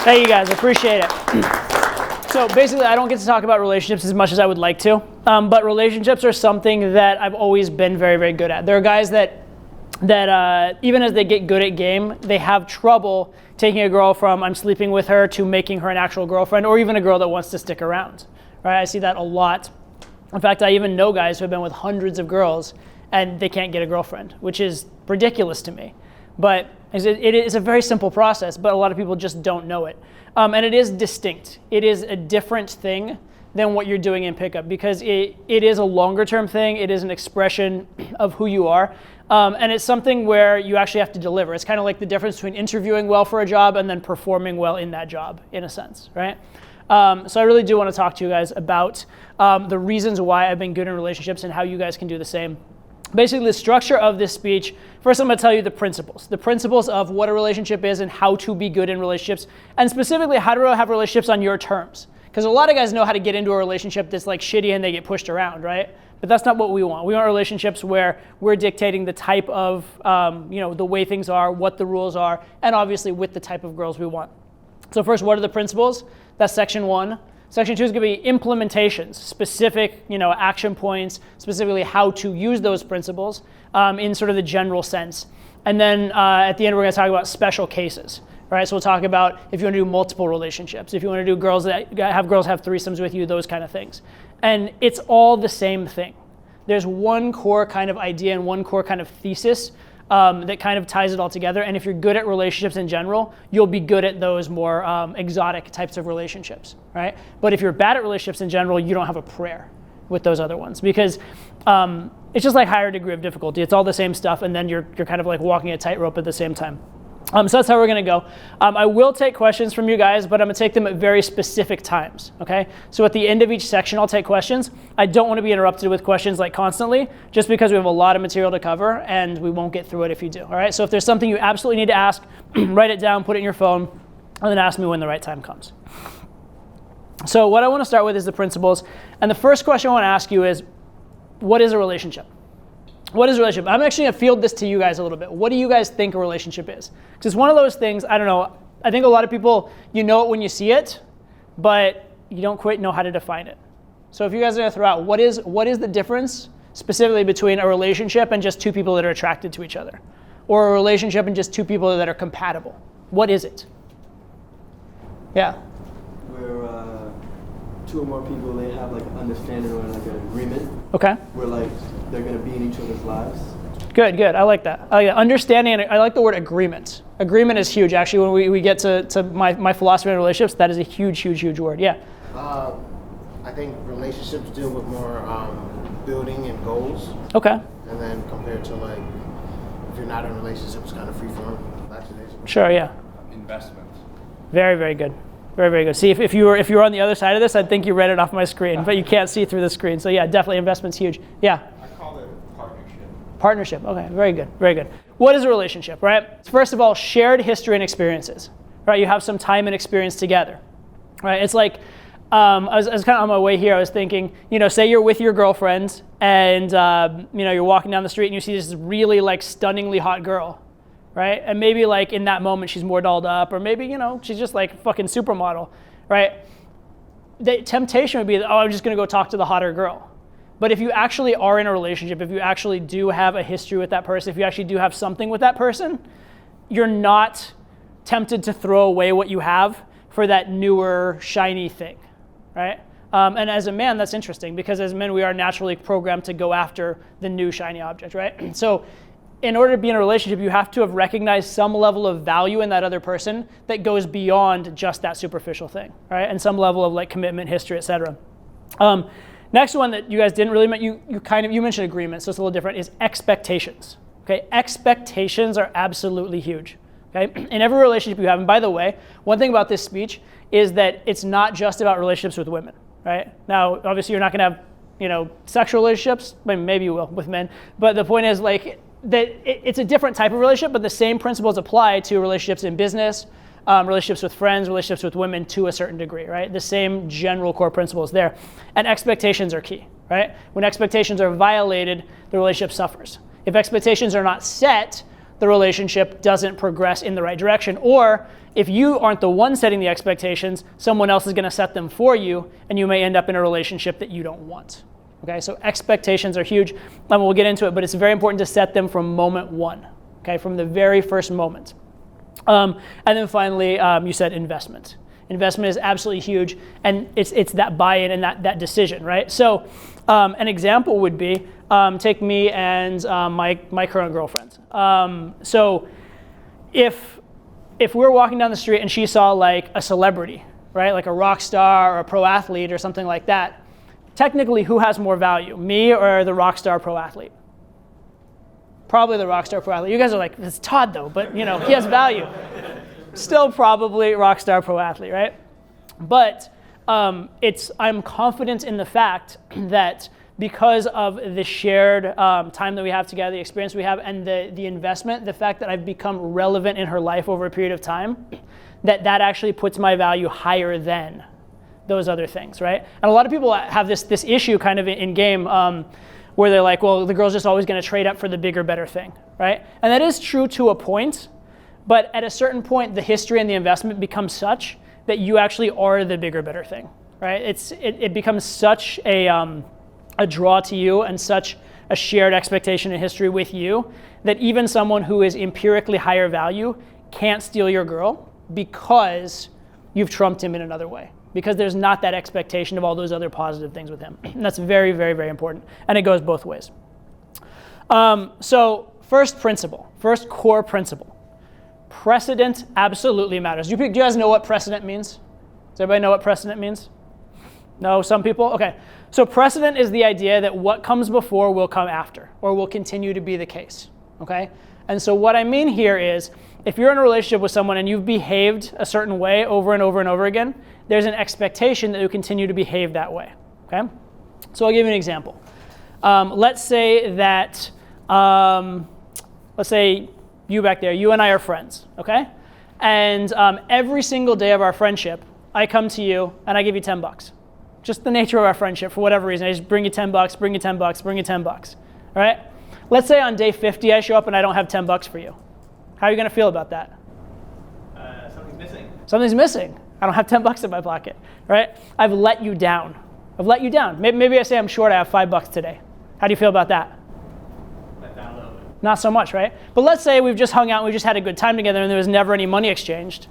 Thank you guys, appreciate it. So basically, I don't get to talk about relationships as much as I would like to, but relationships are something that I've always been very, very good at. There are guys that even as they get good at game, they have trouble taking a girl from I'm sleeping with her to making her an actual girlfriend, or even a girl that wants to stick around. Right? I see that a lot. In fact, I even know guys who have been with hundreds of girls and they can't get a girlfriend, which is ridiculous to me. But it is a very simple process, but a lot of people just don't know it. And it is distinct. It is a different thing than what you're doing in pickup, because it is a longer term thing. It is an expression of who you are. And it's something where you actually have to deliver. It's kind of like the difference between interviewing well for a job and then performing well in that job, in a sense, right? So I really do want to talk to you guys about the reasons why I've been good in relationships and how you guys can do the same. Basically, the structure of this speech, first I'm going to tell you the principles of what a relationship is and how to be good in relationships, and specifically how to have relationships on your terms. Because a lot of guys know how to get into a relationship that's like shitty and they get pushed around, right? But that's not what we want. We want relationships where we're dictating the type of, the way things are, what the rules are, and obviously with the type of girls we want. So first, what are the principles? That's section 1. Section 2 is going to be implementations, specific, action points, specifically how to use those principles in sort of the general sense. And then at the end, we're going to talk about special cases. Right, so we'll talk about if you want to do multiple relationships, if you want to do girls have threesomes with you, those kind of things. And it's all the same thing. There's one core kind of idea and one core kind of thesis that kind of ties it all together. And if you're good at relationships in general, you'll be good at those more exotic types of relationships, right? But if you're bad at relationships in general, you don't have a prayer with those other ones, because it's just like higher degree of difficulty. It's all the same stuff, and then you're kind of like walking a tightrope at the same time. So that's how we're going to go. I will take questions from you guys, but I'm going to take them at very specific times, okay? So at the end of each section, I'll take questions. I don't want to be interrupted with questions like constantly, just because we have a lot of material to cover, and we won't get through it if you do, all right? So if there's something you absolutely need to ask, write it down, put it in your phone, and then ask me when the right time comes. So what I want to start with is the principles. And the first question I want to ask you is, what is a relationship? What is a relationship? I'm actually going to field this to you guys a little bit. What do you guys think a relationship is? Because it's one of those things, I don't know, I think a lot of people, you know it when you see it, but you don't quite know how to define it. So if you guys are going to throw out, what is the difference specifically between a relationship and just two people that are attracted to each other? Or a relationship and just two people that are compatible? What is it? Yeah? Where two or more people, they have like an understanding or like an agreement. Okay. Where like they're going to be in each other's lives. Good. I like that. I like that. Understanding, and I like the word agreement. Agreement is huge. Actually, when we get to my philosophy on relationships, that is a huge word. Yeah. I think relationships deal with more building and goals. Okay. And then compared to like, if you're not in a relationship, it's kind of free form. Sure, yeah. Investments. Very good. Very good. See, if you were on the other side of this, I'd think you read it off my screen, but you can't see through the screen. So yeah, definitely investment's huge. Yeah. I call it partnership. Partnership. Okay. Very good. What is a relationship, right? First of all, shared history and experiences, right? You have some time and experience together, right? It's like, I was kind of on my way here. I was thinking, say you're with your girlfriend and you're walking down the street and you see this really like stunningly hot girl. Right? And maybe like in that moment she's more dolled up, or maybe, she's just like a fucking supermodel, right? The temptation would be, I'm just gonna go talk to the hotter girl. But if you actually are in a relationship, if you actually do have a history with that person, if you actually do have something with that person, you're not tempted to throw away what you have for that newer, shiny thing, right? And as a man, that's interesting, because as men, we are naturally programmed to go after the new shiny object, right? So in order to be in a relationship, you have to have recognized some level of value in that other person that goes beyond just that superficial thing, right? And some level of like commitment, history, etc. Next one that you guys didn't really mention, you mentioned agreement, so it's a little different, is expectations. Okay, expectations are absolutely huge. Okay, in every relationship you have, and by the way, one thing about this speech is that it's not just about relationships with women, right? Now, obviously, you're not going to have, sexual relationships. Maybe you will with men, but the point is like, that it's a different type of relationship, but the same principles apply to relationships in business, relationships with friends, relationships with women to a certain degree, right? The same general core principles there. And expectations are key, right? When expectations are violated, the relationship suffers. If expectations are not set, the relationship doesn't progress in the right direction. Or if you aren't the one setting the expectations, someone else is going to set them for you, and you may end up in a relationship that you don't want. Okay, so expectations are huge, and we'll get into it, but it's very important to set them from moment one, okay, from the very first moment. And then finally, you said investment. Investment is absolutely huge, and it's that buy-in and that decision, right? So an example would be, take me and my current girlfriend. So if we were walking down the street and she saw like a celebrity, right, like a rock star or a pro athlete or something like that, technically who has more value, me or the rock star pro athlete? Probably the rock star pro athlete. You guys are like, it's Todd though, but you know, he has value. Still probably rock star pro athlete, right? But I'm confident in the fact that because of the shared time that we have together, the experience we have, and the investment, the fact that I've become relevant in her life over a period of time, that actually puts my value higher than those other things, right? And a lot of people have this issue kind of in game where they're like, well, the girl's just always going to trade up for the bigger, better thing, right? And that is true to a point, but at a certain point, the history and the investment becomes such that you actually are the bigger, better thing, right? It becomes such a draw to you and such a shared expectation in history with you that even someone who is empirically higher value can't steal your girl because you've trumped him in another way, because there's not that expectation of all those other positive things with him. And that's very, very, very important. And it goes both ways. So first core principle. Precedent absolutely matters. Do you guys know what precedent means? Does everybody know what precedent means? No, some people? Okay. So precedent is the idea that what comes before will come after, or will continue to be the case, okay? And so what I mean here is, if you're in a relationship with someone and you've behaved a certain way over and over and over again, there's an expectation that you continue to behave that way, okay? So I'll give you an example. Let's say that, let's say you back there, you and I are friends, okay? And every single day of our friendship, I come to you and I give you $10. Just the nature of our friendship, for whatever reason. I just bring you $10, bring you $10, bring you $10, all right? Let's say on day 50 I show up and I don't have $10 for you. How are you gonna feel about that? Something's missing. Something's missing. I don't have $10 in my pocket, right? I've let you down. I've let you down. Maybe I say I'm short, I have $5 today. How do you feel about that? Let down a little bit. Not so much, right? But let's say we've just hung out and we just had a good time together and there was never any money exchanged.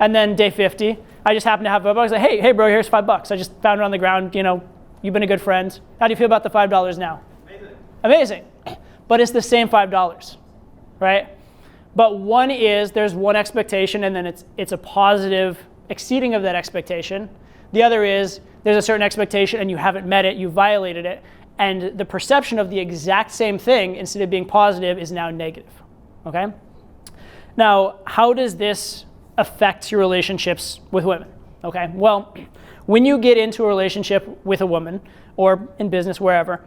And then day 50, I just happen to have $5. Like, hey bro, here's $5. I just found it on the ground, you know, you've been a good friend. How do you feel about the $5 now? Amazing. But it's the same $5, right? But one is, there's one expectation and then it's a positive exceeding of that expectation. The other is, there's a certain expectation and you haven't met it, you violated it, and the perception of the exact same thing, instead of being positive, is now negative, okay? Now, how does this affect your relationships with women, okay? Well, when you get into a relationship with a woman, or in business, wherever,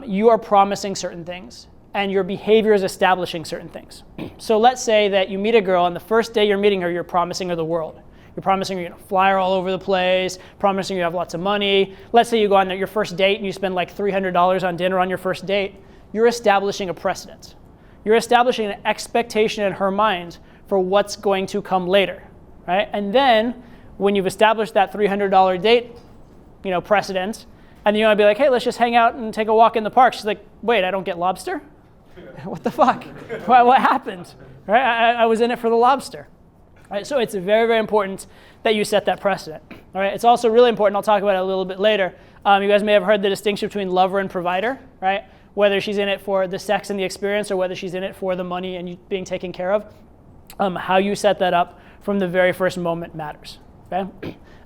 you are promising certain things, and your behavior is establishing certain things. So let's say that you meet a girl, and the first day you're meeting her, you're promising her the world. You're promising you're gonna fly her all over the place, promising you have lots of money. Let's say you go on your first date and you spend like $300 on dinner on your first date. You're establishing a precedent. You're establishing an expectation in her mind for what's going to come later, right? And then when you've established that $300 date, you know, precedent, and you want to be like, hey, let's just hang out and take a walk in the park. She's like, wait, I don't get lobster? What the fuck? What happened? Right? I was in it for the lobster. Right? So it's very, very important that you set that precedent. All right? It's also really important, I'll talk about it a little bit later. You guys may have heard the distinction between lover and provider, right? Whether she's in it for the sex and the experience, or whether she's in it for the money and you being taken care of. How you set that up from the very first moment matters, okay?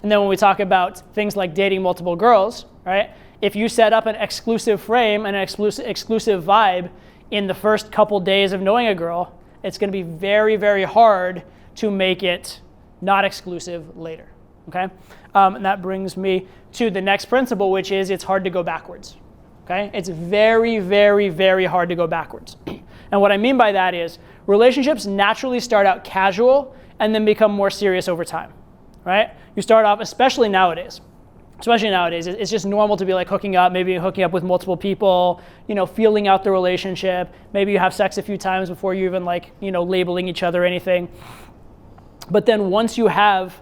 And then when we talk about things like dating multiple girls, right? If you set up an exclusive frame and an exclusive vibe in the first couple days of knowing a girl, it's gonna be very, very hard to make it not exclusive later, okay? And that brings me to the next principle, which is it's hard to go backwards, okay? It's very, very, very hard to go backwards. And what I mean by that is relationships naturally start out casual and then become more serious over time, right? You start off, especially nowadays, especially nowadays, it's just normal to be like hooking up, maybe hooking up with multiple people, feeling out the relationship. Maybe you have sex a few times before you even like, labeling each other or anything. But then once you have,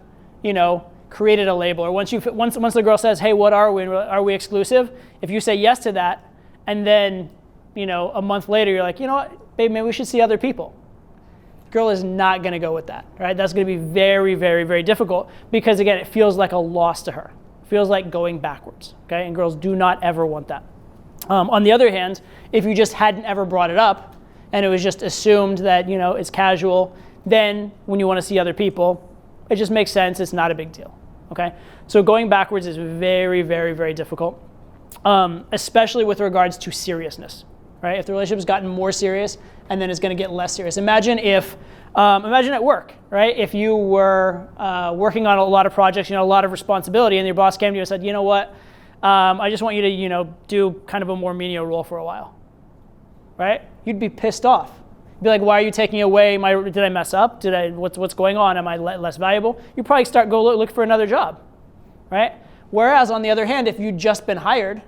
created a label, or once the girl says, hey, what are we? Are we exclusive? If you say yes to that, and then, a month later you're like, you know what, babe, maybe we should see other people. Girl is not going to go with that, right? That's going to be very, very, very difficult because, again, it feels like a loss to her. It feels like going backwards, okay? And girls do not ever want that. On the other hand, if you just hadn't ever brought it up and it was just assumed that, it's casual, then when you want to see other people, it just makes sense. It's not a big deal, okay? So going backwards is very, very, very difficult, especially with regards to seriousness, right? If the relationship's gotten more serious and then it's going to get less serious. Imagine at work, right? If you were working on a lot of projects, a lot of responsibility, and your boss came to you and said, you know what, I just want you to, do kind of a more menial role for a while, right? You'd be pissed off. You'd be like, why are you taking away did I mess up? What's going on? Am I go valuable? You probably go look for another job, right? Whereas on the other hand, if you'd just been hired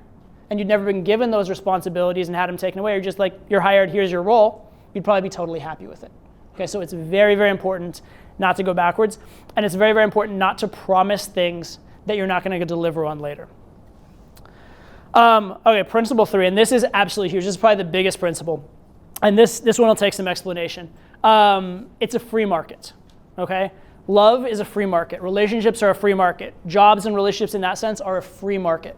and you'd never been given those responsibilities and had them taken away, you're just like, you're hired, here's your role, you'd probably be totally happy with it. Okay, so it's very, very important not to go backwards, and it's very, very important not to promise things that you're not going to deliver on later. Okay, principle 3, and this is absolutely huge. This is probably the biggest principle, and this one will take some explanation. It's a free market, okay? Love is a free market. Relationships are a free market. Jobs and relationships in that sense are a free market.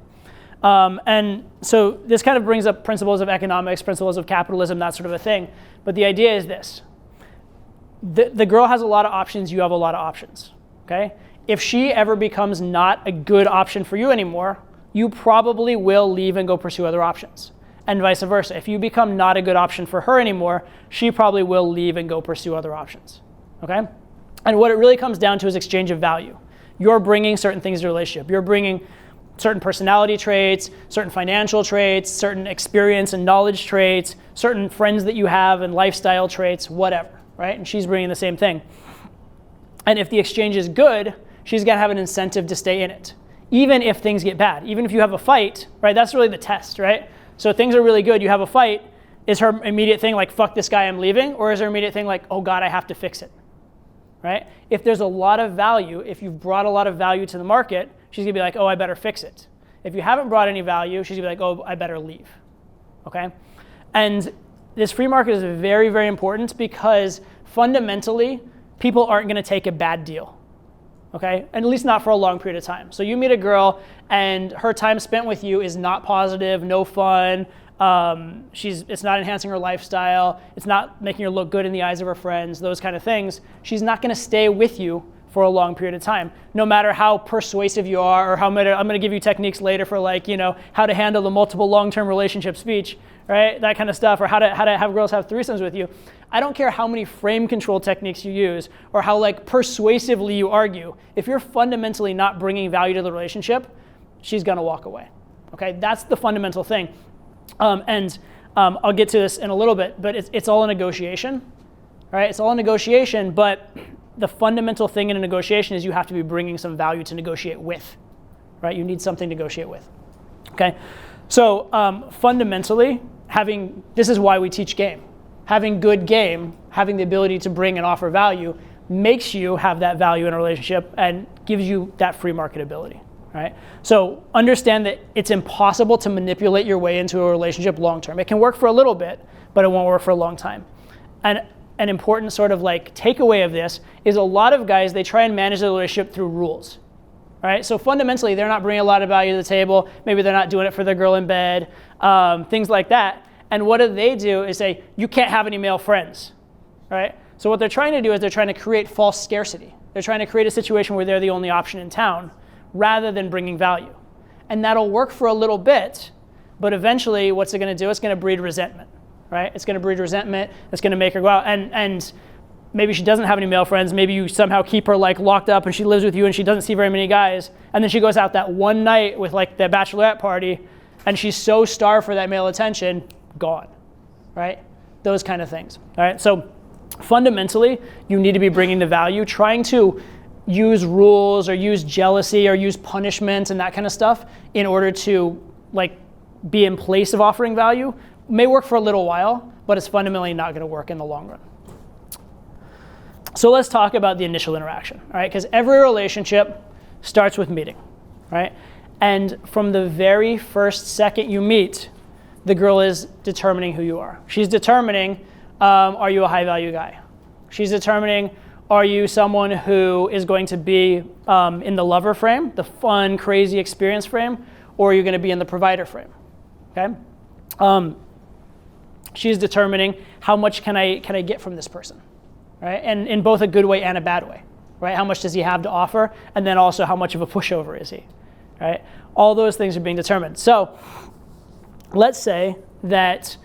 And so this kind of brings up principles of economics, principles of capitalism, that sort of a thing. But the idea is this. The girl has a lot of options, you have a lot of options, okay? If she ever becomes not a good option for you anymore, you probably will leave and go pursue other options. And vice versa. If you become not a good option for her anymore, she probably will leave and go pursue other options, okay? And what it really comes down to is exchange of value. You're bringing certain things to the relationship. You're bringing certain personality traits, certain financial traits, certain experience and knowledge traits, certain friends that you have and lifestyle traits, whatever, right? And she's bringing the same thing. And if the exchange is good, she's got to have an incentive to stay in it. Even if things get bad, even if you have a fight, right? That's really the test, right? So things are really good, you have a fight. Is her immediate thing like, fuck this guy, I'm leaving? Or is her immediate thing like, oh God, I have to fix it, right? If there's a lot of value, if you've brought a lot of value to the market, she's gonna be like, oh, I better fix it. If you haven't brought any value, she's gonna be like, oh, I better leave, okay? And this free market is very, very important because fundamentally, people aren't gonna take a bad deal, okay? And at least not for a long period of time. So you meet a girl and her time spent with you is not positive, no fun, it's not enhancing her lifestyle, it's not making her look good in the eyes of her friends, those kind of things. She's not gonna stay with you for a long period of time, no matter how persuasive you are, or I'm gonna give you techniques later for like, how to handle the multiple long-term relationship speech, right? That kind of stuff, or how to have girls have threesomes with you. I don't care how many frame control techniques you use, or how like persuasively you argue. If you're fundamentally not bringing value to the relationship, she's gonna walk away, okay? That's the fundamental thing. I'll get to this in a little bit, but it's all a negotiation, right? It's all a negotiation, but the fundamental thing in a negotiation is you have to be bringing some value to negotiate with, right? You need something to negotiate with, okay? So fundamentally, this is why we teach game. Having good game, having the ability to bring and offer value makes you have that value in a relationship and gives you that free market ability, right? So understand that it's impossible to manipulate your way into a relationship long term. It can work for a little bit, but it won't work for a long time. And an important sort of like takeaway of this is a lot of guys, they try and manage the relationship through rules, right? So fundamentally, they're not bringing a lot of value to the table. Maybe they're not doing it for their girl in bed, things like that. And what do is say, you can't have any male friends, right? So what they're trying to do is they're trying to create false scarcity. They're trying to create a situation where they're the only option in town rather than bringing value. And that'll work for a little bit, but eventually what's it gonna do? It's gonna breed resentment. Right? It's going to breed resentment. It's going to make her go out. And maybe she doesn't have any male friends. Maybe you somehow keep her like locked up and she lives with you and she doesn't see very many guys. And then she goes out that one night with like the bachelorette party and she's so starved for that male attention, gone. Right? Those kind of things. All right? So fundamentally, you need to be bringing the value, trying to use rules or use jealousy or use punishment and that kind of stuff in order to like be in place of offering value may work for a little while, but it's fundamentally not going to work in the long run. So let's talk about the initial interaction, all right? Because every relationship starts with meeting, right? And from the very first second you meet, the girl is determining who you are. She's determining, are you a high value guy? She's determining, are you someone who is going to be in the lover frame, the fun, crazy experience frame, or are you going to be in the provider frame, okay? She's determining how much can I get from this person, right? And in both a good way and a bad way, right? How much does he have to offer? And then also how much of a pushover is he, right? All those things are being determined. So let's say that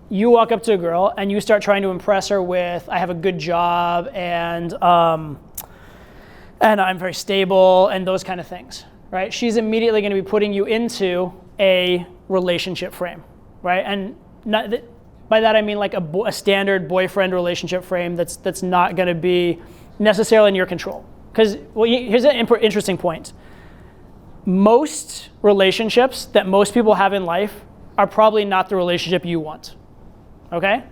you walk up to a girl and you start trying to impress her with, I have a good job and I'm very stable and those kind of things, right? She's immediately going to be putting you into a relationship frame, right? And by that I mean like a standard boyfriend relationship frame that's not going to be necessarily in your control. Because here's an interesting point. Most relationships that most people have in life are probably not the relationship you want, okay?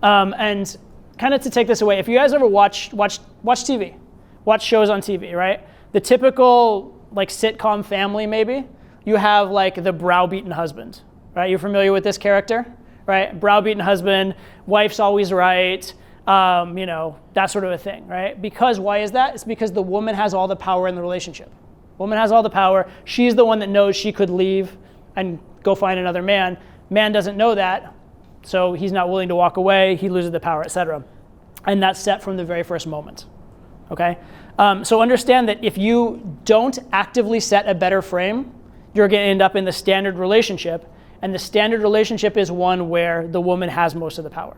And kind of to take this away, if you guys ever watch TV, watch shows on TV, right? The typical like sitcom family maybe, you have like the browbeaten husband, right? You're familiar with this character, right? Browbeaten husband, wife's always right, that sort of a thing, right? Because why is that? It's because the woman has all the power in the relationship. Woman has all the power. She's the one that knows she could leave and go find another man. Man doesn't know that, so he's not willing to walk away. He loses the power, etc. And that's set from the very first moment, okay? So understand that if you don't actively set a better frame, you're going to end up in the standard relationship, and the standard relationship is one where the woman has most of the power.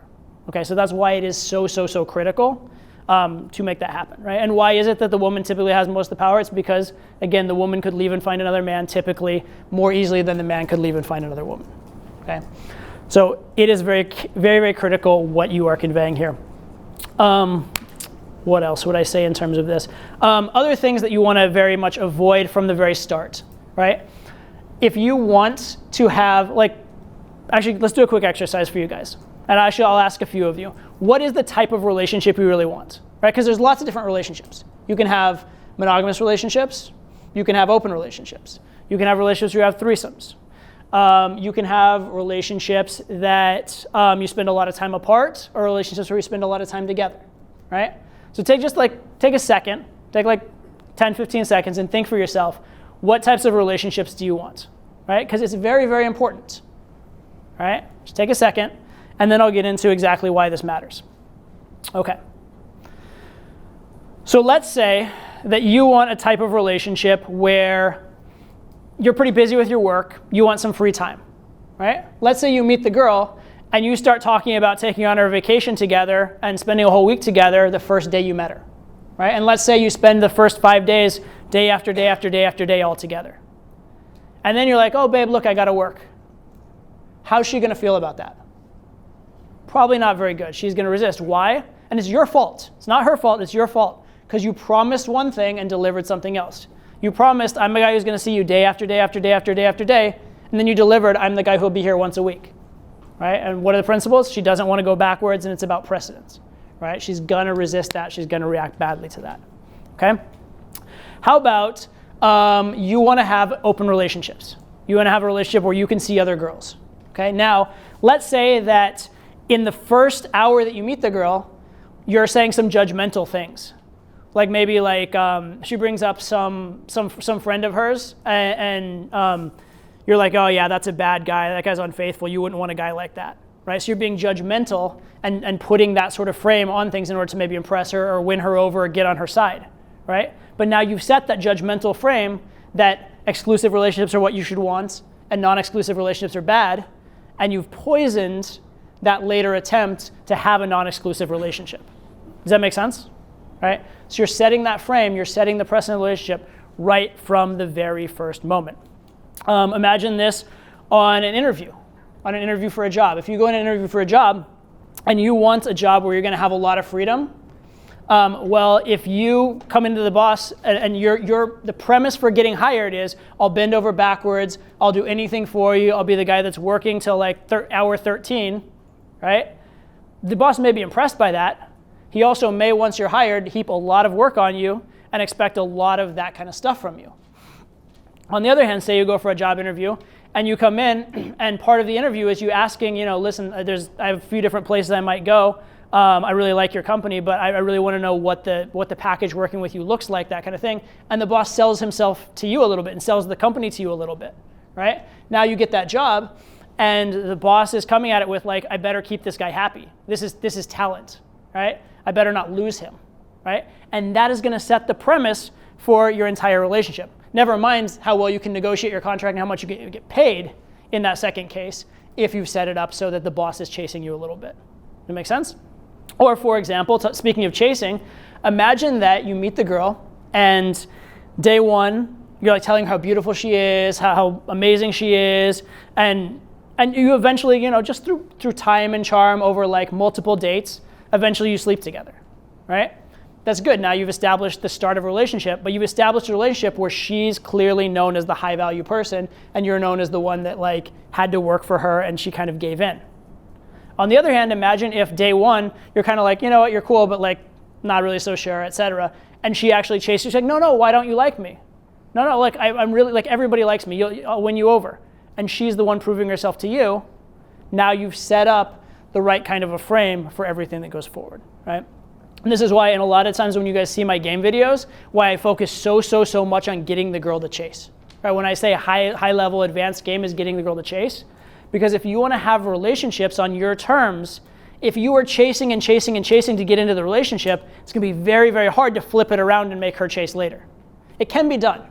Okay, so that's why it is so critical to make that happen, right? And why is it that the woman typically has most of the power? It's because, again, the woman could leave and find another man typically more easily than the man could leave and find another woman, okay? So it is very critical what you are conveying here. What else would I say in terms of this? Other things that you want to very much avoid from the very start, right? If you want to have, actually, let's do a quick exercise for you guys. And actually, I'll ask a few of you. What is the type of relationship you really want, right? Because there's lots of different relationships. You can have monogamous relationships. You can have open relationships. You can have relationships where you have threesomes. You can have relationships that you spend a lot of time apart, or relationships where you spend a lot of time together, right? So take a second, take 10, 15 seconds and think for yourself, what types of relationships do you want, right? Because it's very important, right? Just take a second, and then I'll get into exactly why this matters. Okay. So let's say that you want a type of relationship where you're pretty busy with your work, you want some free time, right? Let's say you meet the girl and you start talking about taking on her vacation together and spending a whole week together the first day you met her, right? And let's say you spend the first 5 days, day after day after day after day all together. And then you're like, oh babe, look, I gotta work. How's she gonna feel about that? Probably not very good. She's gonna resist. Why? And it's your fault. It's not her fault, it's your fault. Because you promised one thing and delivered something else. You promised, I'm the guy who's gonna see you day after day after day after day after day, and then you delivered, I'm the guy who'll be here once a week, right? And what are the principles? She doesn't wanna go backwards, and it's about precedence, right? She's gonna resist that, she's gonna react badly to that, okay? How about you wanna have open relationships? You wanna have a relationship where you can see other girls, okay? Now, let's say that in the first hour that you meet the girl, you're saying some judgmental things. Like maybe she brings up some friend of hers and you're like, oh yeah, that's a bad guy. That guy's unfaithful. You wouldn't want a guy like that, right? So you're being judgmental and putting that sort of frame on things in order to maybe impress her or win her over or get on her side, right? But now you've set that judgmental frame that exclusive relationships are what you should want and non-exclusive relationships are bad, and you've poisoned that later attempt to have a non-exclusive relationship. Does that make sense? Right? So you're setting that frame, you're setting the precedent relationship right from the very first moment. Imagine this on an interview for a job. If you go in an interview for a job and you want a job where you're going to have a lot of freedom, Well, if you come into the boss and the premise for getting hired is, I'll bend over backwards, I'll do anything for you, I'll be the guy that's working till like hour 13, right? The boss may be impressed by that. He also may, once you're hired, heap a lot of work on you and expect a lot of that kind of stuff from you. On the other hand, say you go for a job interview and you come in and part of the interview is you asking, listen, I have a few different places I might go. I really like your company, but I really want to know what the package working with you looks like, that kind of thing. And the boss sells himself to you a little bit and sells the company to you a little bit, right? Now you get that job and the boss is coming at it with like, I better keep this guy happy. This is talent, right? I better not lose him, right? And that is going to set the premise for your entire relationship. Never mind how well you can negotiate your contract and how much you get paid in that second case if you've set it up so that the boss is chasing you a little bit. Does that make sense? Or for example, speaking of chasing, imagine that you meet the girl and day one, you're like telling her how beautiful she is, how amazing she is, and you eventually, just through time and charm over like multiple dates, eventually you sleep together, right? That's good. Now you've established the start of a relationship, but you've established a relationship where she's clearly known as the high value person and you're known as the one that like had to work for her and she kind of gave in. On the other hand, imagine if day one, you're kind of like, you know what, you're cool, but like not really so sure, etc. And she actually chases you. She's like, no, why don't you like me? No, like I'm really, like everybody likes me. I'll win you over. And she's the one proving herself to you. Now you've set up the right kind of a frame for everything that goes forward, right? And this is why, in a lot of times when you guys see my game videos, why I focus so much on getting the girl to chase. Right? When I say high level advanced game is getting the girl to chase, because if you want to have relationships on your terms, if you are chasing and chasing and chasing to get into the relationship, it's going to be very, very hard to flip it around and make her chase later. It can be done.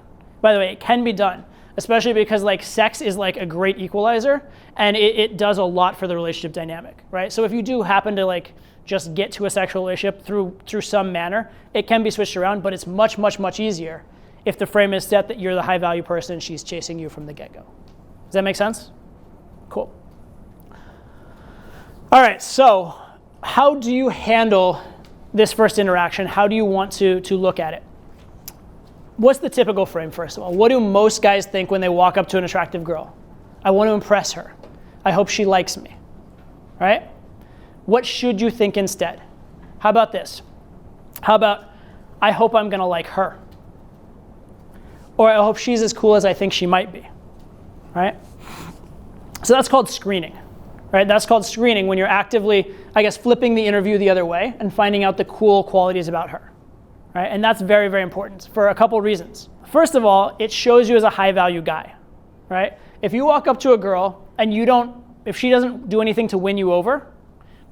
By the way, it can be done, especially because like sex is like a great equalizer and it does a lot for the relationship dynamic, right? So if you do happen to like just get to a sexual relationship through some manner, it can be switched around, but it's much easier if the frame is set that you're the high value person and she's chasing you from the get-go. Does that make sense? Cool. All right, so how do you handle this first interaction? How do you want to look at it? What's the typical frame, first of all? What do most guys think when they walk up to an attractive girl? I want to impress her. I hope she likes me, right? What should you think instead? How about this? How about, I hope I'm going to like her? Or I hope she's as cool as I think she might be, right? So that's called screening, right? That's called screening when you're actively, flipping the interview the other way and finding out the cool qualities about her, right? And that's very, very important for a couple reasons. First of all, it shows you as a high value guy, right? If you walk up to a girl and if she doesn't do anything to win you over,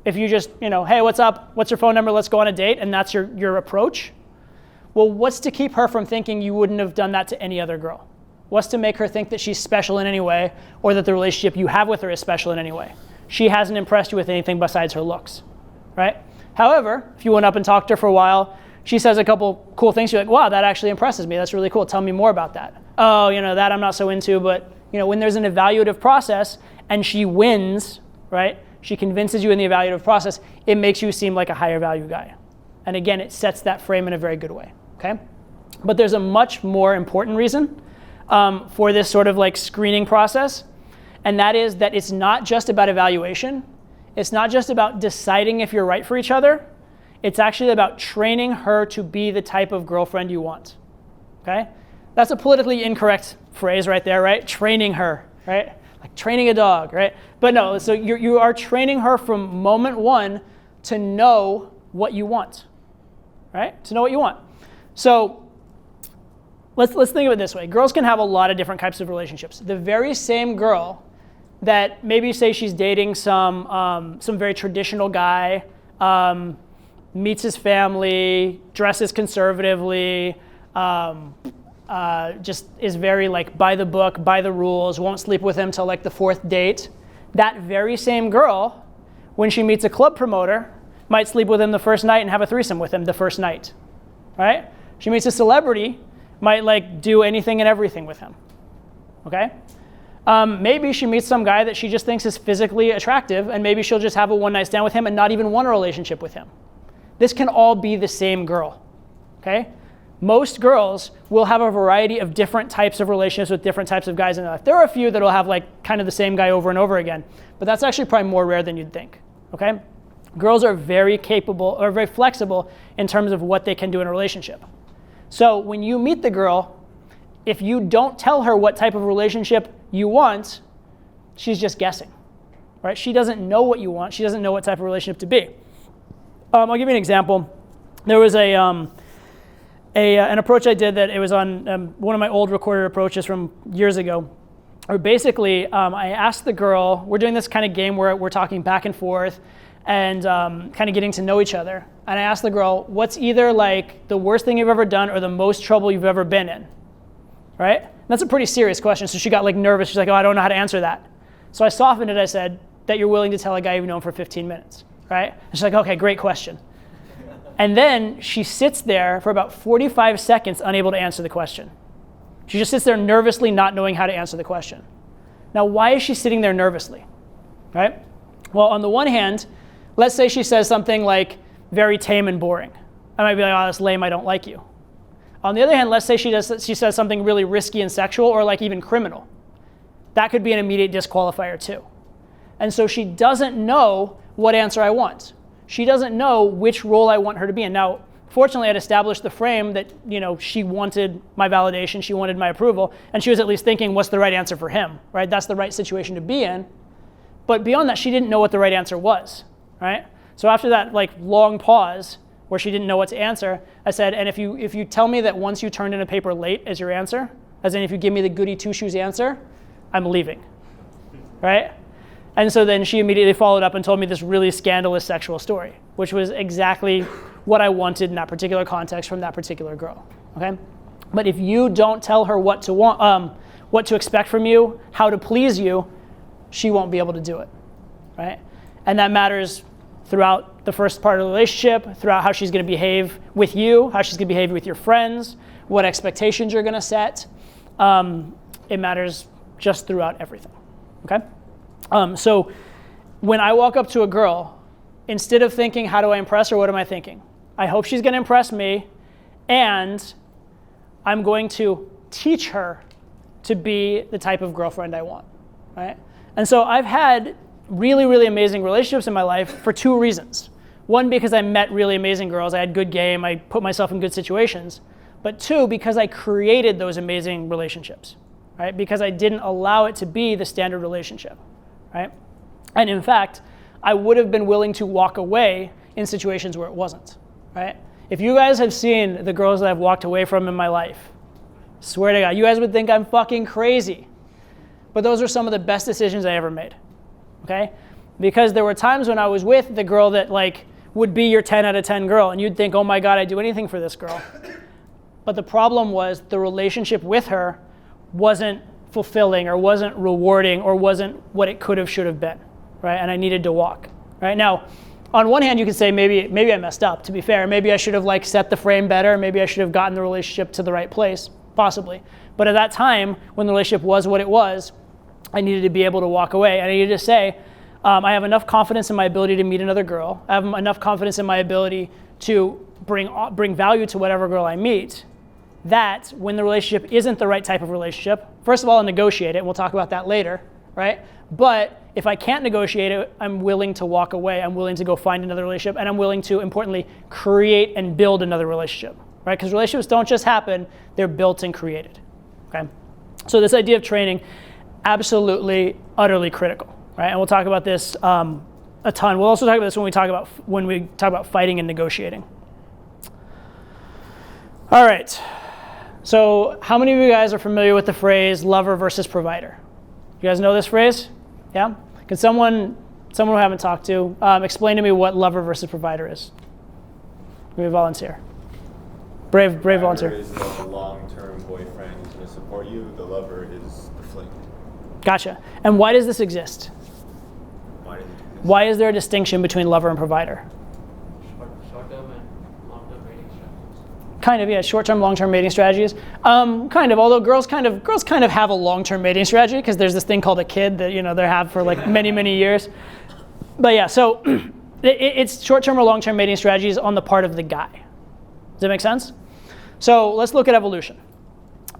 if you just, hey, what's up? What's your phone number? Let's go on a date. And that's your approach. Well, what's to keep her from thinking you wouldn't have done that to any other girl? What's to make her think that she's special in any way or that the relationship you have with her is special in any way? She hasn't impressed you with anything besides her looks, right? However, if you went up and talked to her for a while, she says a couple cool things. You're like, wow, that actually impresses me. That's really cool. Tell me more about that. Oh, that I'm not so into, but when there's an evaluative process and she wins, right? She convinces you in the evaluative process, it makes you seem like a higher value guy. And again, it sets that frame in a very good way, okay? But there's a much more important reason for this sort of like screening process, and that is that it's not just about evaluation. It's not just about deciding if you're right for each other. It's actually about training her to be the type of girlfriend you want, okay? That's a politically incorrect phrase right there, right? Training her, right? Like training a dog, right? But no, so you are training her from moment one to know what you want, right? To know what you want. So let's think of it this way. Girls can have a lot of different types of relationships. The very same girl that maybe say she's dating some very traditional guy, meets his family, dresses conservatively, just is very like by the book, by the rules, won't sleep with him till like the fourth date. That very same girl, when she meets a club promoter, might sleep with him the first night and have a threesome with him the first night, right? She meets a celebrity, might like do anything and everything with him, okay? Maybe she meets some guy that she just thinks is physically attractive and maybe she'll just have a one-night stand with him and not even want a relationship with him. this can all be the same girl, okay? Most girls will have a variety of different types of relationships with different types of guys in their life. There are a few that will have like kind of the same guy over and over again, but that's actually probably more rare than you'd think, okay? Girls are very capable or very flexible in terms of what they can do in a relationship. So when you meet the girl, if you don't tell her what type of relationship you want, she's just guessing, right? She doesn't know what you want. She doesn't know what type of relationship to be. I'll give you an example. There was an approach I did that it was on one of my old recorded approaches from years ago. Where basically, I asked the girl, we're doing this kind of game where we're talking back and forth and kind of getting to know each other. And I asked the girl, what's either like the worst thing you've ever done or the most trouble you've ever been in, right? And that's a pretty serious question. So she got like nervous. She's like, oh, I don't know how to answer that. So I softened it. I said, that you're willing to tell a guy you've known for 15 minutes, right? And she's like, okay, great question. And then she sits there for about 45 seconds unable to answer the question. She just sits there nervously not knowing how to answer the question. Now, why is she sitting there nervously, right? Well, on the one hand, let's say she says something like very tame and boring. I might be like, oh, that's lame, I don't like you. On the other hand, let's say she says something really risky and sexual or like even criminal. That could be an immediate disqualifier too. And so she doesn't know what answer I want. She doesn't know which role I want her to be in. Now, fortunately, I'd established the frame that, she wanted my validation, she wanted my approval, and she was at least thinking, what's the right answer for him, right? That's the right situation to be in. But beyond that, she didn't know what the right answer was, right? So after that like long pause where she didn't know what to answer, I said, and if you tell me that once you turned in a paper late as your answer, as in if you give me the goody two-shoes answer, I'm leaving, right? And so then she immediately followed up and told me this really scandalous sexual story, which was exactly what I wanted in that particular context from that particular girl, okay? But if you don't tell her what to expect from you, how to please you, she won't be able to do it, right? And that matters throughout the first part of the relationship, throughout how she's going to behave with you, how she's going to behave with your friends, what expectations you're going to set. It matters just throughout everything, okay? So when I walk up to a girl, instead of thinking, how do I impress her, what am I thinking? I hope she's going to impress me, and I'm going to teach her to be the type of girlfriend I want, right? And so I've had really, really amazing relationships in my life for two reasons. One, because I met really amazing girls. I had good game. I put myself in good situations. But two, because I created those amazing relationships, right? Because I didn't allow it to be the standard relationship, right? And in fact, I would have been willing to walk away in situations where it wasn't, right? If you guys have seen the girls that I've walked away from in my life, swear to God, you guys would think I'm fucking crazy. But those are some of the best decisions I ever made, okay? Because there were times when I was with the girl that like would be your 10 out of 10 girl, and you'd think, oh my God, I'd do anything for this girl. But the problem was the relationship with her wasn't fulfilling or wasn't rewarding or wasn't what it could have, should have been, right? And I needed to walk, right? Now, on one hand, you could say maybe I messed up, to be fair. Maybe I should have like set the frame better. Maybe I should have gotten the relationship to the right place, possibly. But at that time, when the relationship was what it was, I needed to be able to walk away. I needed to say, I have enough confidence in my ability to meet another girl. I have enough confidence in my ability to bring value to whatever girl I meet, that when the relationship isn't the right type of relationship, first of all, I'll negotiate it, and we'll talk about that later, right? But if I can't negotiate it, I'm willing to walk away. I'm willing to go find another relationship, and I'm willing to, importantly, create and build another relationship, right? Because relationships don't just happen, they're built and created, okay? So this idea of training, absolutely, utterly critical, right? And we'll talk about this a ton. We'll also talk about this when we talk about fighting and negotiating. All right. So how many of you guys are familiar with the phrase lover versus provider? You guys know this phrase? Yeah? Can someone who I haven't talked to, explain to me what lover versus provider is? Maybe volunteer. Brave volunteer. Is the long-term boyfriend who's going to support you. The lover is the fling. Gotcha. And why does this exist? Why does it exist? Why is there a distinction between lover and provider? Short-term and long-term mating strategies. Kind of, yeah. Short-term, long-term mating strategies. Kind of. Although girls kind of have a long-term mating strategy because there's this thing called a kid that they have for like many years. But yeah, so it's short-term or long-term mating strategies on the part of the guy. Does that make sense? So let's look at evolution.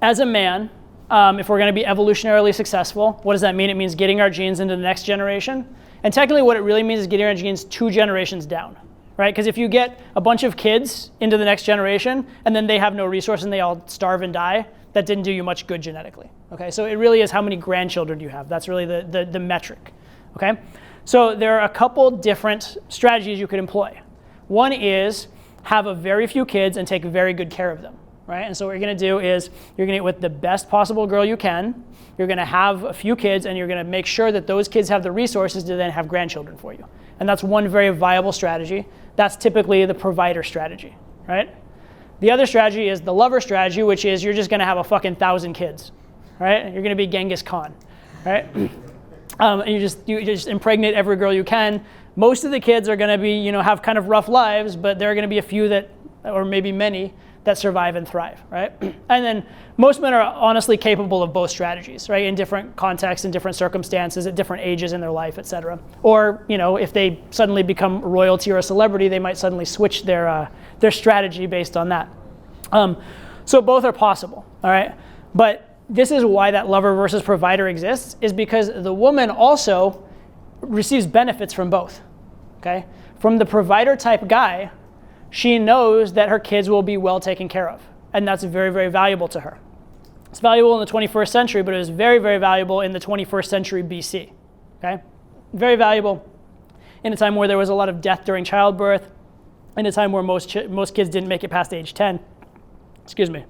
As a man, if we're going to be evolutionarily successful, what does that mean? It means getting our genes into the next generation. And technically what it really means is getting our genes 2 generations down, right? Because if you get a bunch of kids into the next generation and then they have no resource and they all starve and die, that didn't do you much good genetically, okay? So it really is how many grandchildren you have. That's really the metric, okay? So there are a couple different strategies you could employ. One is have a very few kids and take very good care of them, right? And so what you're going to do is you're going to get with the best possible girl you can. You're going to have a few kids, and you're going to make sure that those kids have the resources to then have grandchildren for you. And that's one very viable strategy. That's typically the provider strategy, right? The other strategy is the lover strategy, which is you're just going to have a fucking 1,000 kids, right? You're going to be Genghis Khan, right? And you just impregnate every girl you can. Most of the kids are going to be, have kind of rough lives, but there are going to be a few that, or maybe many, that survive and thrive, right? And then most men are honestly capable of both strategies, right? In different contexts, in different circumstances, at different ages in their life, et cetera. Or, if they suddenly become royalty or a celebrity, they might suddenly switch their strategy based on that. So both are possible, all right? But this is why that lover versus provider exists, is because the woman also receives benefits from both, okay? From the provider type guy, she knows that her kids will be well taken care of. And that's very, very valuable to her. It's valuable in the 21st century, but it was very, very valuable in the 21st century BC, okay? Very valuable in a time where there was a lot of death during childbirth, in a time where most kids didn't make it past age 10. Excuse me.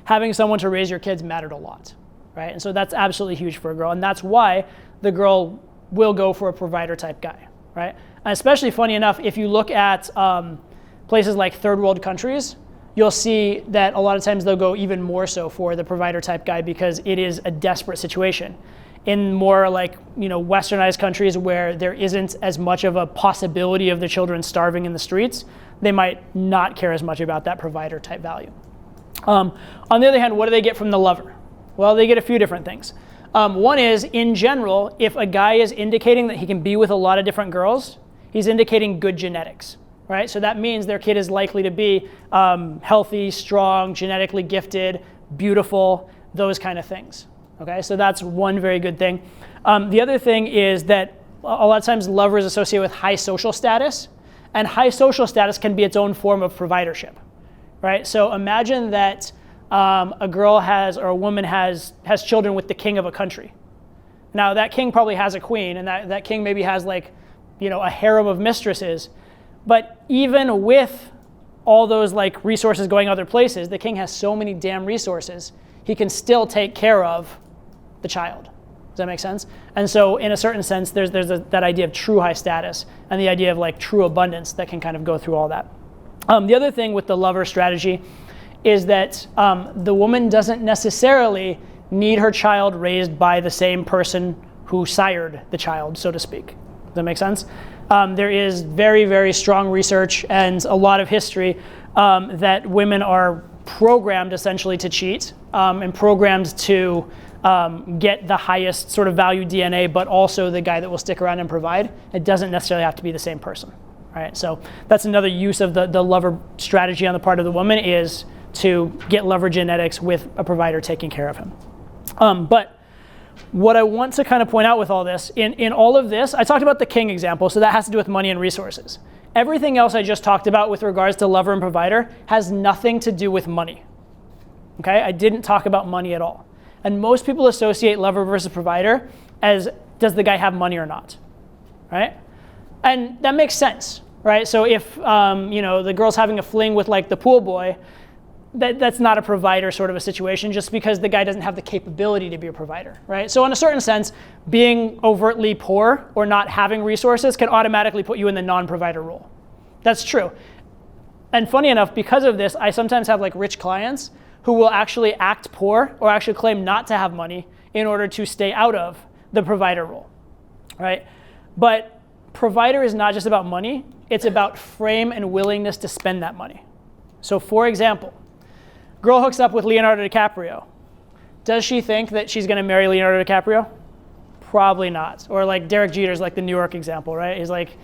Having someone to raise your kids mattered a lot, right? And so that's absolutely huge for a girl. And that's why the girl will go for a provider type guy, right? And especially funny enough, if you look at places like third world countries, you'll see that a lot of times they'll go even more so for the provider type guy because it is a desperate situation. In more like, westernized countries where there isn't as much of a possibility of the children starving in the streets, they might not care as much about that provider type value. On the other hand, what do they get from the lover? Well, they get a few different things. One is, in general, if a guy is indicating that he can be with a lot of different girls, he's indicating good genetics, right? So that means their kid is likely to be healthy, strong, genetically gifted, beautiful, those kind of things, okay? So that's one very good thing. The other thing is that a lot of times lover is associated with high social status, and high social status can be its own form of providership, right? So imagine that a girl has, or a woman has children with the king of a country. Now that king probably has a queen, and that king maybe has a harem of mistresses. But even with all those resources going other places, the king has so many damn resources, he can still take care of the child. Does that make sense? And so in a certain sense, there's that idea of true high status and the idea of true abundance that can kind of go through all that. The other thing with the lover strategy is that the woman doesn't necessarily need her child raised by the same person who sired the child, so to speak. Does that make sense? There is very, very strong research and a lot of history that women are programmed essentially to cheat and programmed to get the highest sort of value DNA, but also the guy that will stick around and provide. It doesn't necessarily have to be the same person, right? So that's another use of the lover strategy on the part of the woman, is to get lover genetics with a provider taking care of him. But what I want to kind of point out with all this, in all of this, I talked about the king example, so that has to do with money and resources. Everything else I just talked about with regards to lover and provider has nothing to do with money. Okay, I didn't talk about money at all. And most people associate lover versus provider as, does the guy have money or not, right? And that makes sense, right? So if the girl's having a fling with the pool boy, that's not a provider sort of a situation, just because the guy doesn't have the capability to be a provider, right? So in a certain sense, being overtly poor or not having resources can automatically put you in the non-provider role. That's true. And funny enough, because of this, I sometimes have rich clients who will actually act poor or actually claim not to have money in order to stay out of the provider role, right? But provider is not just about money, it's about frame and willingness to spend that money. So for example, girl hooks up with Leonardo DiCaprio. Does she think that she's going to marry Leonardo DiCaprio? Probably not. Or like Derek Jeter's like the New York example, right? He's like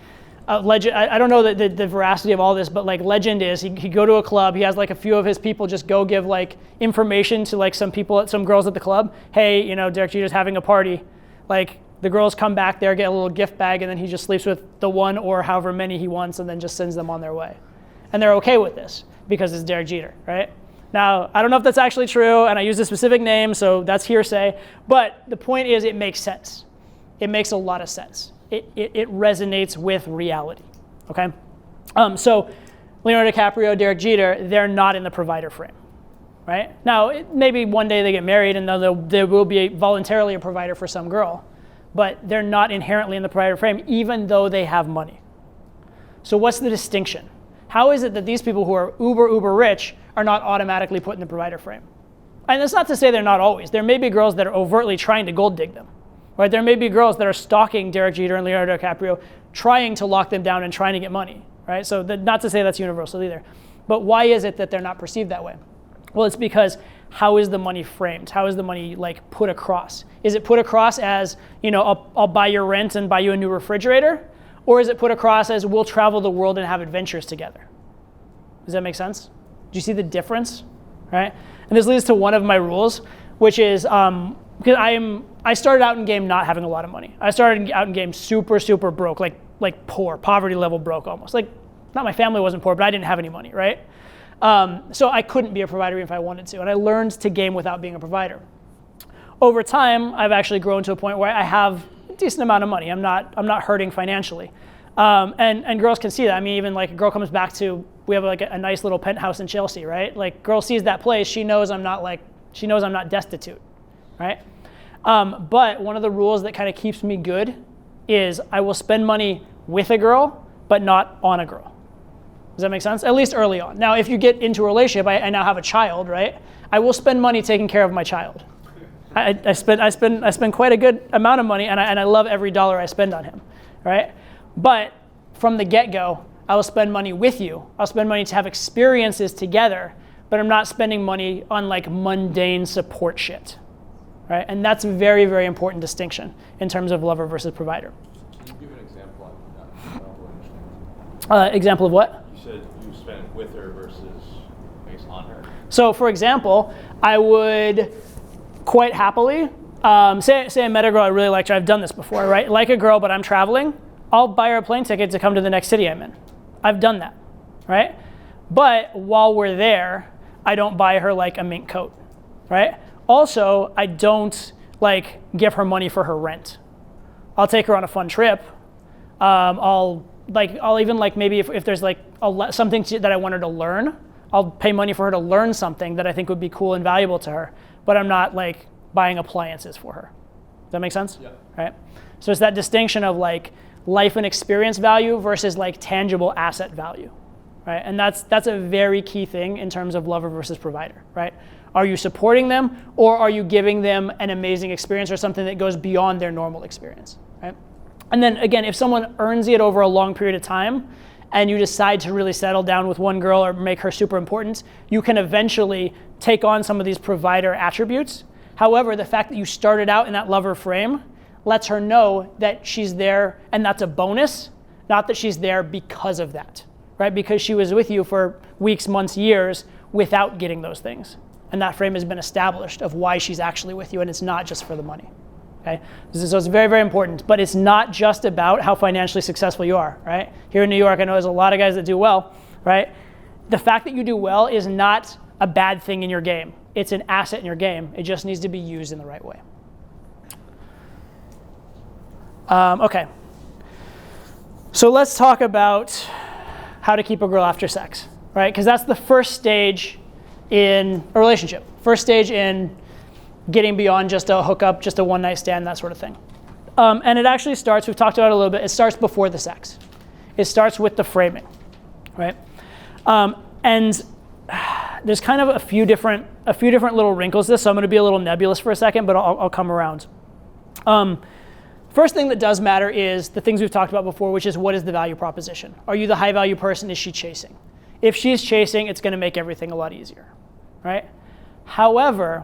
a legend. I don't know the veracity of all this, but like legend is he go to a club. He has like a few of his people just go give like information to like some girls at the club. Hey, you know, Derek Jeter's having a party. Like the girls come back there, get a little gift bag, and then he just sleeps with the one or however many he wants, and then just sends them on their way. And they're okay with this because it's Derek Jeter, right? Now, I don't know if that's actually true, and I use a specific name, so that's hearsay. But the point is, it makes sense. It makes a lot of sense. It resonates with reality, okay? So Leonardo DiCaprio, Derek Jeter, they're not in the provider frame, right? Now, maybe one day they get married, and there will be voluntarily a provider for some girl, but they're not inherently in the provider frame, even though they have money. So what's the distinction? How is it that these people who are uber rich are not automatically put in the provider frame? And that's not to say they're not always. There may be girls that are overtly trying to gold dig them, right? There may be girls that are stalking Derek Jeter and Leonardo DiCaprio, trying to lock them down and trying to get money, right? So not to say that's universal either. But why is it that they're not perceived that way? Well, it's because how is the money framed? How is the money like put across? Is it put across as, you know, I'll buy your rent and buy you a new refrigerator? Or is it put across as we'll travel the world and have adventures together? Does that make sense? Do you see the difference, right? And this leads to one of my rules, which is because I started out in game not having a lot of money. I started out in game super broke, like poor, poverty level broke almost. Like, not my family wasn't poor, but I didn't have any money, right? So I couldn't be a provider even if I wanted to, and I learned to game without being a provider. Over time, I've actually grown to a point where I have a decent amount of money. I'm not hurting financially, and girls can see that. I mean, even like a girl comes back to, we have like a nice little penthouse in Chelsea, right? Like, girl sees that place, she knows I'm not destitute, right? But one of the rules that kind of keeps me good is I will spend money with a girl, but not on a girl. Does that make sense? At least early on. Now, if you get into a relationship, I now have a child, right? I will spend money taking care of my child. I spend quite a good amount of money, and I love every dollar I spend on him, right? But from the get-go, I will spend money with you. I'll spend money to have experiences together, but I'm not spending money on like mundane support shit, right? And that's a very, very important distinction in terms of lover versus provider. Can you give an example of that? Example of what? You said you spent with her versus based on her. So for example, I would quite happily, say I met a girl I really liked her. I've done this before, right? Like a girl, but I'm traveling. I'll buy her a plane ticket to come to the next city I'm in. I've done that, right? But while we're there, I don't buy her like a mink coat, right? Also, I don't like give her money for her rent. I'll take her on a fun trip. I'll even like maybe if there's like something that I want her to learn, I'll pay money for her to learn something that I think would be cool and valuable to her. But I'm not like buying appliances for her. Does that make sense? Yeah. Right? So it's that distinction of like life and experience value versus like tangible asset value, right? And that's a very key thing in terms of lover versus provider, right? Are you supporting them, or are you giving them an amazing experience or something that goes beyond their normal experience, right? And then again, if someone earns it over a long period of time and you decide to really settle down with one girl or make her super important, you can eventually take on some of these provider attributes. However, the fact that you started out in that lover frame lets her know that she's there and that's a bonus, not that she's there because of that, right? Because she was with you for weeks, months, years without getting those things. And that frame has been established of why she's actually with you, and it's not just for the money, okay? So it's very, very important, but it's not just about how financially successful you are, right? Here in New York, I know there's a lot of guys that do well, right? The fact that you do well is not a bad thing in your game. It's an asset in your game. It just needs to be used in the right way. Okay, so let's talk about how to keep a girl after sex, right? Because that's the first stage in a relationship. First stage in getting beyond just a hookup, just a one-night stand, that sort of thing. And it actually starts, we've talked about it a little bit, it starts before the sex. It starts with the framing, right? And there's kind of a few different little wrinkles to this, so I'm going to be a little nebulous for a second, but I'll come around. First thing that does matter is the things we've talked about before, which is what is the value proposition? Are you the high value person? Is she chasing? If she's chasing, it's going to make everything a lot easier, right? However,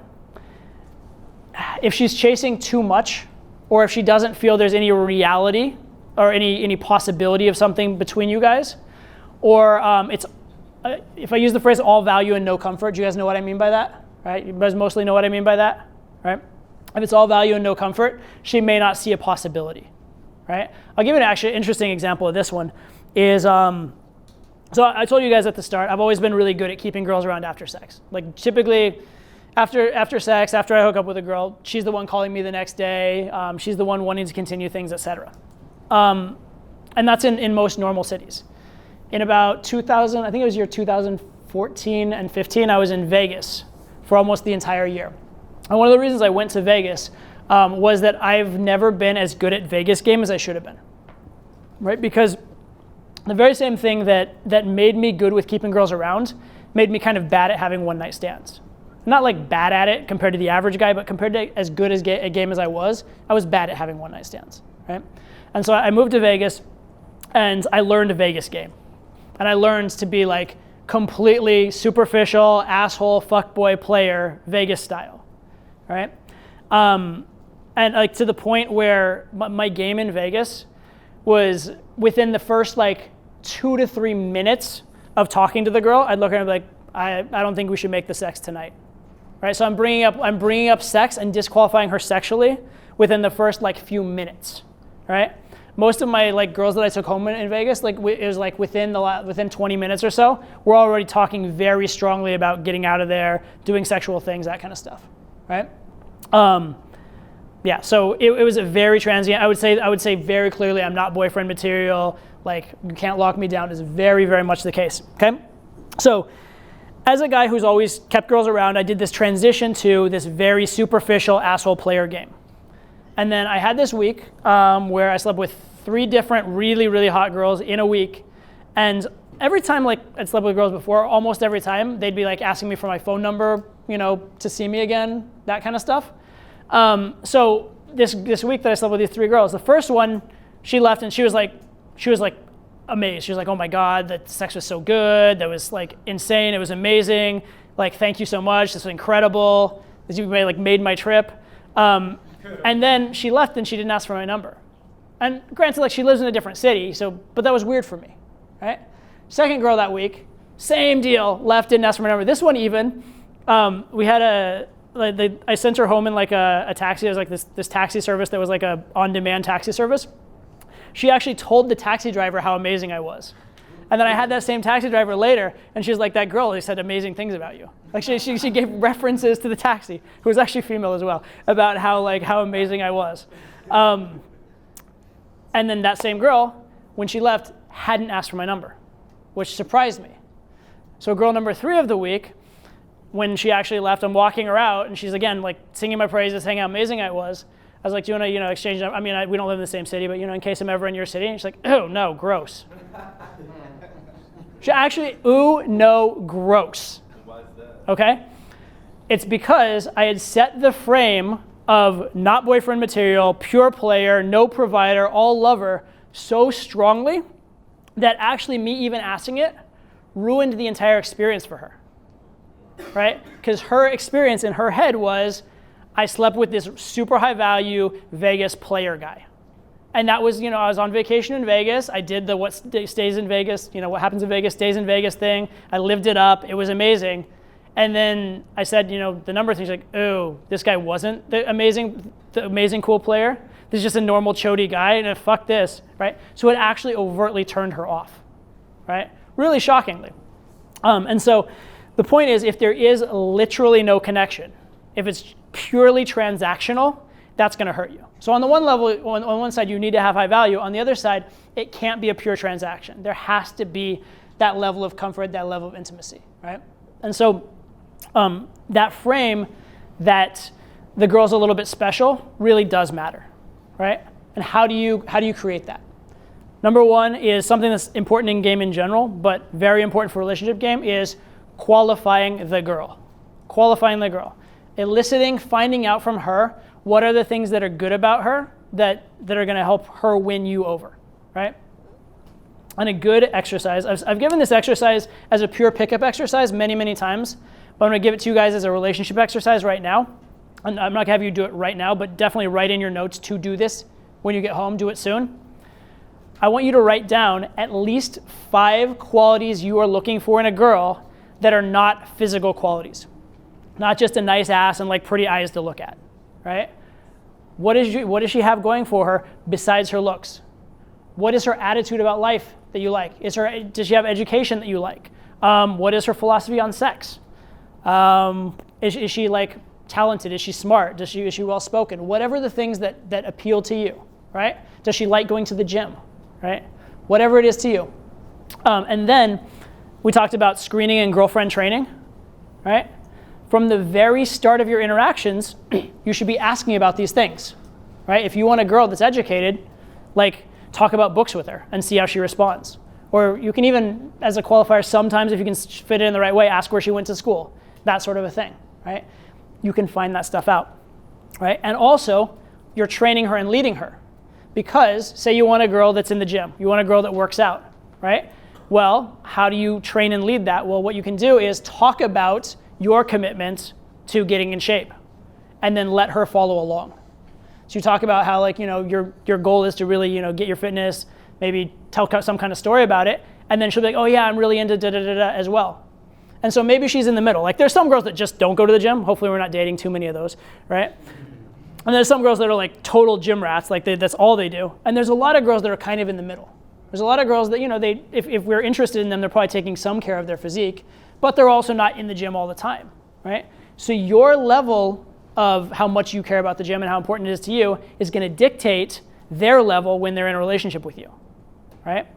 if she's chasing too much or if she doesn't feel there's any reality or any possibility of something between you guys, or if I use the phrase all value and no comfort, do you guys know what I mean by that? Right? You guys mostly know what I mean by that, right? If it's all value and no comfort, she may not see a possibility, right? I'll give you an actually interesting example of this one. So I told you guys at the start, I've always been really good at keeping girls around after sex. Like typically, after sex, after I hook up with a girl, she's the one calling me the next day. She's the one wanting to continue things, etc. And that's in most normal cities. In about 2000, I think it was year 2014 and 15, I was in Vegas for almost the entire year. And one of the reasons I went to Vegas was that I've never been as good at Vegas game as I should have been, right? Because the very same thing that made me good with keeping girls around made me kind of bad at having one night stands. Not like bad at it compared to the average guy, but compared to as good as a game as I was bad at having one night stands, right? And so I moved to Vegas and I learned a Vegas game. And I learned to be like completely superficial, asshole, fuckboy player, Vegas style, right? And like to the point where my game in Vegas was within the first like 2 to 3 minutes of talking to the girl, I'd look at her and be like, I don't think we should make the sex tonight, right? So I'm bringing up sex and disqualifying her sexually within the first like few minutes, right? Most of my like girls that I took home in Vegas, like it was like within 20 minutes or so, we're already talking very strongly about getting out of there, doing sexual things, that kind of stuff, right? Yeah, so it was a very transient. I would say very clearly, I'm not boyfriend material. Like you can't lock me down is very, very much the case. Okay, so as a guy who's always kept girls around, I did this transition to this very superficial asshole player game, and then I had this week where I slept with 3 different really, really hot girls in a week, and every time like I'd slept with girls before, almost every time they'd be like asking me for my phone number, to see me again, that kind of stuff. So this week that I slept with these 3 girls, the first one, she left and she was like amazed. She was like, oh my God, the sex was so good. That was like insane. It was amazing. Like, thank you so much. This was incredible. This made my trip. And then she left and she didn't ask for my number. And granted, like she lives in a different city, but that was weird for me, right? Second girl that week, same deal, left, didn't ask for my number. This one even, we had I sent her home in like a taxi. It was like this taxi service that was like a on-demand taxi service. She actually told the taxi driver how amazing I was. And then I had that same taxi driver later, and she was like, that girl, they said amazing things about you. Like she gave references to the taxi, who was actually female as well, about how amazing I was. And then that same girl, when she left, hadn't asked for my number, which surprised me. So girl number 3 of the week, when she actually left, I'm walking her out, and she's again like singing my praises, saying how amazing I was. I was like, do you want to, exchange? I mean, we don't live in the same city, but in case I'm ever in your city. And she's like, oh no, gross. She actually, ooh, no, gross. Why is that? Okay, it's because I had set the frame of not boyfriend material, pure player, no provider, all lover, so strongly that actually me even asking it ruined the entire experience for her. Right? Because her experience in her head was, I slept with this super high value Vegas player guy. And that was, I was on vacation in Vegas. I did the what stays in Vegas, what happens in Vegas stays in Vegas thing. I lived it up. It was amazing. And then I said, the number thing. She's like, oh, this guy wasn't the amazing cool player. This is just a normal chody guy. And fuck this, right? So it actually overtly turned her off, right? Really shockingly. And so the point is, if there is literally no connection, if it's purely transactional, that's going to hurt you. So on the one level, on one side, you need to have high value. On the other side, it can't be a pure transaction. There has to be that level of comfort, that level of intimacy, right? And so that frame that the girl's a little bit special really does matter, right? And how do you create that? Number one is something that's important in game in general, but very important for relationship game is qualifying the girl. Qualifying the girl. Eliciting, finding out from her what are the things that are good about her that are going to help her win you over, right? And a good exercise, I've given this exercise as a pure pickup exercise many, many times, but I'm going to give it to you guys as a relationship exercise right now. and I'm not gonna have you do it right now, but definitely write in your notes to do this when you get home, do it soon. I want you to write down at least 5 qualities you are looking for in a girl that are not physical qualities. Not just a nice ass and like pretty eyes to look at, right? What does she have going for her besides her looks? What is her attitude about life that you like? Does she have education that you like? What is her philosophy on sex? Is she like talented? Is she smart? Is she well spoken? Whatever the things that appeal to you, right? Does she like going to the gym, right? Whatever it is to you. And then we talked about screening and girlfriend training, right? From the very start of your interactions, you should be asking about these things, right? If you want a girl that's educated, like talk about books with her and see how she responds. Or you can even, as a qualifier, sometimes if you can fit it in the right way, ask where she went to school, that sort of a thing, right? You can find that stuff out, right? And also, you're training her and leading her. Because, say you want a girl that's in the gym, you want a girl that works out, right? Well, how do you train and lead that? Well, what you can do is talk about your commitment to getting in shape, and then let her follow along. So you talk about how, like, you know, your goal is to really, you know, get your fitness, maybe tell some kind of story about it, and then she'll be like, oh yeah, I'm really into da-da-da-da as well. And so maybe she's in the middle. Like, there's some girls that just don't go to the gym. Hopefully we're not dating too many of those, right? And there's some girls that are like total gym rats, like that's all they do. And there's a lot of girls that are kind of in the middle. There's a lot of girls that, you know, if we're interested in them, they're probably taking some care of their physique, but they're also not in the gym all the time, right? So your level of how much you care about the gym and how important it is to you is going to dictate their level when they're in a relationship with you, right?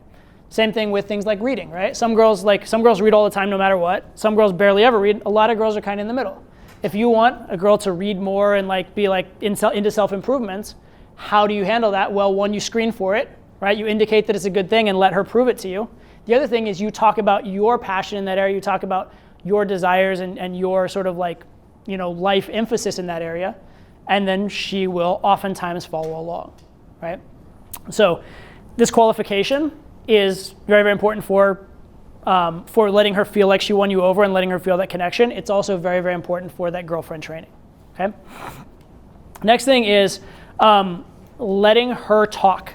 Same thing with things like reading, right? Some girls read all the time no matter what. Some girls barely ever read. A lot of girls are kind of in the middle. If you want a girl to read more and like be like into self-improvement, how do you handle that? Well, one, you screen for it, right? You indicate that it's a good thing and let her prove it to you. The other thing is you talk about your passion in that area. You talk about your desires and your sort of like, you know, life emphasis in that area. And then she will oftentimes follow along, right? So this qualification is very, very important for letting her feel like she won you over and letting her feel that connection. It's also very, very important for that girlfriend training, okay? Next thing is letting her talk,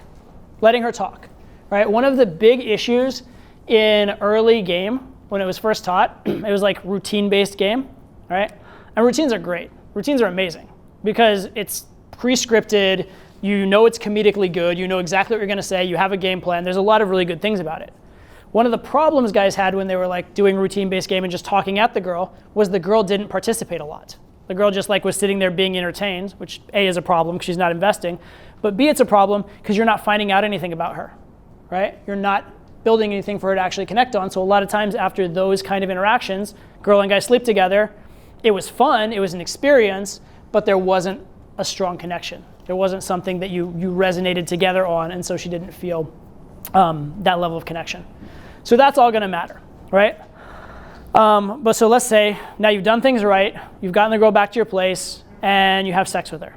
right? One of the big issues in early game, when it was first taught, it was like routine-based game, right? And routines are great. Routines are amazing because it's pre-scripted, you know it's comedically good, you know exactly what you're gonna say, you have a game plan, there's a lot of really good things about it. One of the problems guys had when they were like doing routine-based game and just talking at the girl was the girl didn't participate a lot. The girl just like was sitting there being entertained, which A is a problem because she's not investing, but B, it's a problem because you're not finding out anything about her, right? You're not building anything for her to actually connect on. So a lot of times after those kind of interactions, girl and guy sleep together, it was fun, it was an experience, but there wasn't a strong connection. There wasn't something that you resonated together on, and so she didn't feel that level of connection. So that's all gonna matter, right? But so let's say now you've done things right, you've gotten the girl back to your place, and you have sex with her.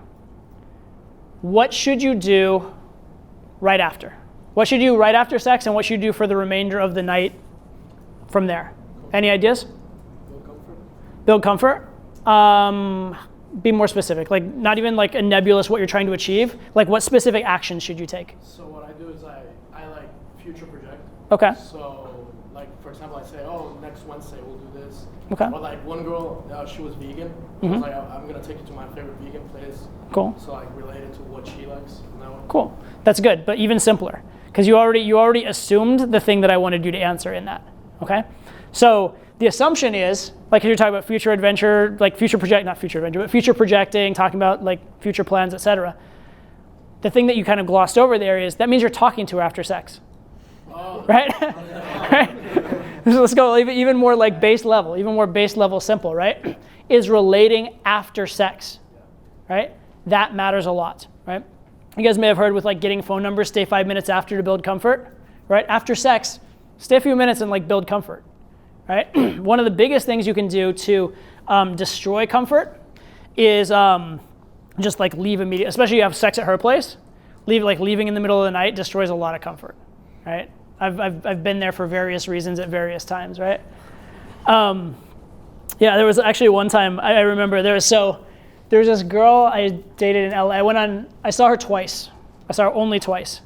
What should you do right after? What should you do right after sex, and what should you do for the remainder of the night from there? Any ideas? Build comfort. Be more specific. Like not even like a nebulous what you're trying to achieve. Like what specific actions should you take? So what I do is I like future project. Okay. So like for example, I say, oh, next Wednesday we'll do this. Okay. Or like one girl, she was vegan. Mm-hmm. I was like, I'm gonna take you to my favorite vegan place. Cool. So like related to what she likes. Cool. That's good, but even simpler. Because you already assumed the thing that I wanted you to answer in that. Okay? So the assumption is, like if you're talking about future adventure, like future projecting, talking about like future plans, etc. The thing that you kind of glossed over there is that means you're talking to her after sex. Oh. Right? Right? So let's go even more like base level simple, right? Is relating after sex, right? That matters a lot, right? You guys may have heard with like getting phone numbers, stay 5 minutes after to build comfort, right? After sex, stay a few minutes and like build comfort, right? One of the biggest things you can do to destroy comfort is just like leave immediately, especially if you have sex at her place, leaving in the middle of the night destroys a lot of comfort, right? I've been there for various reasons at various times, right? Yeah, there was actually one time I remember there There's this girl I dated in LA. I saw her twice. I saw her only twice.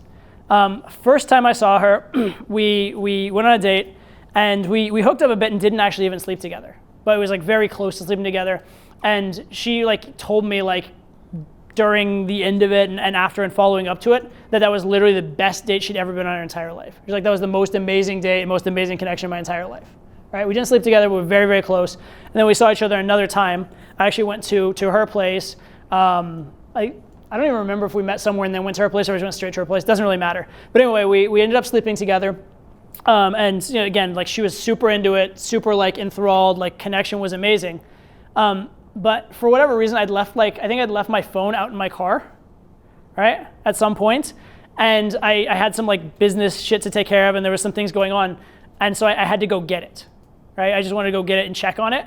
First time I saw her, we went on a date, and we hooked up a bit and didn't actually even sleep together. But it was like very close to sleeping together. And she like told me like during the end of it and after and following up to it, that was literally the best date she'd ever been on her entire life. She's like, that was the most amazing date, most amazing connection of my entire life. Right? We didn't sleep together, but we were very, very close. And then we saw each other another time. I actually went to her place. I don't even remember if we met somewhere and then went to her place or we just went straight to her place. Doesn't really matter. But anyway, we ended up sleeping together. And again, like she was super into it, super like enthralled, like connection was amazing. But for whatever reason, I think I'd left my phone out in my car, right, at some point. And I had some like business shit to take care of and there was some things going on. And so I had to go get it, right? I just wanted to go get it and check on it.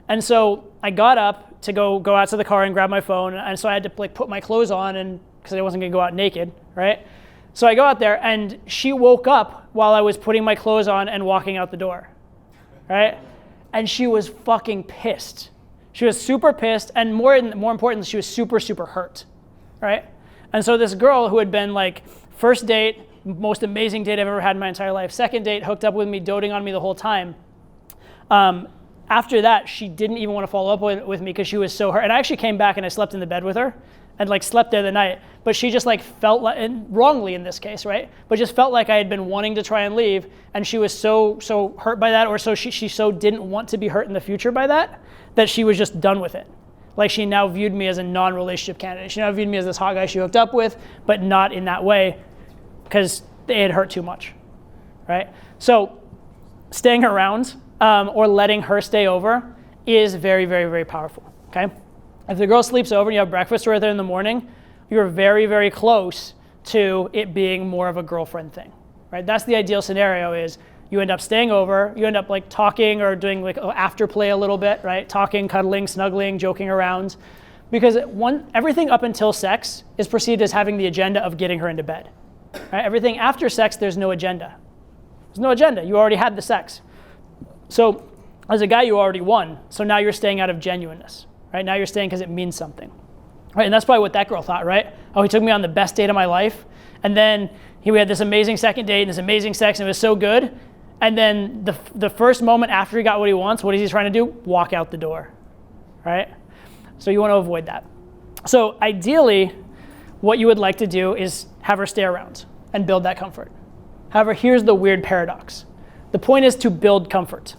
And so I got up to go out to the car and grab my phone. And so I had to like put my clothes on and because I wasn't gonna go out naked, right? So I go out there and she woke up while I was putting my clothes on and walking out the door, right? And she was fucking pissed. She was super pissed, and more importantly, she was super, super hurt, right? And so this girl who had been like first date, most amazing date I've ever had in my entire life, second date, hooked up with me, doting on me the whole time. After that, she didn't even want to follow up with me because she was so hurt. And I actually came back and I slept in the bed with her and like slept there the night. But she just like felt like, and wrongly in this case, right? But just felt like I had been wanting to try and leave, and she was so hurt by that, or so she so didn't want to be hurt in the future by that she was just done with it. Like she now viewed me as a non-relationship candidate. She now viewed me as this hot guy she hooked up with, but not in that way because it had hurt too much, right? So staying around or letting her stay over is very, very, very powerful, okay? If the girl sleeps over and you have breakfast with her in the morning, you're very, very close to it being more of a girlfriend thing, right? That's the ideal scenario is you end up staying over, you end up like talking or doing like after play a little bit, right? Talking, cuddling, snuggling, joking around. Because everything up until sex is perceived as having the agenda of getting her into bed, right? Everything after sex, there's no agenda. There's no agenda, you already had the sex. So as a guy, you already won. So now you're staying out of genuineness, right? Now you're staying because it means something, right? And that's probably what that girl thought, right? Oh, he took me on the best date of my life. And then we had this amazing second date and this amazing sex and it was so good. And then the first moment after he got what he wants, what is he trying to do? Walk out the door, right? So you want to avoid that. So ideally, what you would like to do is have her stay around and build that comfort. However, here's the weird paradox. The point is to build comfort,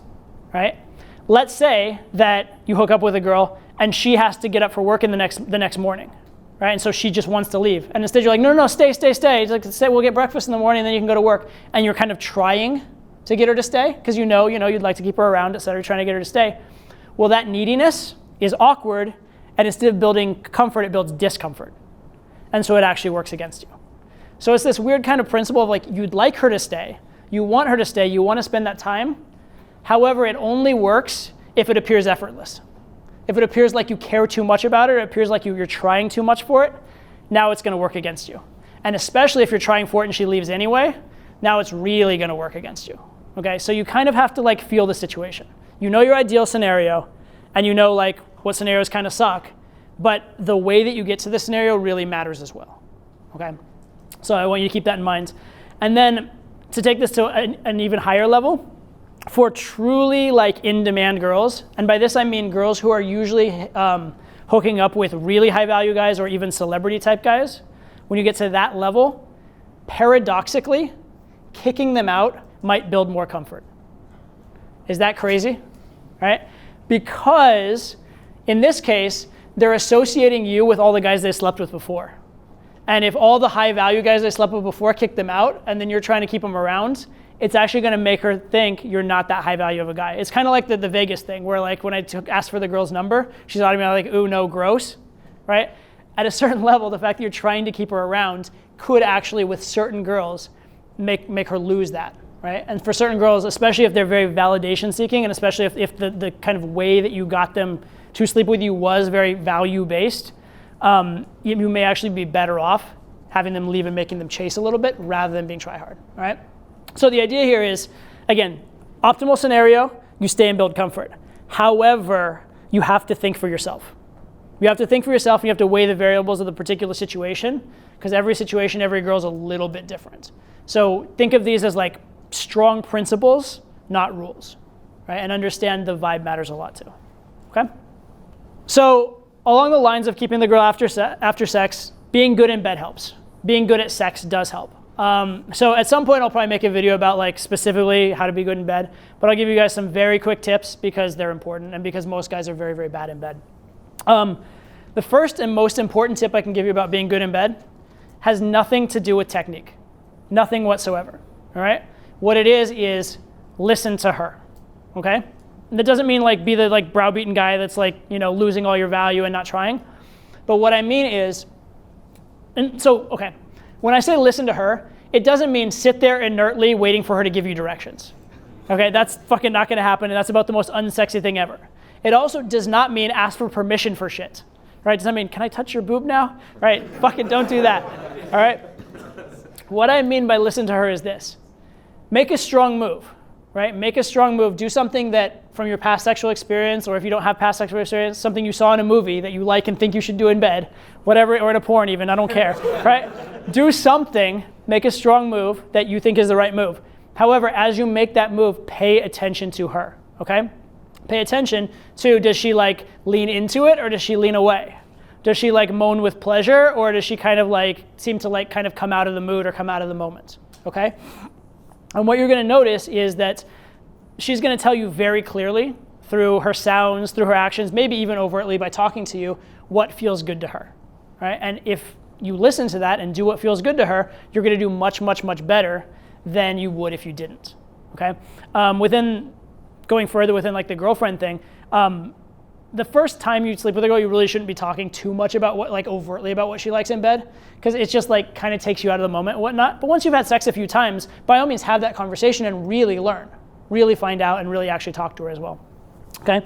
right? Let's say that you hook up with a girl and she has to get up for work in the next morning, right? And so she just wants to leave. And instead you're like, no, stay. It's like, stay, we'll get breakfast in the morning and then you can go to work. And you're kind of trying to get her to stay because you know you'd like to keep her around, et cetera, trying to get her to stay. Well, that neediness is awkward, and instead of building comfort, it builds discomfort. And so it actually works against you. So it's this weird kind of principle of like, you'd like her to stay, you want her to stay, you want to spend that time. However, it only works if it appears effortless. If it appears like you care too much about it, it appears like you're trying too much for it, now it's going to work against you. And especially if you're trying for it and she leaves anyway, now it's really going to work against you. Okay, so you kind of have to like feel the situation. You know your ideal scenario, and you know like what scenarios kind of suck, but the way that you get to the scenario really matters as well. Okay, so I want you to keep that in mind. And then to take this to an even higher level, for truly like in-demand girls, and by this I mean girls who are usually hooking up with really high-value guys or even celebrity type guys, when you get to that level, paradoxically, kicking them out might build more comfort. Is that crazy? Right? Because in this case, they're associating you with all the guys they slept with before. And if all the high value guys they slept with before kick them out and then you're trying to keep them around, it's actually going to make her think you're not that high value of a guy. It's kind of like the Vegas thing where like when I asked for the girl's number, she's automatically like, ooh, no, gross, right? At a certain level, the fact that you're trying to keep her around could actually, with certain girls, make her lose that. Right? And for certain girls, especially if they're very validation seeking, and especially if the kind of way that you got them to sleep with you was very value based, you may actually be better off having them leave and making them chase a little bit rather than being try hard. Right? So the idea here is, again, optimal scenario, you stay and build comfort. However, you have to think for yourself. You have to think for yourself, and you have to weigh the variables of the particular situation, because every situation, every girl is a little bit different. So think of these as like strong principles, not rules, right? And understand the vibe matters a lot too, okay? So along the lines of keeping the girl after sex, being good in bed helps. Being good at sex does help. So at some point I'll probably make a video about like specifically how to be good in bed, but I'll give you guys some very quick tips because they're important and because most guys are very, very bad in bed. The first and most important tip I can give you about being good in bed has nothing to do with technique. Nothing whatsoever, all right? What it is listen to her, okay? And that doesn't mean like be the like browbeaten guy that's like, you know, losing all your value and not trying. But what I mean is, and so, okay, when I say listen to her, it doesn't mean sit there inertly waiting for her to give you directions. Okay, that's fucking not gonna happen, and that's about the most unsexy thing ever. It also does not mean ask for permission for shit. Right? Does that mean, can I touch your boob now? Right? Fucking don't do that. All right? What I mean by listen to her is this. Make a strong move, right? Make a strong move. Do something that from your past sexual experience, or if you don't have past sexual experience, something you saw in a movie that you like and think you should do in bed, whatever, or in a porn even, I don't care, right? Do something, make a strong move that you think is the right move. However, as you make that move, pay attention to her, okay? Pay attention to, does she like lean into it or does she lean away? Does she like moan with pleasure or does she kind of like seem to like kind of come out of the mood or come out of the moment, okay? And what you're gonna notice is that she's gonna tell you very clearly through her sounds, through her actions, maybe even overtly by talking to you, what feels good to her, right? And if you listen to that and do what feels good to her, you're gonna do much, much, much better than you would if you didn't, okay? Going further within like the girlfriend thing, the first time you sleep with a girl, you really shouldn't be talking too much about what, like overtly about what she likes in bed, because it's just like kind of takes you out of the moment and whatnot. But once you've had sex a few times, by all means have that conversation and really learn, really find out and really actually talk to her as well, okay?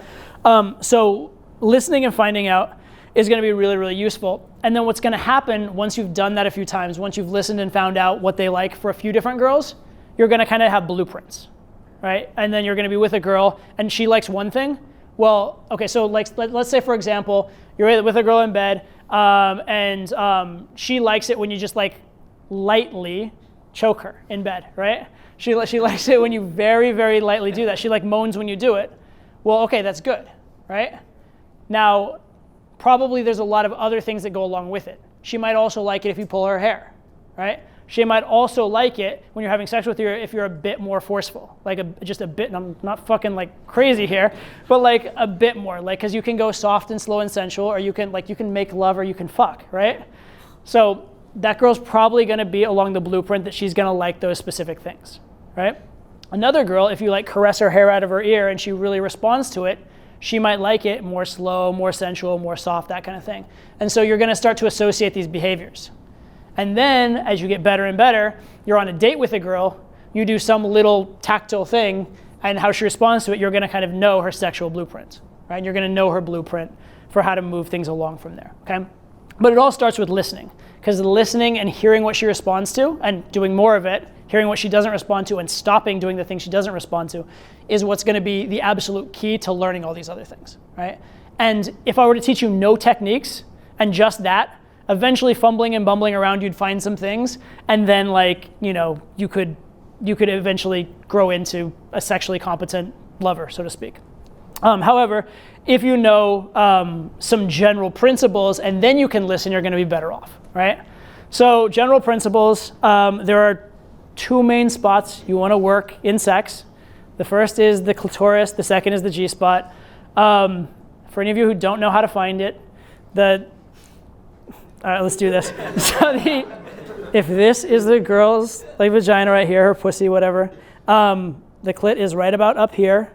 So listening and finding out is gonna be really, really useful. And then what's gonna happen once you've done that a few times, once you've listened and found out what they like for a few different girls, you're gonna kind of have blueprints. Right? And then you're gonna be with a girl and she likes one thing. Well, okay, so like, let's say for example, you're with a girl in bed and she likes it when you just like lightly choke her in bed, right? She likes it when you very, very lightly do that. She like moans when you do it. Well, okay, that's good, right? Now, probably there's a lot of other things that go along with it. She might also like it if you pull her hair, right? She might also like it when you're having sex with her if you're a bit more forceful, like just a bit, and I'm not fucking like crazy here, but like a bit more, like, cause you can go soft and slow and sensual, or you can make love or you can fuck, right? So that girl's probably gonna be along the blueprint that she's gonna like those specific things, right? Another girl, if you like caress her hair out of her ear and she really responds to it, she might like it more slow, more sensual, more soft, that kind of thing. And so you're gonna start to associate these behaviors. And then, as you get better and better, you're on a date with a girl, you do some little tactile thing, and how she responds to it, you're gonna kind of know her sexual blueprint, right? You're gonna know her blueprint for how to move things along from there, okay? But it all starts with listening, because listening and hearing what she responds to, and doing more of it, hearing what she doesn't respond to, and stopping doing the things she doesn't respond to, is what's gonna be the absolute key to learning all these other things, right? And if I were to teach you no techniques, and just that, eventually fumbling and bumbling around, you'd find some things, and then like, you know, you could eventually grow into a sexually competent lover, so to speak. However, if you know some general principles and then you can listen, you're gonna be better off, right? So general principles, there are two main spots you wanna work in sex. The first is the clitoris, the second is the G-spot. For any of you who don't know how to find it, all right, let's do this. So if this is the girl's like vagina right here, her pussy, whatever, the clit is right about up here.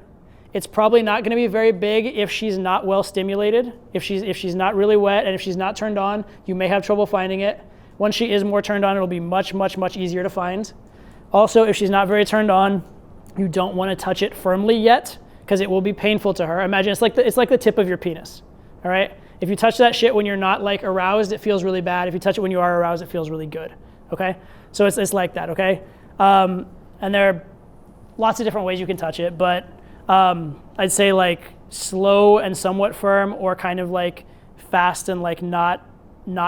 It's probably not gonna be very big if she's not well stimulated. If she's not really wet and if she's not turned on, you may have trouble finding it. Once she is more turned on, it'll be much, much, much easier to find. Also, if she's not very turned on, you don't wanna touch it firmly yet, because it will be painful to her. Imagine it's like the tip of your penis, all right? If you touch that shit when you're not like aroused, it feels really bad. If you touch it when you are aroused, it feels really good, okay? So it's like that, okay? And there are lots of different ways you can touch it, but I'd say like slow and somewhat firm, or kind of like fast and like not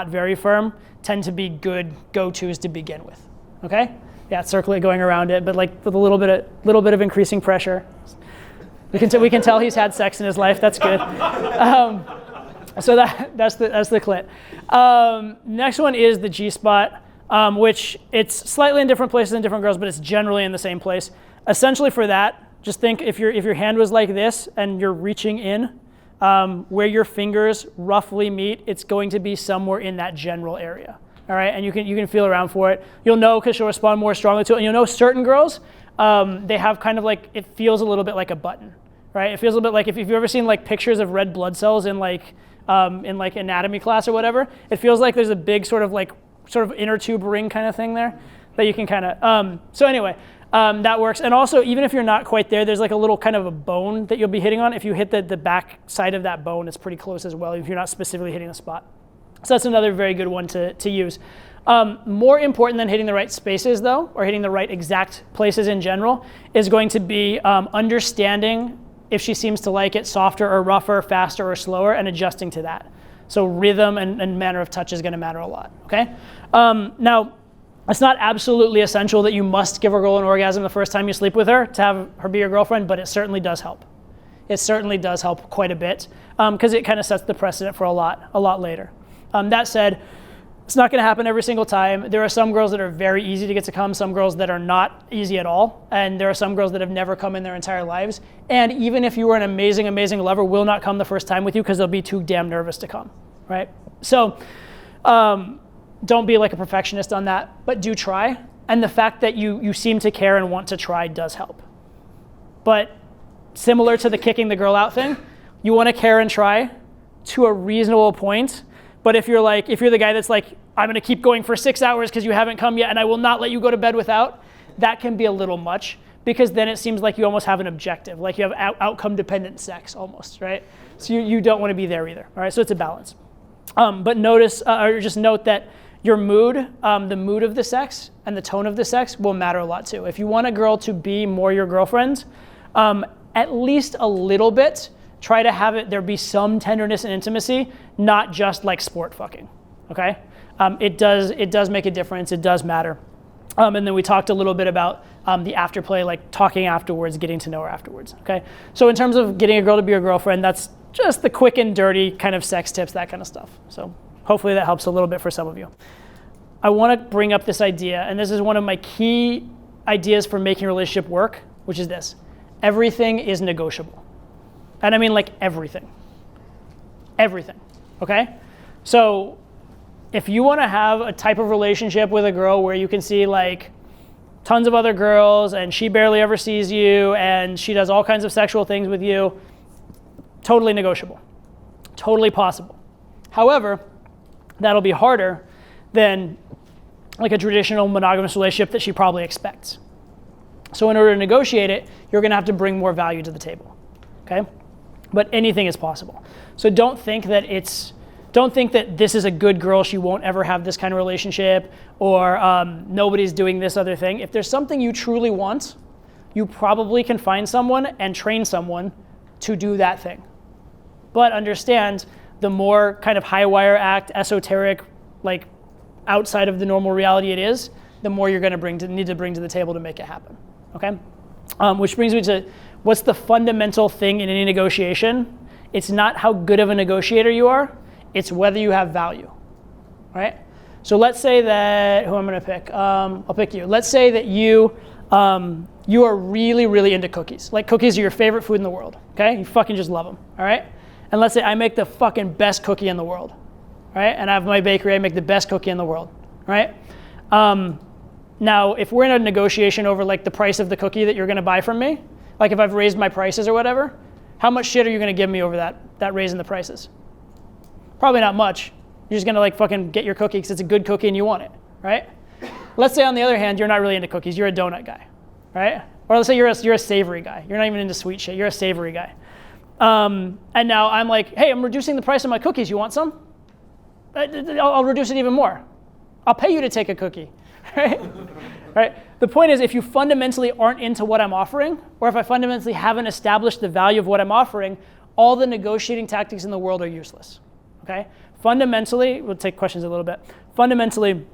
very firm tend to be good go-tos to begin with. Okay? Yeah, circle it going around it, but like with a little bit of increasing pressure. We can tell he's had sex in his life. That's good. So that's the clit. Next one is the G-spot, which it's slightly in different places in different girls, but it's generally in the same place. Essentially for that, just think if your hand was like this and you're reaching in, where your fingers roughly meet, it's going to be somewhere in that general area. All right, and you can feel around for it. You'll know because she'll respond more strongly to it. And you'll know certain girls, they have kind of like, it feels a little bit like a button, right? It feels a little bit like if you've ever seen like pictures of red blood cells in like anatomy class or whatever, it feels like there's a big sort of inner tube ring kind of thing there that you can kind of, so anyway, that works. And also, even if you're not quite there, there's like a little kind of a bone that you'll be hitting on. If you hit the back side of that bone, it's pretty close as well if you're not specifically hitting the spot. So that's another very good one to use. More important than hitting the right spaces though, or hitting the right exact places in general, is going to be understanding if she seems to like it softer or rougher, faster or slower, and adjusting to that. So rhythm and manner of touch is gonna matter a lot, okay? Now, it's not absolutely essential that you must give a girl an orgasm the first time you sleep with her to have her be your girlfriend, but it certainly does help. It certainly does help quite a bit because it kind of sets the precedent for a lot later. That said, it's not going to happen every single time. There are some girls that are very easy to get to come, some girls that are not easy at all, and there are some girls that have never come in their entire lives. And even if you were an amazing, amazing lover, will not come the first time with you because they'll be too damn nervous to come, right? So don't be like a perfectionist on that, but do try. And the fact that you seem to care and want to try does help. But similar to the kicking the girl out thing, you want to care and try to a reasonable point. But if you're the guy that's like, I'm going to keep going for 6 hours because you haven't come yet and I will not let you go to bed without, that can be a little much because then it seems like you almost have an objective, like you have outcome dependent sex almost, right? So you don't want to be there either, all right? So it's a balance. But notice, or just note that your mood, the mood of the sex and the tone of the sex will matter a lot too. If you want a girl to be more your girlfriend, at least a little bit, try to have there be some tenderness and intimacy, not just like sport fucking, okay? It does make a difference, it does matter. And then we talked a little bit about the afterplay, like talking afterwards, getting to know her afterwards, okay? So in terms of getting a girl to be your girlfriend, that's just the quick and dirty kind of sex tips, that kind of stuff. So hopefully that helps a little bit for some of you. I want to bring up this idea, and this is one of my key ideas for making a relationship work, which is this: everything is negotiable. And I mean like everything. Everything, okay? So if you want to have a type of relationship with a girl where you can see like tons of other girls and she barely ever sees you and she does all kinds of sexual things with you, totally negotiable, totally possible. However, that'll be harder than like a traditional monogamous relationship that she probably expects. So in order to negotiate it, you're going to have to bring more value to the table, okay? But anything is possible. So don't think that this is a good girl, she won't ever have this kind of relationship, or nobody's doing this other thing. If there's something you truly want, you probably can find someone and train someone to do that thing. But understand, the more kind of high wire act, esoteric, like outside of the normal reality it is, the more you're going to need to bring to the table to make it happen, okay? Which brings me to, what's the fundamental thing in any negotiation? It's not how good of a negotiator you are, it's whether you have value, right? So let's say that, who I'm going to pick? I'll pick you. Let's say that you are really, really into cookies. Like cookies are your favorite food in the world, okay? You fucking just love them, all right? And let's say I make the fucking best cookie in the world, right? And I have my bakery, I make the best cookie in the world, right? Now, if we're in a negotiation over like the price of the cookie that you're going to buy from me, like if I've raised my prices or whatever, how much shit are you going to give me over that raise in the prices? Probably not much. You're just going to like fucking get your cookie because it's a good cookie and you want it, right? Let's say on the other hand, you're not really into cookies. You're a donut guy, right? Or let's say you're a savory guy. You're not even into sweet shit. You're a savory guy. And now I'm like, hey, I'm reducing the price of my cookies. You want some? I'll reduce it even more. I'll pay you to take a cookie, right? Right? The point is, if you fundamentally aren't into what I'm offering, or if I fundamentally haven't established the value of what I'm offering, all the negotiating tactics in the world are useless, okay? Fundamentally, we'll take questions a little bit. Fundamentally,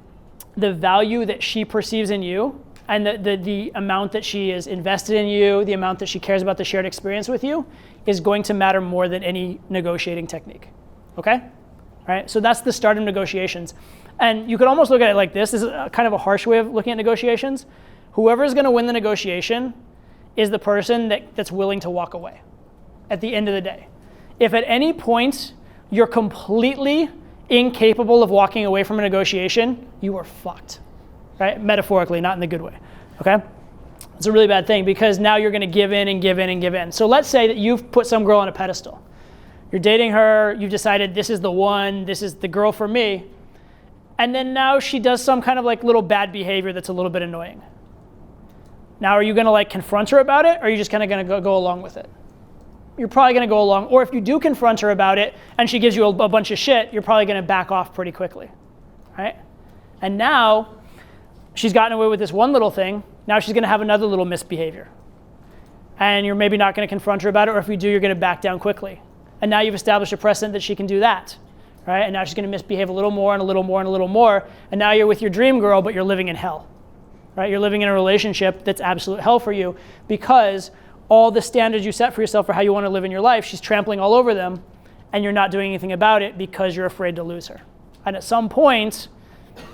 the value that she perceives in you and the amount that she is invested in you, the amount that she cares about the shared experience with you is going to matter more than any negotiating technique, okay? All right, so that's the start of negotiations. And you could almost look at it like this. This is kind of a harsh way of looking at negotiations. Whoever's going to win the negotiation is the person that's willing to walk away at the end of the day. If at any point you're completely incapable of walking away from a negotiation, you are fucked, right? Metaphorically, not in the good way, okay? It's a really bad thing because now you're going to give in and give in and give in. So let's say that you've put some girl on a pedestal. You're dating her, you've decided this is the one, this is the girl for me, and then now she does some kind of like little bad behavior that's a little bit annoying. Now are you going to like confront her about it, or are you just kind of going to go along with it? You're probably going to go along, or if you do confront her about it and she gives you a bunch of shit, you're probably going to back off pretty quickly, right? And now she's gotten away with this one little thing, now she's going to have another little misbehavior. And you're maybe not going to confront her about it, or if you do, you're going to back down quickly. And now you've established a precedent that she can do that, right? And now she's going to misbehave a little more and a little more and a little more. And now you're with your dream girl, but you're living in hell, right? You're living in a relationship that's absolute hell for you because all the standards you set for yourself for how you want to live in your life, she's trampling all over them, and you're not doing anything about it because you're afraid to lose her. And at some point,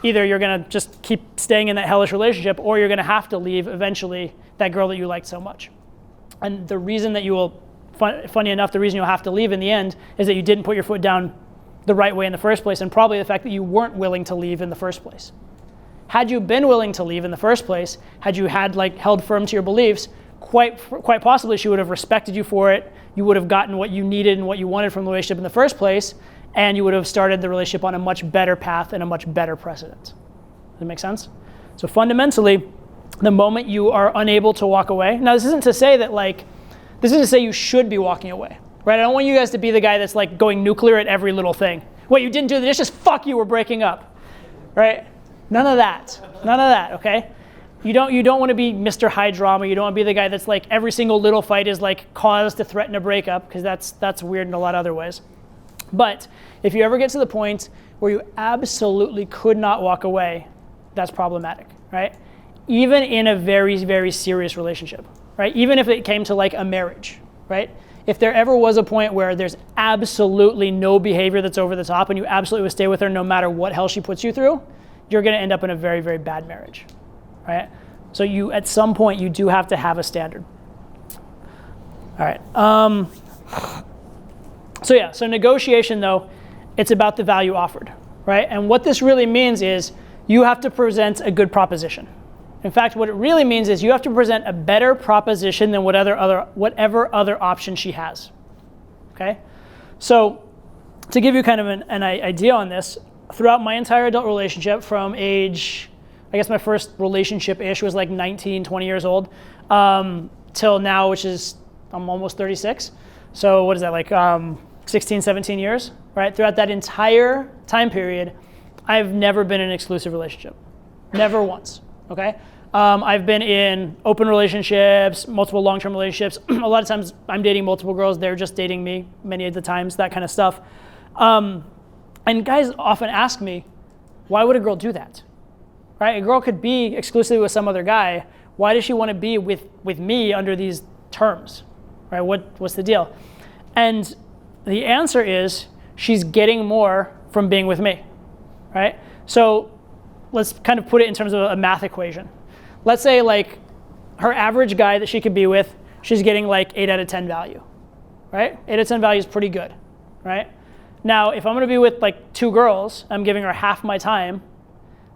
either you're going to just keep staying in that hellish relationship, or you're going to have to leave eventually that girl that you liked so much. And the reason that you will, funny enough, the reason you'll have to leave in the end is that you didn't put your foot down the right way in the first place, and probably the fact that you weren't willing to leave in the first place. Had you been willing to leave in the first place, had you had held firm to your beliefs, quite possibly she would have respected you for it. You would have gotten what you needed and what you wanted from the relationship in the first place, and you would have started the relationship on a much better path and a much better precedent. Does that make sense? So fundamentally, the moment you are unable to walk away, now this isn't to say that this isn't to say you should be walking away, right? I don't want you guys to be the guy that's going nuclear at every little thing. What, you didn't do the dishes? Fuck you, we're breaking up, right? None of that, okay? You don't want to be Mr. High Drama. You don't want to be the guy that's every single little fight is cause to threaten a breakup, because that's weird in a lot of other ways. But if you ever get to the point where you absolutely could not walk away, that's problematic, right? Even in a very, very serious relationship, right? Even if it came to a marriage, right? If there ever was a point where there's absolutely no behavior that's over the top and you absolutely would stay with her no matter what hell she puts you through, you're going to end up in a very, very bad marriage, right? So you, at some point, you do have to have a standard. All right. So negotiation, though, it's about the value offered, right? And what this really means is you have to present a good proposition. In fact, what it really means is you have to present a better proposition than whatever other option she has, okay? So to give you kind of an idea on this, throughout my entire adult relationship from age, I guess my first relationship-ish was 19, 20 years old, till now, which is, I'm almost 36. So what is that, 16, 17 years, right? Throughout that entire time period, I've never been in an exclusive relationship. Never once, okay? I've been in open relationships, multiple long-term relationships. A lot of times I'm dating multiple girls, they're just dating me many of the times, that kind of stuff. And guys often ask me, why would a girl do that? Right? A girl could be exclusively with some other guy. Why does she want to be with me under these terms? Right? What's the deal? And the answer is she's getting more from being with me. Right? So let's kind of put it in terms of a math equation. Let's say her average guy that she could be with, she's getting 8 out of 10 value. Right? 8 out of 10 value is pretty good. Right? Now, if I'm going to be with 2 girls, I'm giving her half my time.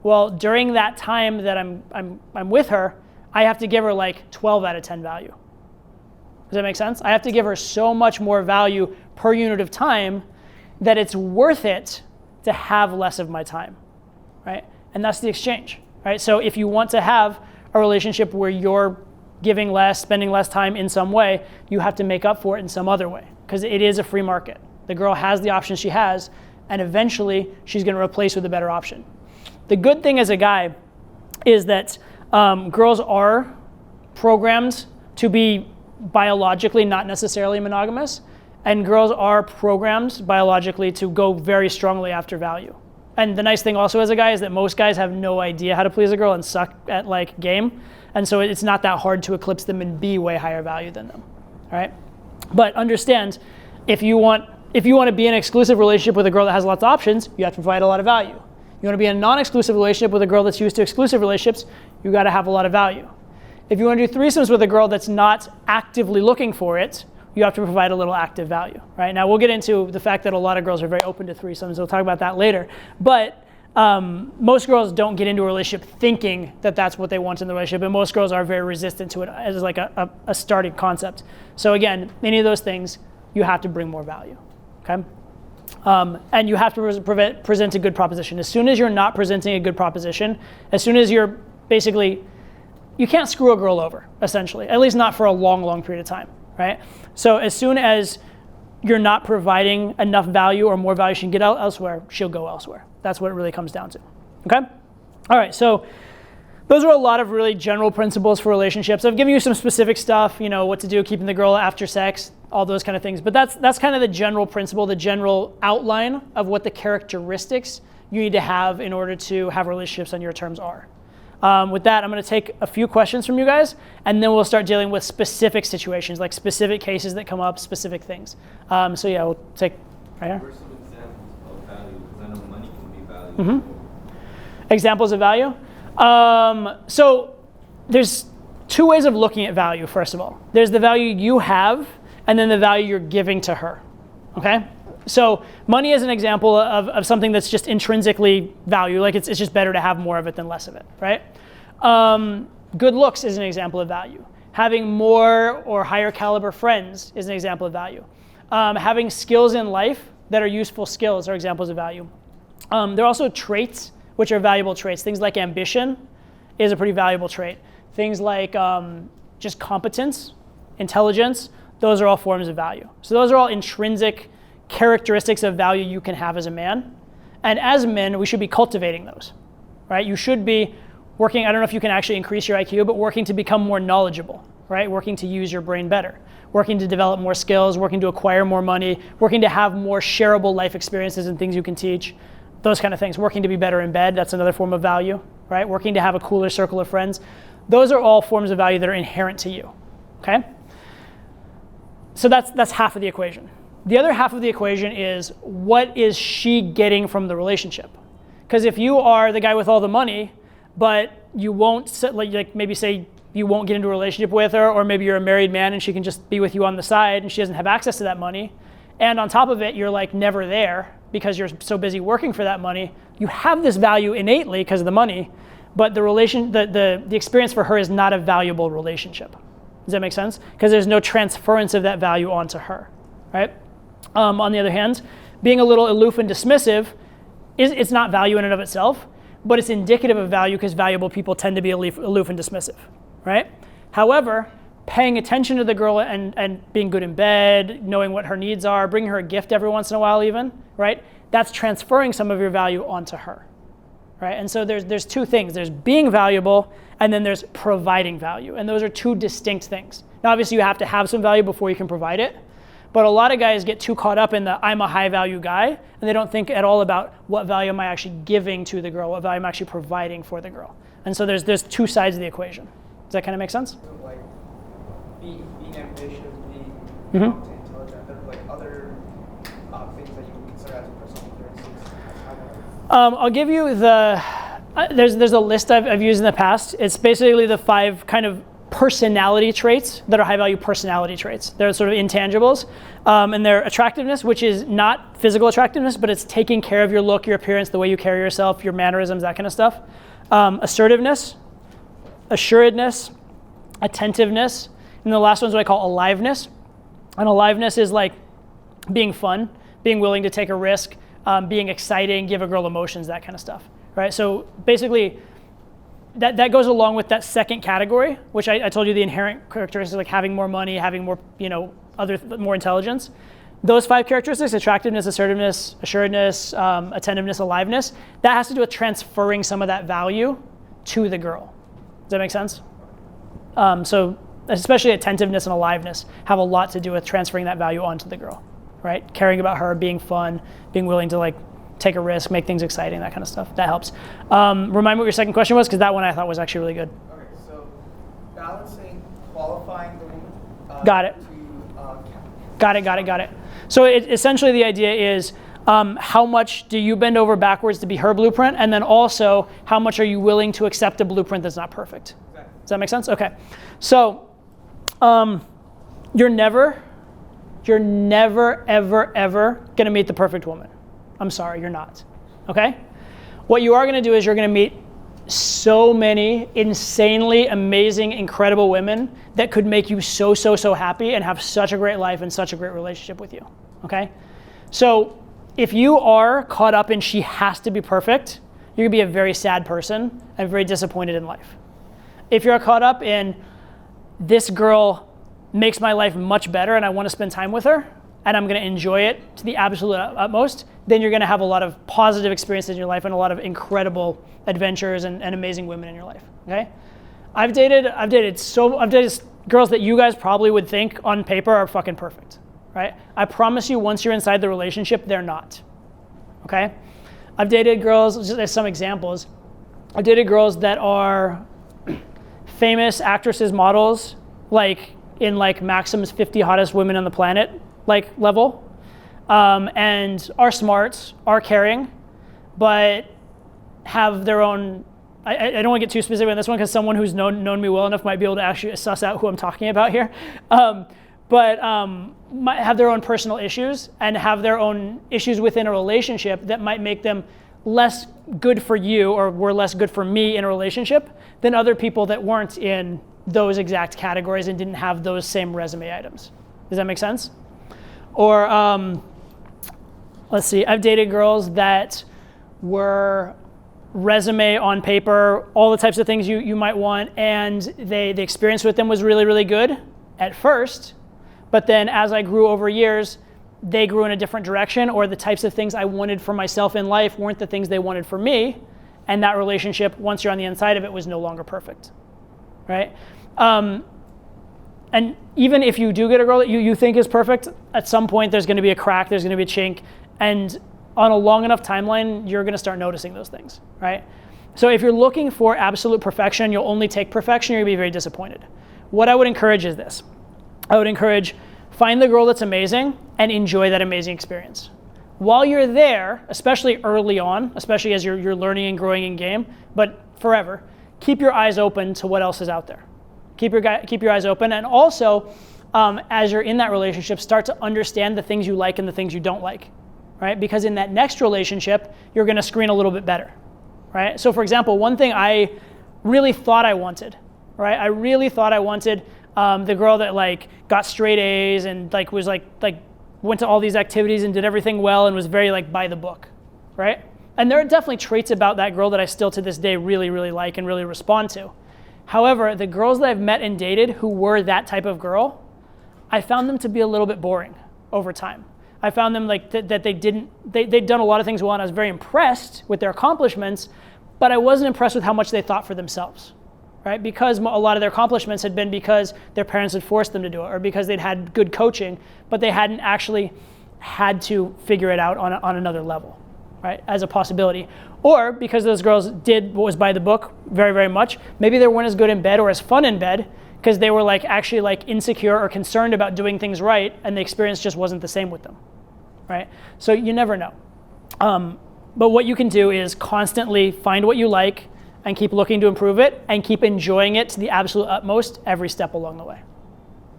Well, during that time that I'm with her, I have to give her 12 out of 10 value. Does that make sense? I have to give her so much more value per unit of time that it's worth it to have less of my time, right? And that's the exchange, right? So if you want to have a relationship where you're giving less, spending less time in some way, you have to make up for it in some other way, because it is a free market. The girl has the options she has, and eventually she's going to replace with a better option. The good thing as a guy is that girls are programmed to be biologically not necessarily monogamous, And girls are programmed biologically to go very strongly after value. And the nice thing also as a guy is that most guys have no idea how to please a girl and suck at like game. And so it's not that hard to eclipse them and be way higher value than them, all right? But understand, if you want to be in an exclusive relationship with a girl that has lots of options, you have to provide a lot of value. You want to be in a non-exclusive relationship with a girl that's used to exclusive relationships, you got to have a lot of value. If you want to do threesomes with a girl that's not actively looking for it, you have to provide a little active value, right? Now we'll get into the fact that a lot of girls are very open to threesomes. We'll talk about that later. But most girls don't get into a relationship thinking that that's what they want in the relationship, and most girls are very resistant to it as like a starting concept. So again, any of those things, you have to bring more value, okay? And you have to present a good proposition. As soon as you're not presenting a good proposition, as soon as you're basically, you can't screw a girl over, essentially, at least not for a long, long period of time, right? So as soon as you're not providing enough value or more value she can get out elsewhere, she'll go elsewhere. That's what it really comes down to, okay? All right, so those are a lot of really general principles for relationships. I've given you some specific stuff, you know, what to do, keeping the girl after sex, all those kind of things. But that's kind of the general principle, the general outline of what the characteristics you need to have in order to have relationships on your terms are. With that, I'm going to take a few questions from you guys, and then we'll start dealing with specific situations, like specific cases that come up, specific things. So yeah, we'll take right here. What are some examples of value? Because I know money can be valuable. Mm-hmm. Examples of value? So there's two ways of looking at value, first of all. There's the value you have, and then the value you're giving to her, okay? So money is an example of something that's just intrinsically value, like it's just better to have more of it than less of it, right? Good looks is an example of value. Having more or higher caliber friends is an example of value. Having skills in life that are useful skills are examples of value. There are also traits which are valuable traits. Things like ambition is a pretty valuable trait. Things like just competence, intelligence, those are all forms of value. So those are all intrinsic characteristics of value you can have as a man. And as men, we should be cultivating those, right? You should be working, I don't know if you can actually increase your IQ, but working to become more knowledgeable, right? Working to use your brain better, working to develop more skills, working to acquire more money, working to have more shareable life experiences and things you can teach, those kind of things. Working to be better in bed, that's another form of value, right? Working to have a cooler circle of friends. Those are all forms of value that are inherent to you, okay? So that's half of the equation. The other half of the equation is, what is she getting from the relationship? Because if you are the guy with all the money, but you won't, like maybe say you won't get into a relationship with her, or maybe you're a married man and she can just be with you on the side and she doesn't have access to that money, and on top of it, you're like never there because you're so busy working for that money, you have this value innately because of the money, but the experience for her is not a valuable relationship. Does that make sense? Because there's no transference of that value onto her, right? On the other hand, being a little aloof and dismissive, it's not value in and of itself, but it's indicative of value because valuable people tend to be aloof and dismissive, right? However, paying attention to the girl and being good in bed, knowing what her needs are, bringing her a gift every once in a while even, right? That's transferring some of your value onto her, right? And so there's two things. There's being valuable, and then there's providing value. And those are two distinct things. Now, obviously, you have to have some value before you can provide it. But a lot of guys get too caught up in the I'm a high value guy, and they don't think at all about what value am I actually giving to the girl, what value am I actually providing for the girl. And so there's two sides of the equation. Does that kind of make sense? Like being ambitious, being Mm-hmm. intelligent, there are like other things that you would consider as a personal characteristics. I'll give you there's a list I've used in the past. It's basically the 5 kind of personality traits that are high value personality traits. They're sort of intangibles. And they're attractiveness, which is not physical attractiveness, but it's taking care of your look, your appearance, the way you carry yourself, your mannerisms, that kind of stuff. Assertiveness, assuredness, attentiveness, and the last one's what I call aliveness. And aliveness is like being fun, being willing to take a risk, being exciting, give a girl emotions, that kind of stuff, right? So basically, that goes along with that second category, which I told you the inherent characteristics, like having more money, having more, more intelligence. Those 5 characteristics, attractiveness, assertiveness, assuredness, attentiveness, aliveness, that has to do with transferring some of that value to the girl. Does that make sense? So especially attentiveness and aliveness have a lot to do with transferring that value onto the girl. right? Caring about her, being fun, being willing to like take a risk, make things exciting, that kind of stuff. That helps. Remind me what your second question was, because that one I thought was actually really good. Okay, so balancing qualifying the woman. Got it. Got it. So essentially the idea is how much do you bend over backwards to be her blueprint, and then also how much are you willing to accept a blueprint that's not perfect? Exactly. Does that make sense? Okay. So you're never, ever gonna meet the perfect woman. I'm sorry, you're not. Okay? What you are gonna do is you're gonna meet so many insanely amazing, incredible women that could make you so happy and have such a great life and such a great relationship with you. Okay? So if you are caught up in she has to be perfect, you're gonna be a very sad person and very disappointed in life. If you're caught up in this girl makes my life much better and I want to spend time with her and I'm going to enjoy it to the absolute utmost, then you're going to have a lot of positive experiences in your life and a lot of incredible adventures and amazing women in your life. Okay? I've dated girls that you guys probably would think on paper are fucking perfect, right? I promise you, once you're inside the relationship, they're not. Okay? I've dated girls, just as some examples, I've dated girls that are famous actresses, models, like in like Maxim's 50 hottest women on the planet like level, and are smart, are caring, but have their own, I don't want to get too specific on this one because someone who's known me well enough might be able to actually suss out who I'm talking about here, but might have their own personal issues and have their own issues within a relationship that might make them less good for you or were less good for me in a relationship than other people that weren't in those exact categories and didn't have those same resume items. Does that make sense? Or let's see, I've dated girls that were resume on paper, all the types of things you might want, and the experience with them was really good at first, but then as I grew over years, they grew in a different direction, or the types of things I wanted for myself in life weren't the things they wanted for me, and that relationship, once you're on the inside of it, was no longer perfect, right? And even if you do get a girl that you think is perfect, at some point there's going to be a crack, there's going to be a chink, and on a long enough timeline, you're going to start noticing those things, right? So if you're looking for absolute perfection, you'll only take perfection, you're going to be very disappointed. What I would encourage is this. I would encourage, find the girl that's amazing and enjoy that amazing experience. While you're there, especially early on, especially as you're learning and growing in game, but forever, keep your eyes open to what else is out there. Keep your eyes open, and also, as you're in that relationship, start to understand the things you like and the things you don't like, right? Because in that next relationship, you're going to screen a little bit better, right? So for example, one thing I really thought I wanted, right? I really thought I wanted the girl that like got straight A's and like was like went to all these activities and did everything well and was very like by the book, right? And there are definitely traits about that girl that I still to this day really like and really respond to. However, the girls that I've met and dated who were that type of girl, I found them to be a little bit boring over time. I found them like that they'd done a lot of things well, and I was very impressed with their accomplishments, but I wasn't impressed with how much they thought for themselves, right? Because a lot of their accomplishments had been because their parents had forced them to do it, or because they'd had good coaching, but they hadn't actually had to figure it out on another level, right, as a possibility. Or because those girls did what was by the book very much, maybe they weren't as good in bed or as fun in bed because they were like actually like insecure or concerned about doing things right, and the experience just wasn't the same with them, right? So you never know. But what you can do is constantly find what you like and keep looking to improve it and keep enjoying it to the absolute utmost every step along the way.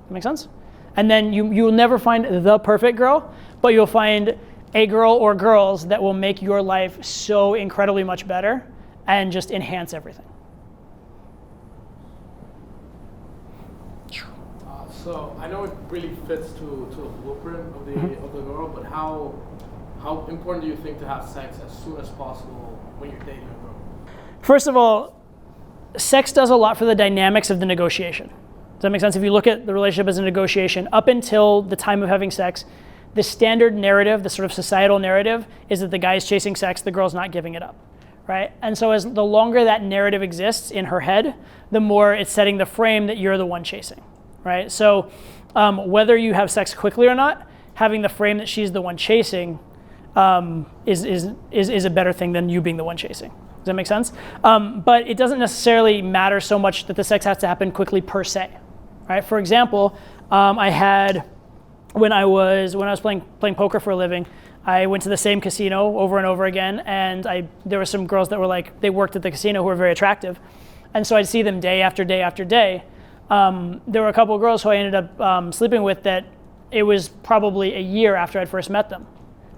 That make sense? And then you'll never find the perfect girl, but you'll find a girl or girls that will make your life so incredibly much better and just enhance everything. So I know it really fits to the blueprint of the girl, but how important do you think to have sex as soon as possible when you're dating a girl? First of all, sex does a lot for the dynamics of the negotiation. Does that make sense? If you look at the relationship as a negotiation, up until the time of having sex, the standard narrative, the sort of societal narrative, is that the guy's chasing sex, the girl's not giving it up, right? And so as the longer that narrative exists in her head, the more it's setting the frame that you're the one chasing, right? So whether you have sex quickly or not having the frame that she's the one chasing is a better thing than you being the one chasing. Does that make sense? But it doesn't necessarily matter so much that the sex has to happen quickly per se, right? For example, I had when I was playing poker for a living, I went to the same casino over and over again, and there were some girls that were like, they worked at the casino who were very attractive, and so I'd see them day after day after day. There were a couple of girls who I ended up sleeping with that it was probably a year after I'd first met them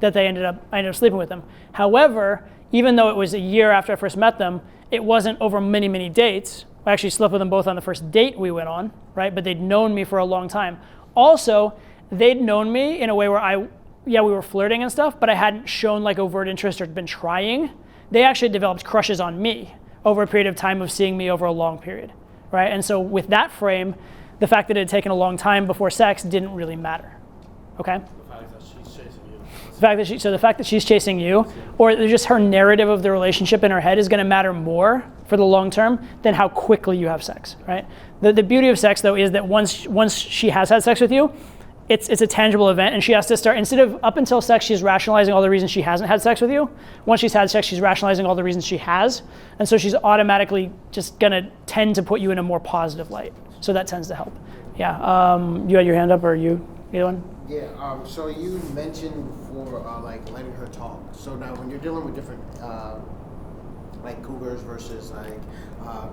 that I ended up sleeping with them. However, even though it was a year after I first met them, it wasn't over many, many dates. I actually slept with them both on the first date we went on, right? But they'd known me for a long time. Also, they'd known me in a way where we were flirting and stuff, but I hadn't shown like overt interest or been trying. They actually developed crushes on me over a period of time of seeing me over a long period, right? And so with that frame, the fact that it had taken a long time before sex didn't really matter, okay? The fact that she's chasing you. The fact that she's chasing you, or just her narrative of the relationship in her head is going to matter more for the long term than how quickly you have sex, right? The beauty of sex, though, is that once she has had sex with you, it's a tangible event, and she has to start, instead of up until sex, she's rationalizing all the reasons she hasn't had sex with you. Once she's had sex, she's rationalizing all the reasons she has, and so she's automatically just going to tend to put you in a more positive light. So that tends to help. Yeah, you had your hand up, or you, either one? Yeah, so you mentioned before, like letting her talk. So now when you're dealing with different, like cougars versus like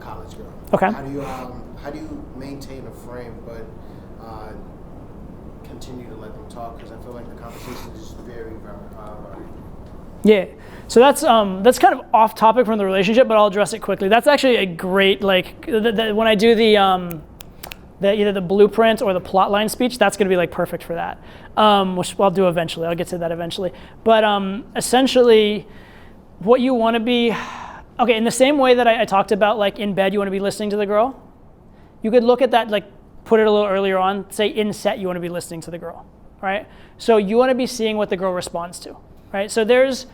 college girl. Okay. How do you maintain a frame but continue to let them talk? Because I feel like the conversation is very, very. Yeah. So that's kind of off topic from the relationship, but I'll address it quickly. That's actually a great, like, when I do either the blueprint or the plotline speech, that's going to be like perfect for that, which I'll do eventually. I'll get to that eventually. But essentially, what you want to be, okay, in the same way that I talked about, like in bed, you want to be listening to the girl. You could look at that, like put it a little earlier on, say in set, you want to be listening to the girl, right? So you want to be seeing what the girl responds to, right? So there's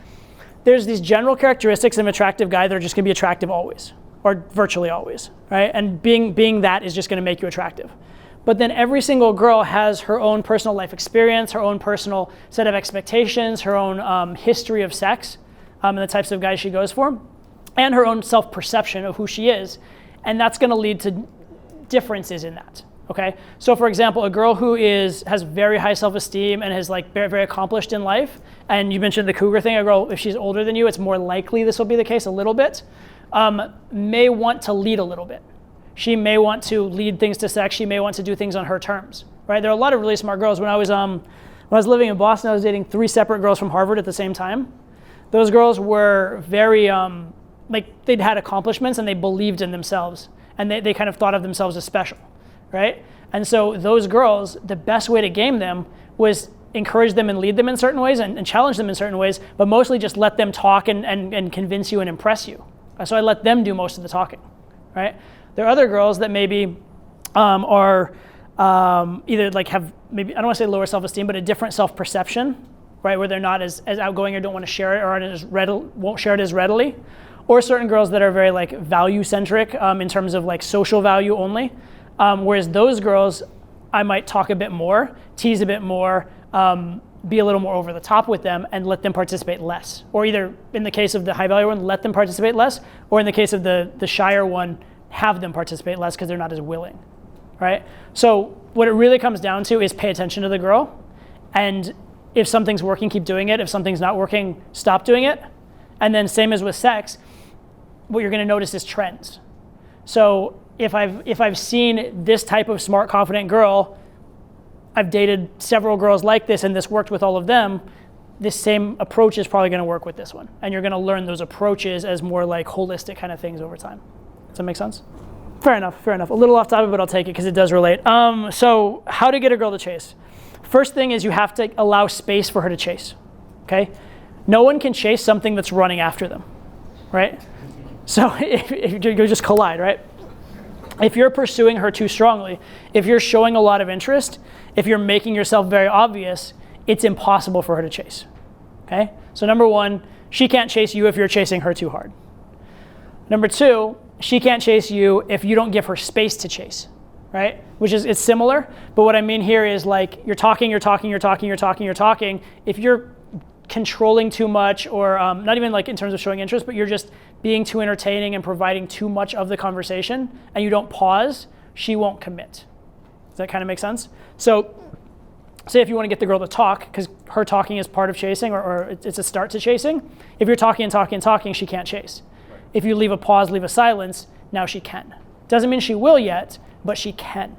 these general characteristics of an attractive guy that are just going to be attractive always, or virtually always, right? And being that is just going to make you attractive. But then every single girl has her own personal life experience, her own personal set of expectations, her own history of sex, and the types of guys she goes for, and her own self-perception of who she is. And that's going to lead to differences in that, okay? So for example, a girl who has very high self-esteem and is like very, very accomplished in life, and you mentioned the cougar thing, a girl, if she's older than you, it's more likely this will be the case a little bit, may want to lead a little bit. She may want to lead things to sex. She may want to do things on her terms, right? There are a lot of really smart girls. When I was living in Boston, I was dating 3 separate girls from Harvard at the same time. Those girls were very, like they'd had accomplishments and they believed in themselves, and they kind of thought of themselves as special, right? And so those girls, the best way to game them was encourage them and lead them in certain ways and challenge them in certain ways, but mostly just let them talk and convince you and impress you. So I let them do most of the talking, right? There are other girls that maybe are either like have maybe, I don't want to say lower self-esteem, but a different self-perception, right? Where they're not as outgoing or don't want to share it or won't share it as readily. Or certain girls that are very like value-centric in terms of like social value only. Whereas those girls, I might talk a bit more, tease a bit more, be a little more over the top with them and let them participate less. Or either in the case of the high value one, let them participate less, or in the case of the shyer one, have them participate less because they're not as willing, right? So what it really comes down to is pay attention to the girl, and if something's working, keep doing it. If something's not working, stop doing it. And then same as with sex, what you're going to notice is trends. So if I've seen this type of smart, confident girl, I've dated several girls like this and this worked with all of them, this same approach is probably going to work with this one. And you're going to learn those approaches as more like holistic kind of things over time. Does that make sense? Fair enough. A little off topic, but I'll take it because it does relate. So how to get a girl to chase? First thing is you have to allow space for her to chase, okay? No one can chase something that's running after them, right? So if you just collide, right? If you're pursuing her too strongly, if you're showing a lot of interest, if you're making yourself very obvious, it's impossible for her to chase, okay? So number one, she can't chase you if you're chasing her too hard. Number two, she can't chase you if you don't give her space to chase, right? Which is, it's similar, but what I mean here is like you're talking. If you're controlling too much, or not even like in terms of showing interest, but you're just being too entertaining and providing too much of the conversation, and you don't pause, she won't commit. Does that kind of make sense? So say if you want to get the girl to talk, because her talking is part of chasing, or it's a start to chasing. If you're talking, she can't chase. Right. If you leave a pause, leave a silence, now she can. Doesn't mean she will yet, but she can,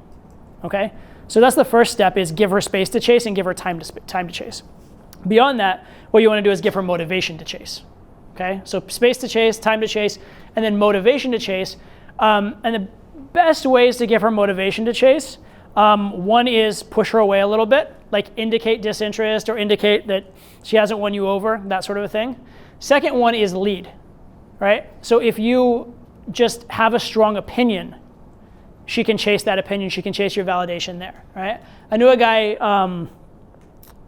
okay? So that's the first step, is give her space to chase and give her time to chase. Beyond that, what you want to do is give her motivation to chase, okay? So space to chase, time to chase, and then motivation to chase. And the best ways to give her motivation to chase, one is push her away a little bit, like indicate disinterest or indicate that she hasn't won you over, that sort of a thing. Second one is lead, right? So if you just have a strong opinion, she can chase that opinion, she can chase your validation there, right? I knew a guy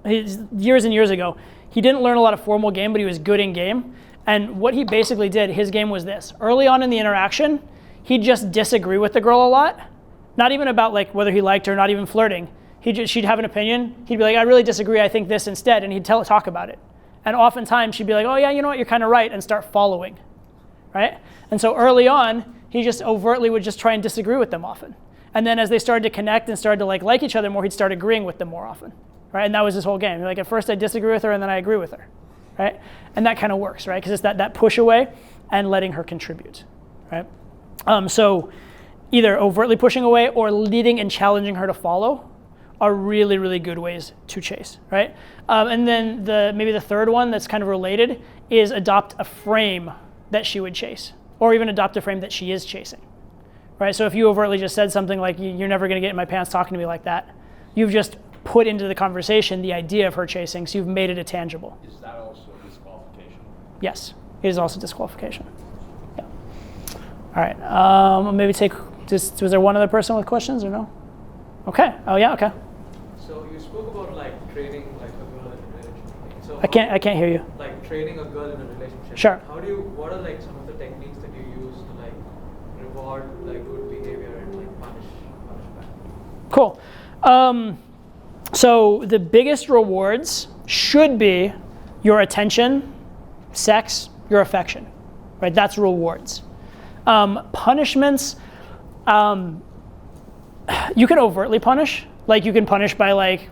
years and years ago. He didn't learn a lot of formal game, but he was good in game. And what he basically did, his game was this. Early on in the interaction, he'd just disagree with the girl a lot. Not even about like whether he liked her, not even flirting. She'd have an opinion. He'd be like, I really disagree, I think this instead. And he'd talk about it. And oftentimes she'd be like, oh yeah, you know what, you're kind of right, and start following, right? And so early on, he just overtly would just try and disagree with them often. And then as they started to connect and started to like each other more, he'd start agreeing with them more often, right? And that was his whole game. Like at first I disagree with her and then I agree with her, right? And that kind of works, right? Because it's that push away and letting her contribute, right? So either overtly pushing away or leading and challenging her to follow are really, really good ways to chase, right? And then maybe the third one that's kind of related is adopt a frame that she would chase, or even adopt a frame that she is chasing, right? So if you overtly just said something like, you're never gonna get in my pants talking to me like that, you've just put into the conversation the idea of her chasing, so you've made it a tangible. Is that also disqualification? Yes, it is also disqualification. Yeah. All right, maybe was there one other person with questions or no? Okay, oh yeah, okay. So you spoke about like training like a girl in a relationship. So I can't hear you. Like training a girl in a relationship. Sure. What are like some of the techniques that you use to like reward like good behavior and like punish bad? Cool. So the biggest rewards should be your attention, sex, your affection, right? That's rewards. Punishments, you can overtly punish. Like you can punish by like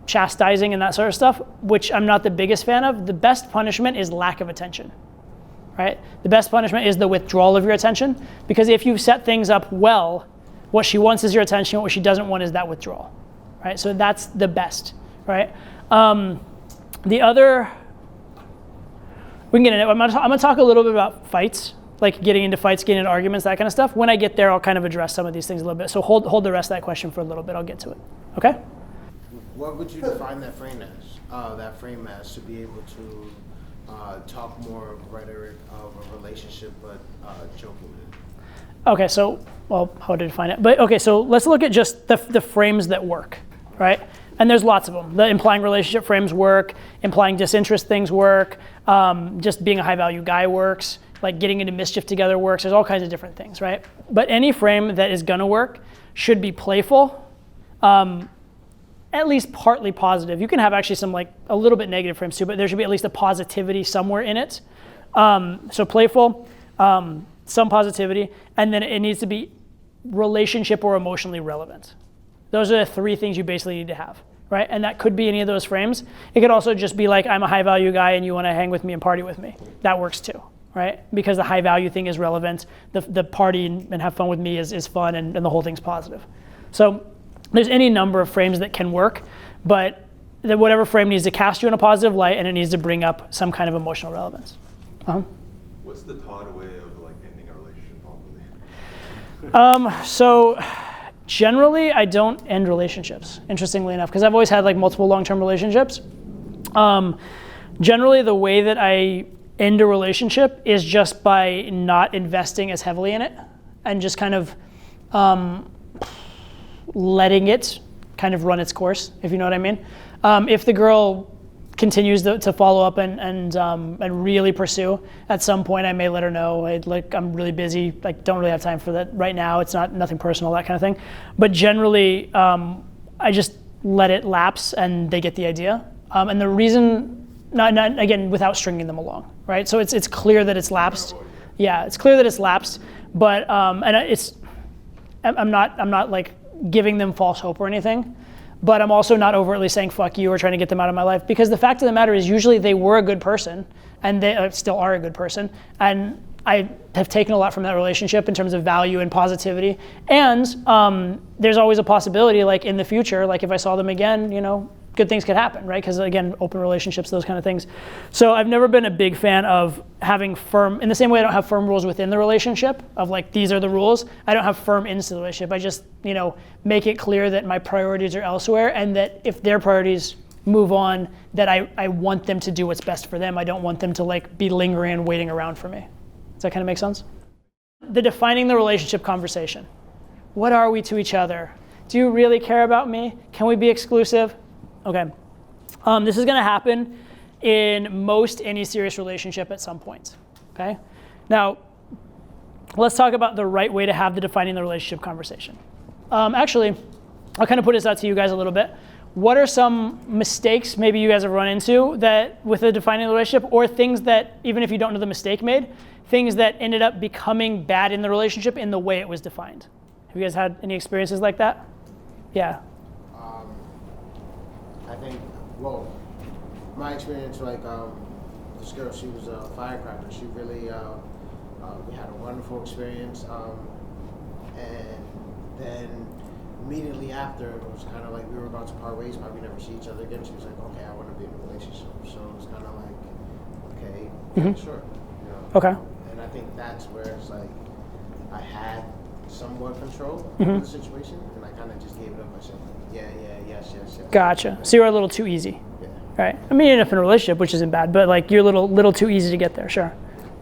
chastising and that sort of stuff, which I'm not the biggest fan of. The best punishment is lack of attention, right? The best punishment is the withdrawal of your attention, because if you set things up well, what she wants is your attention, what she doesn't want is that withdrawal, right? So that's the best, right? The other, we can get into it. I'm gonna talk a little bit about fights, like getting into fights, getting into arguments, that kind of stuff. When I get there, I'll kind of address some of these things a little bit. So hold the rest of that question for a little bit. I'll get to it. Okay? What would you define that frame as? To be able to talk more rhetoric of a relationship, but jokingly. Okay, so how to define it? But okay, so let's look at just the frames that work, right? And there's lots of them. The implying relationship frames work. Implying disinterest things work. Just being a high value guy works. Like getting into mischief together works. There's all kinds of different things, right? But any frame that is gonna work should be playful, at least partly positive. You can have actually some like a little bit negative frames too, but there should be at least a positivity somewhere in it. So playful, some positivity, and then it needs to be relationship or emotionally relevant. Those are the three things you basically need to have, right? And that could be any of those frames. It could also just be like, I'm a high value guy and you wanna hang with me and party with me. That works too, right? Because the high value thing is relevant. The party and have fun with me is fun, and the whole thing's positive. So there's any number of frames that can work, but whatever frame needs to cast you in a positive light, and it needs to bring up some kind of emotional relevance. What's the Todd way of like ending a relationship properly? So generally, I don't end relationships, interestingly enough, because I've always had like multiple long-term relationships. Generally, the way that I end a relationship is just by not investing as heavily in it, and just kind of letting it kind of run its course, if you know what I mean. If the girl continues to follow up and really pursue, at some point I may let her know, I'm really busy, like don't really have time for that right now. It's nothing personal, that kind of thing. But generally, I just let it lapse and they get the idea. And the reason, not again, without stringing them along, right? So it's clear that it's lapsed. Yeah, it's clear that it's lapsed, but I'm not like giving them false hope or anything, but I'm also not overtly saying fuck you or trying to get them out of my life, because the fact of the matter is usually they were a good person and they still are a good person, and I have taken a lot from that relationship in terms of value and positivity, and there's always a possibility, like in the future, like if I saw them again, good things could happen, right? Because again, open relationships, those kind of things. So I've never been a big fan of having in the same way I don't have firm rules within the relationship of like, these are the rules. I don't have firm into the relationship. I just, make it clear that my priorities are elsewhere, and that if their priorities move on, that I want them to do what's best for them. I don't want them to like be lingering and waiting around for me. Does that kind of make sense? The defining the relationship conversation. What are we to each other? Do you really care about me? Can we be exclusive? Okay, this is gonna happen in most any serious relationship at some point, okay? Now, let's talk about the right way to have the defining the relationship conversation. Actually, I'll kind of put this out to you guys a little bit. What are some mistakes maybe you guys have run into that with a defining the relationship, or things that, even if you don't know the mistake made, things that ended up becoming bad in the relationship in the way it was defined? Have you guys had any experiences like that? Yeah. I think, my experience, like, this girl, she was a firecracker. She really, we had a wonderful experience. And then immediately after, it was kind of like we were about to part ways, probably never see each other again. She was like, okay, I want to be in a relationship. So it was kind of like, okay, sure. Okay. And I think that's where it's like, I had somewhat control of the situation, and I kind of just gave it up. I said, yes. Gotcha. So you were a little too easy. Yeah. Right. I mean, you end up in a relationship, which isn't bad, but like you're a little too easy to get there. Sure.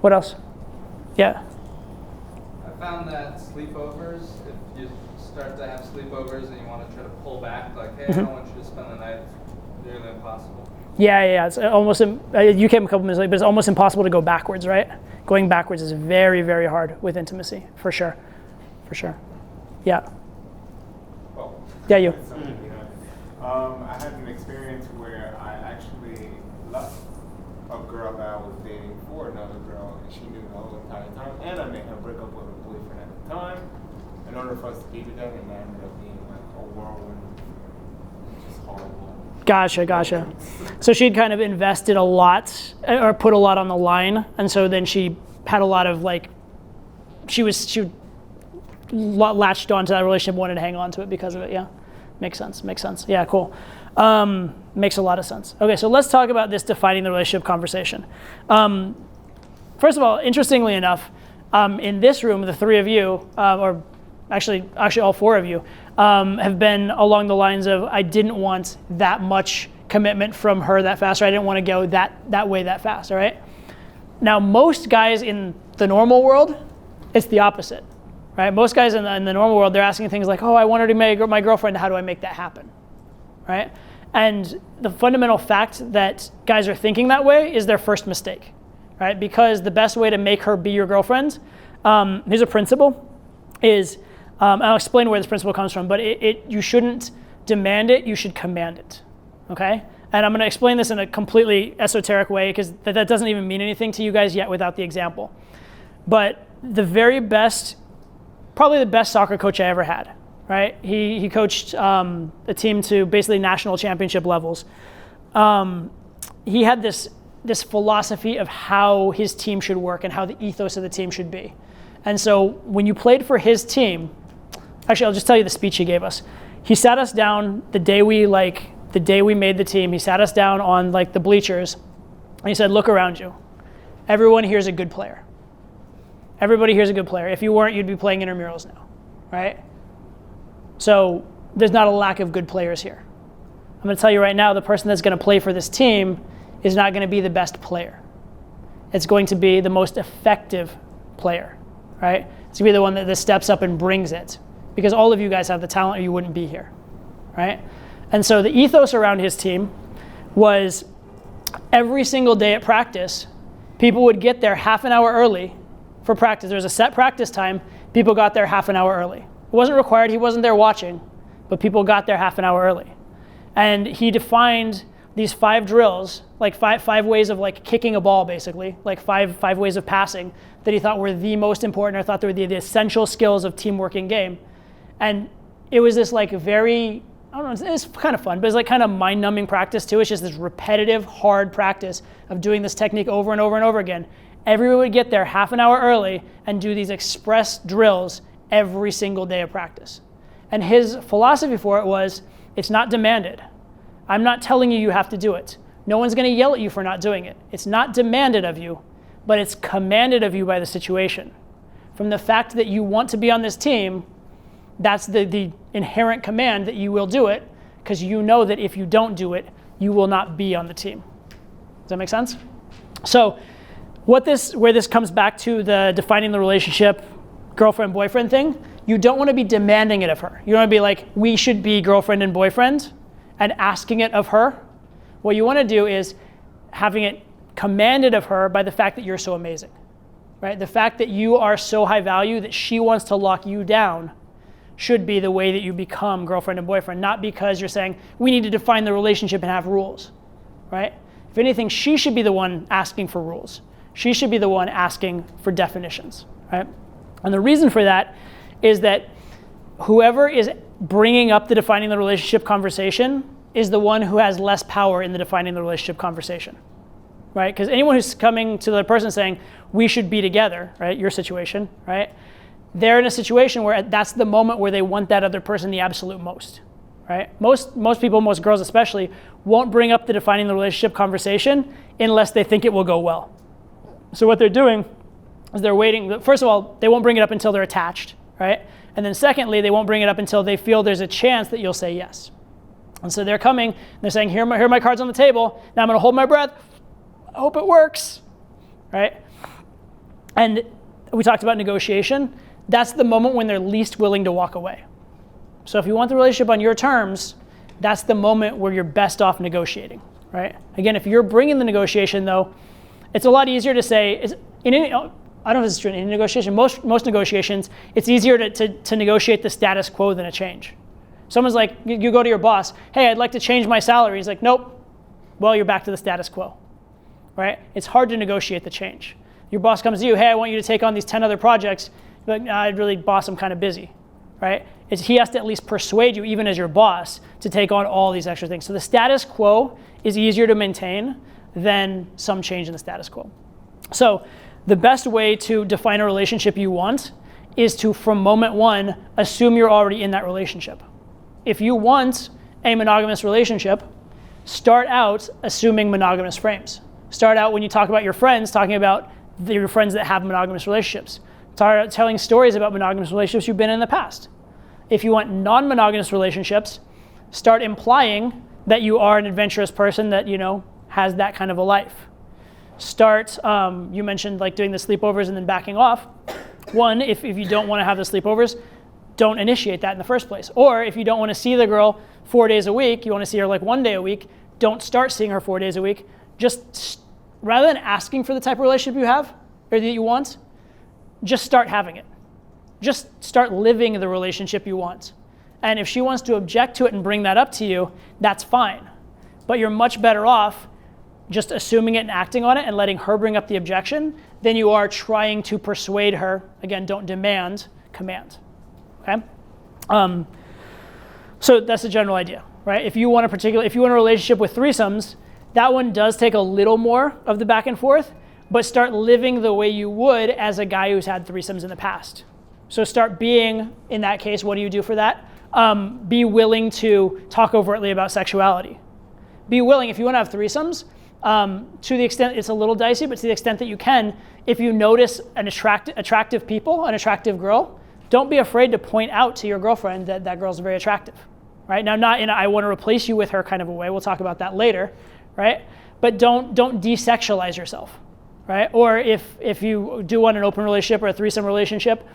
What else? Yeah. I found that sleepovers, if you start to have sleepovers and you want to try to pull back, like, hey, I don't want you to spend the night, it's nearly impossible. Yeah. It's almost, you came a couple minutes late, but it's almost impossible to go backwards, right? Going backwards is very, very hard with intimacy, for sure. Yeah. Well, Yeah, you. I had an experience where I actually left a girl that I was dating for another girl, and she knew the whole entire time, and I made her break up with her boyfriend at the time in order for us to be together, and that ended up being like a whirlwind, just horrible. Gotcha. So she'd kind of invested a lot, or put a lot on the line, and so then she had a lot of like, she latched onto that relationship, wanted to hang on to it because of it. Yeah, makes sense. Yeah, cool. Makes a lot of sense. Okay, so let's talk about this defining the relationship conversation. First of all, interestingly enough, in this room, the three of you, or actually all four of you, have been along the lines of, I didn't want that much commitment from her that fast, or I didn't want to go that way that fast, all right? Now, most guys in the normal world, it's the opposite, right? Most guys in the normal world, they're asking things like, oh, I want her to be my girlfriend, how do I make that happen, right? And the fundamental fact that guys are thinking that way is their first mistake, right? Because the best way to make her be your girlfriend, here's a principle, is, I'll explain where this principle comes from, but you shouldn't demand it, you should command it, okay? And I'm gonna explain this in a completely esoteric way, because that doesn't even mean anything to you guys yet without the example. But the very best, probably the best soccer coach I ever had, right? He coached a team to basically national championship levels. He had this philosophy of how his team should work and how the ethos of the team should be. And so when you played for his team, actually I'll just tell you the speech he gave us. He sat us down the day we made the team, he sat us down on like the bleachers, and he said, look around you. Everyone here is a good player. Everybody here is a good player. If you weren't, you'd be playing intramurals now, right? So there's not a lack of good players here. I'm gonna tell you right now, the person that's gonna play for this team is not gonna be the best player. It's going to be the most effective player, right? It's gonna be the one that steps up and brings it, because all of you guys have the talent or you wouldn't be here, right? And so the ethos around his team was every single day at practice, people would get there half an hour early for practice. There was a set practice time. People got there half an hour early. It wasn't required. He wasn't there watching, but people got there half an hour early. And he defined these 5 drills, like five ways of like kicking a ball, basically, like five ways of passing that he thought were the most important, or thought they were the essential skills of teamwork in game. And it was this like very, I don't know, it's kind of fun, but it's like kind of mind-numbing practice too. It's just this repetitive, hard practice of doing this technique over and over and over again. Everyone would get there half an hour early and do these express drills every single day of practice. And his philosophy for it was, it's not demanded. I'm not telling you have to do it. No one's going to yell at you for not doing it. It's not demanded of you, but it's commanded of you by the situation. From the fact that you want to be on this team, that's the inherent command that you will do it, because you know that if you don't do it, you will not be on the team. Does that make sense? So where this comes back to the defining the relationship, girlfriend-boyfriend thing, you don't want to be demanding it of her. You don't want to be like, we should be girlfriend and boyfriend, and asking it of her. What you want to do is having it commanded of her by the fact that you're so amazing, right? The fact that you are so high value that she wants to lock you down should be the way that you become girlfriend and boyfriend, not because you're saying, we need to define the relationship and have rules, right? If anything, she should be the one asking for rules. She should be the one asking for definitions, right? And the reason for that is that whoever is bringing up the defining the relationship conversation is the one who has less power in the defining the relationship conversation, right? Because anyone who's coming to the other person saying, we should be together, right? Your situation, right? They're in a situation where that's the moment where they want that other person the absolute most, right? Most people, most girls especially, won't bring up the defining the relationship conversation unless they think it will go well. So what they're doing is they're waiting. First of all, they won't bring it up until they're attached, right? And then secondly, they won't bring it up until they feel there's a chance that you'll say yes. And so they're coming, and they're saying, here are my cards on the table. Now I'm going to hold my breath. I hope it works, right? And we talked about negotiation. That's the moment when they're least willing to walk away. So if you want the relationship on your terms, that's the moment where you're best off negotiating, right? Again, if you're bringing the negotiation, though, it's a lot easier to say, I don't know if it's true in any negotiation. Most negotiations, it's easier to negotiate the status quo than a change. Someone's like, you go to your boss, hey, I'd like to change my salary. He's like, nope. Well, you're back to the status quo, right? It's hard to negotiate the change. Your boss comes to you, hey, I want you to take on these 10 other projects. You're like, nah, boss, I'm kind of busy, right? He has to at least persuade you, even as your boss, to take on all these extra things. So the status quo is easier to maintain than some change in the status quo. So the best way to define a relationship you want is to, from moment one, assume you're already in that relationship. If you want a monogamous relationship, start out assuming monogamous frames. Start out when you talk about your friends, talking about your friends that have monogamous relationships. Start out telling stories about monogamous relationships you've been in the past. If you want non-monogamous relationships, start implying that you are an adventurous person that, has that kind of a life. Start, you mentioned like doing the sleepovers and then backing off. One, if you don't want to have the sleepovers, don't initiate that in the first place. Or if you don't want to see the girl 4 days a week, you want to see her like 1 day a week, don't start seeing her 4 days a week. Just rather than asking for the type of relationship you have or that you want, just start having it. Just start living the relationship you want. And if she wants to object to it and bring that up to you, that's fine. But you're much better off just assuming it and acting on it and letting her bring up the objection than you are trying to persuade her. Again, don't demand, command. Okay? So that's the general idea, right? If you want a relationship with threesomes, that one does take a little more of the back and forth, but start living the way you would as a guy who's had threesomes in the past. So start being, in that case, what do you do for that? Be willing to talk overtly about sexuality. Be willing, if you want to have threesomes, to the extent it's a little dicey, but to the extent that you can, if you notice an attractive girl, don't be afraid to point out to your girlfriend that that girl's very attractive, right? Now, not in a I want to replace you with her kind of a way. We'll talk about that later, right? But don't desexualize yourself, right? Or if you do want an open relationship or a threesome relationship,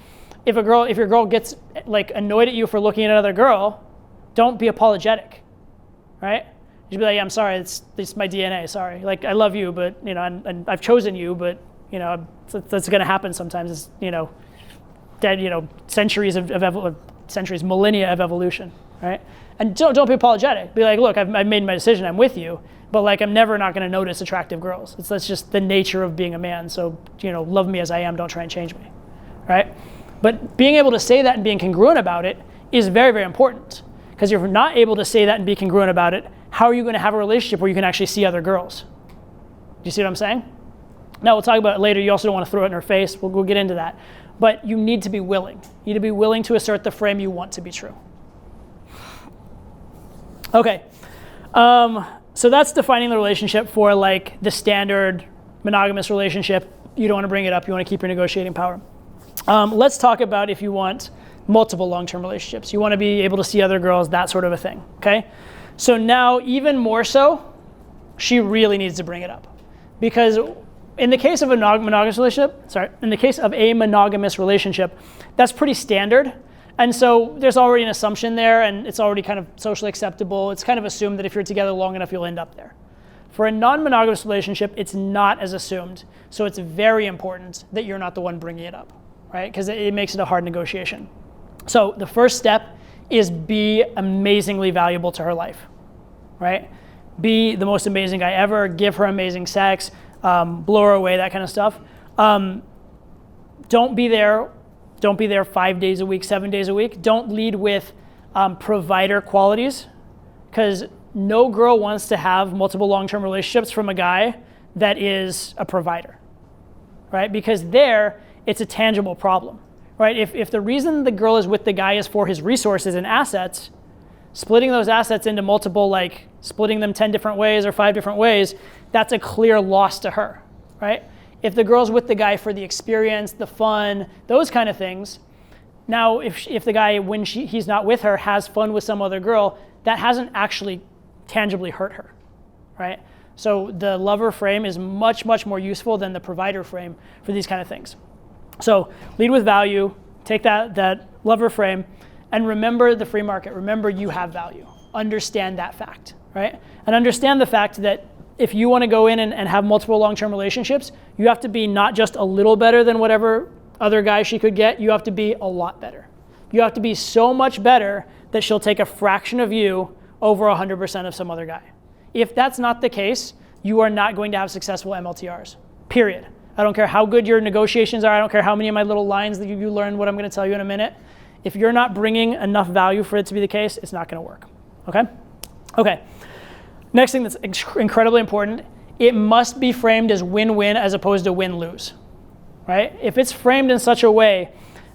if your girl gets like annoyed at you for looking at another girl, don't be apologetic, right? You should be like, yeah, I'm sorry, it's my DNA, sorry. Like, I love you, but, you know, and I've chosen you, but, you know, that's going to happen sometimes. It's, you know, centuries, millennia of evolution, right? And don't be apologetic. Be like, look, I've made my decision, I'm with you, but like, I'm never not going to notice attractive girls. That's just the nature of being a man. So, you know, love me as I am, don't try and change me, right? But being able to say that and being congruent about it is very, very important. Because if you're not able to say that and be congruent about it, how are you going to have a relationship where you can actually see other girls? Do you see what I'm saying? Now, we'll talk about it later. You also don't want to throw it in her face. We'll get into that. But you need to be willing. You need to be willing to assert the frame you want to be true. Okay. So that's defining the relationship for like the standard monogamous relationship. You don't want to bring it up. You want to keep your negotiating power. Let's talk about if you want multiple long-term relationships. You want to be able to see other girls, that sort of a thing, okay? So now, even more so, she really needs to bring it up. Because in the case of a monogamous relationship, that's pretty standard. And so there's already an assumption there, and it's already kind of socially acceptable. It's kind of assumed that if you're together long enough, you'll end up there. For a non-monogamous relationship, it's not as assumed. So it's very important that you're not the one bringing it up, right? Because it makes it a hard negotiation. So the first step is be amazingly valuable to her life, right? Be the most amazing guy ever, give her amazing sex, blow her away, that kind of stuff. Don't be there 5 days a week, 7 days a week. Don't lead with provider qualities, because no girl wants to have multiple long-term relationships from a guy that is a provider, right? Because there, it's a tangible problem. Right? If the reason the girl is with the guy is for his resources and assets, splitting those assets into multiple, like splitting them 10 different ways or 5 different ways, that's a clear loss to her, right? If the girl's with the guy for the experience, the fun, those kind of things, now if the guy, when he's not with her, has fun with some other girl, that hasn't actually tangibly hurt her, right? So the lover frame is much, much more useful than the provider frame for these kind of things. So lead with value, take that lover frame, and remember the free market. Remember you have value. Understand that fact, right? And understand the fact that if you want to go in and have multiple long-term relationships, you have to be not just a little better than whatever other guy she could get, you have to be a lot better. You have to be so much better that she'll take a fraction of you over 100% of some other guy. If that's not the case, you are not going to have successful MLTRs, period. I don't care how good your negotiations are. I don't care how many of my little lines that you learned what I'm going to tell you in a minute. If you're not bringing enough value for it to be the case, it's not going to work, okay? Okay, next thing that's incredibly important, it must be framed as win-win as opposed to win-lose, right? If it's framed in such a way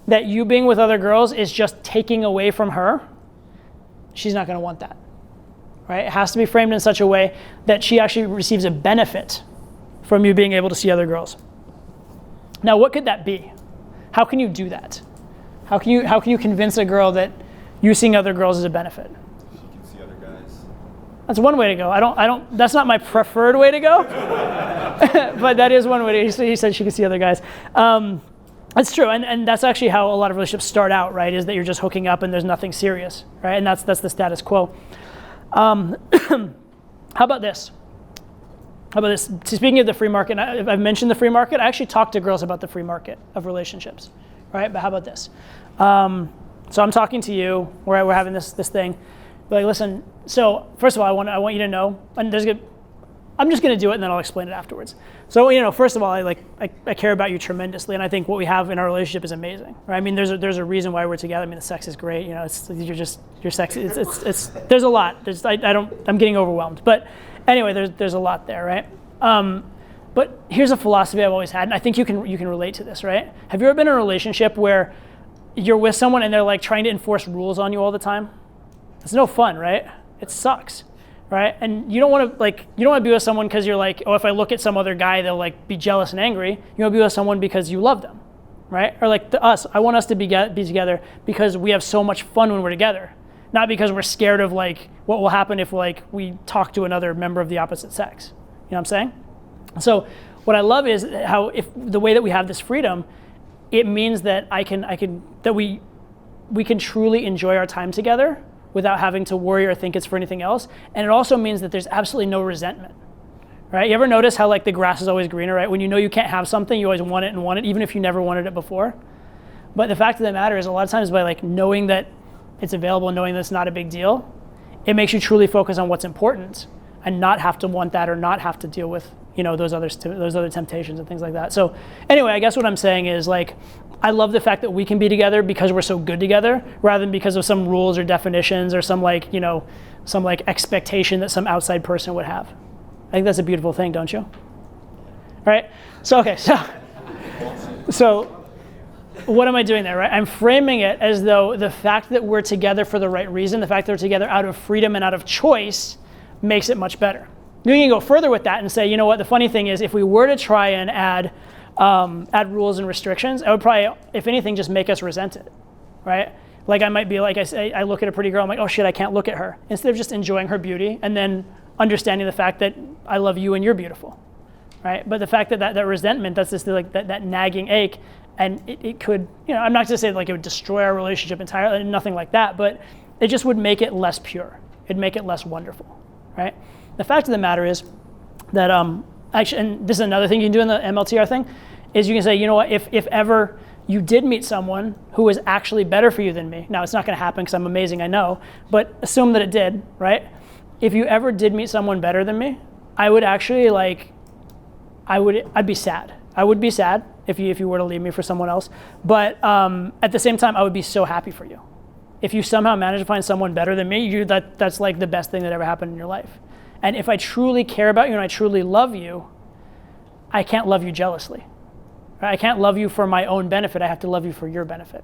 that you being with other girls is just taking away from her, she's not going to want that, right? It has to be framed in such a way that she actually receives a benefit from you being able to see other girls. Now, what could that be? How can you do that? How can you convince a girl that you seeing other girls is a benefit? She can see other guys. That's one way to go. I don't. That's not my preferred way to go, but that is one way. He said she could see other guys. That's true, and that's actually how a lot of relationships start out, right? Is that you're just hooking up and there's nothing serious, right? And that's the status quo. How about this? How about this? So speaking of the free market, I've mentioned the free market. I actually talk to girls about the free market of relationships, right? But how about this? So I'm talking to you. We're having this thing. But like, listen. So first of all, I want you to know, and I'm just going to do it, and then I'll explain it afterwards. So first of all, I care about you tremendously, and I think what we have in our relationship is amazing, right? I mean, there's a reason why we're together. I mean, the sex is great. You're sexy. It's there's a lot. I'm getting overwhelmed, but. Anyway, there's a lot there, right? But here's a philosophy I've always had, and I think you can relate to this, right? Have you ever been in a relationship where you're with someone and they're like trying to enforce rules on you all the time? It's no fun, right? It sucks, right? And you don't want to be with someone because you're like, oh, if I look at some other guy, they'll like be jealous and angry. You want to be with someone because you love them, right? Or like I want us to be together because we have so much fun when we're together. Not because we're scared of like what will happen if like we talk to another member of the opposite sex. You know what I'm saying? So what I love is how if the way that we have this freedom, it means that we can truly enjoy our time together without having to worry or think it's for anything else. And it also means that there's absolutely no resentment, right? You ever notice how like the grass is always greener, right? When you know you can't have something, you always want it, even if you never wanted it before. But the fact of the matter is a lot of times by like knowing that it's available, knowing that it's not a big deal, it makes you truly focus on what's important and not have to want that or not have to deal with, you know, those other temptations and things like that. So anyway, I guess what I'm saying is like, I love the fact that we can be together because we're so good together rather than because of some rules or definitions or some like, you know, some like expectation that some outside person would have. I think that's a beautiful thing, don't you? All right? So, okay, so what am I doing there, right? I'm framing it as though the fact that we're together for the right reason, the fact that we're together out of freedom and out of choice makes it much better. You can go further with that and say, you know what, the funny thing is if we were to try and add rules and restrictions, I would probably, if anything, just make us resent it, right? Like I might be like, I look at a pretty girl, I'm like, oh shit, I can't look at her. Instead of just enjoying her beauty and then understanding the fact that I love you and you're beautiful, right? But the fact that that resentment, that's just like that nagging ache, and it could, you know, I'm not going to say like it would destroy our relationship entirely, nothing like that, but it just would make it less pure. It'd make it less wonderful, right? The fact of the matter is that, actually, and this is another thing you can do in the MLTR thing, is you can say, you know what, if ever you did meet someone who was actually better for you than me, now it's not going to happen because I'm amazing, I know, but assume that it did, right? If you ever did meet someone better than me, I would actually like, I'd be sad. I would be sad if you were to leave me for someone else, but at the same time, I would be so happy for you. If you somehow manage to find someone better than me, that's like the best thing that ever happened in your life. And if I truly care about you and I truly love you, I can't love you jealously. Right? I can't love you for my own benefit. I have to love you for your benefit.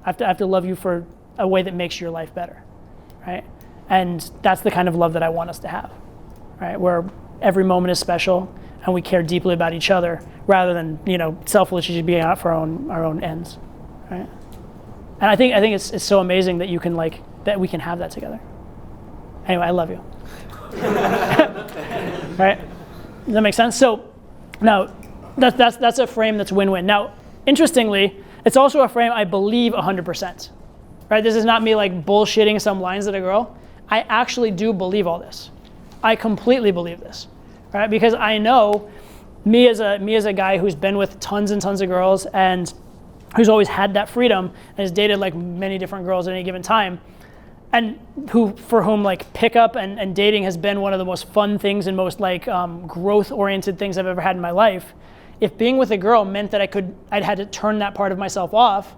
I have to love you for a way that makes your life better, right? And that's the kind of love that I want us to have, right? Where every moment is special and we care deeply about each other rather than, you know, selfishly being out for our own ends, right? And I think it's so amazing that you can that we can have that together. Anyway, I love you. Right? Does that make sense? So now that's a frame that's win-win. Now, interestingly, it's also a frame I believe 100%. Right? This is not me like bullshitting some lines at a girl. I actually do believe all this. I completely believe this. Right? Because I know me as a guy who's been with tons and tons of girls and who's always had that freedom and has dated like many different girls at any given time, and for whom like pickup and dating has been one of the most fun things and most like growth-oriented things I've ever had in my life. If being with a girl meant that I'd had to turn that part of myself off,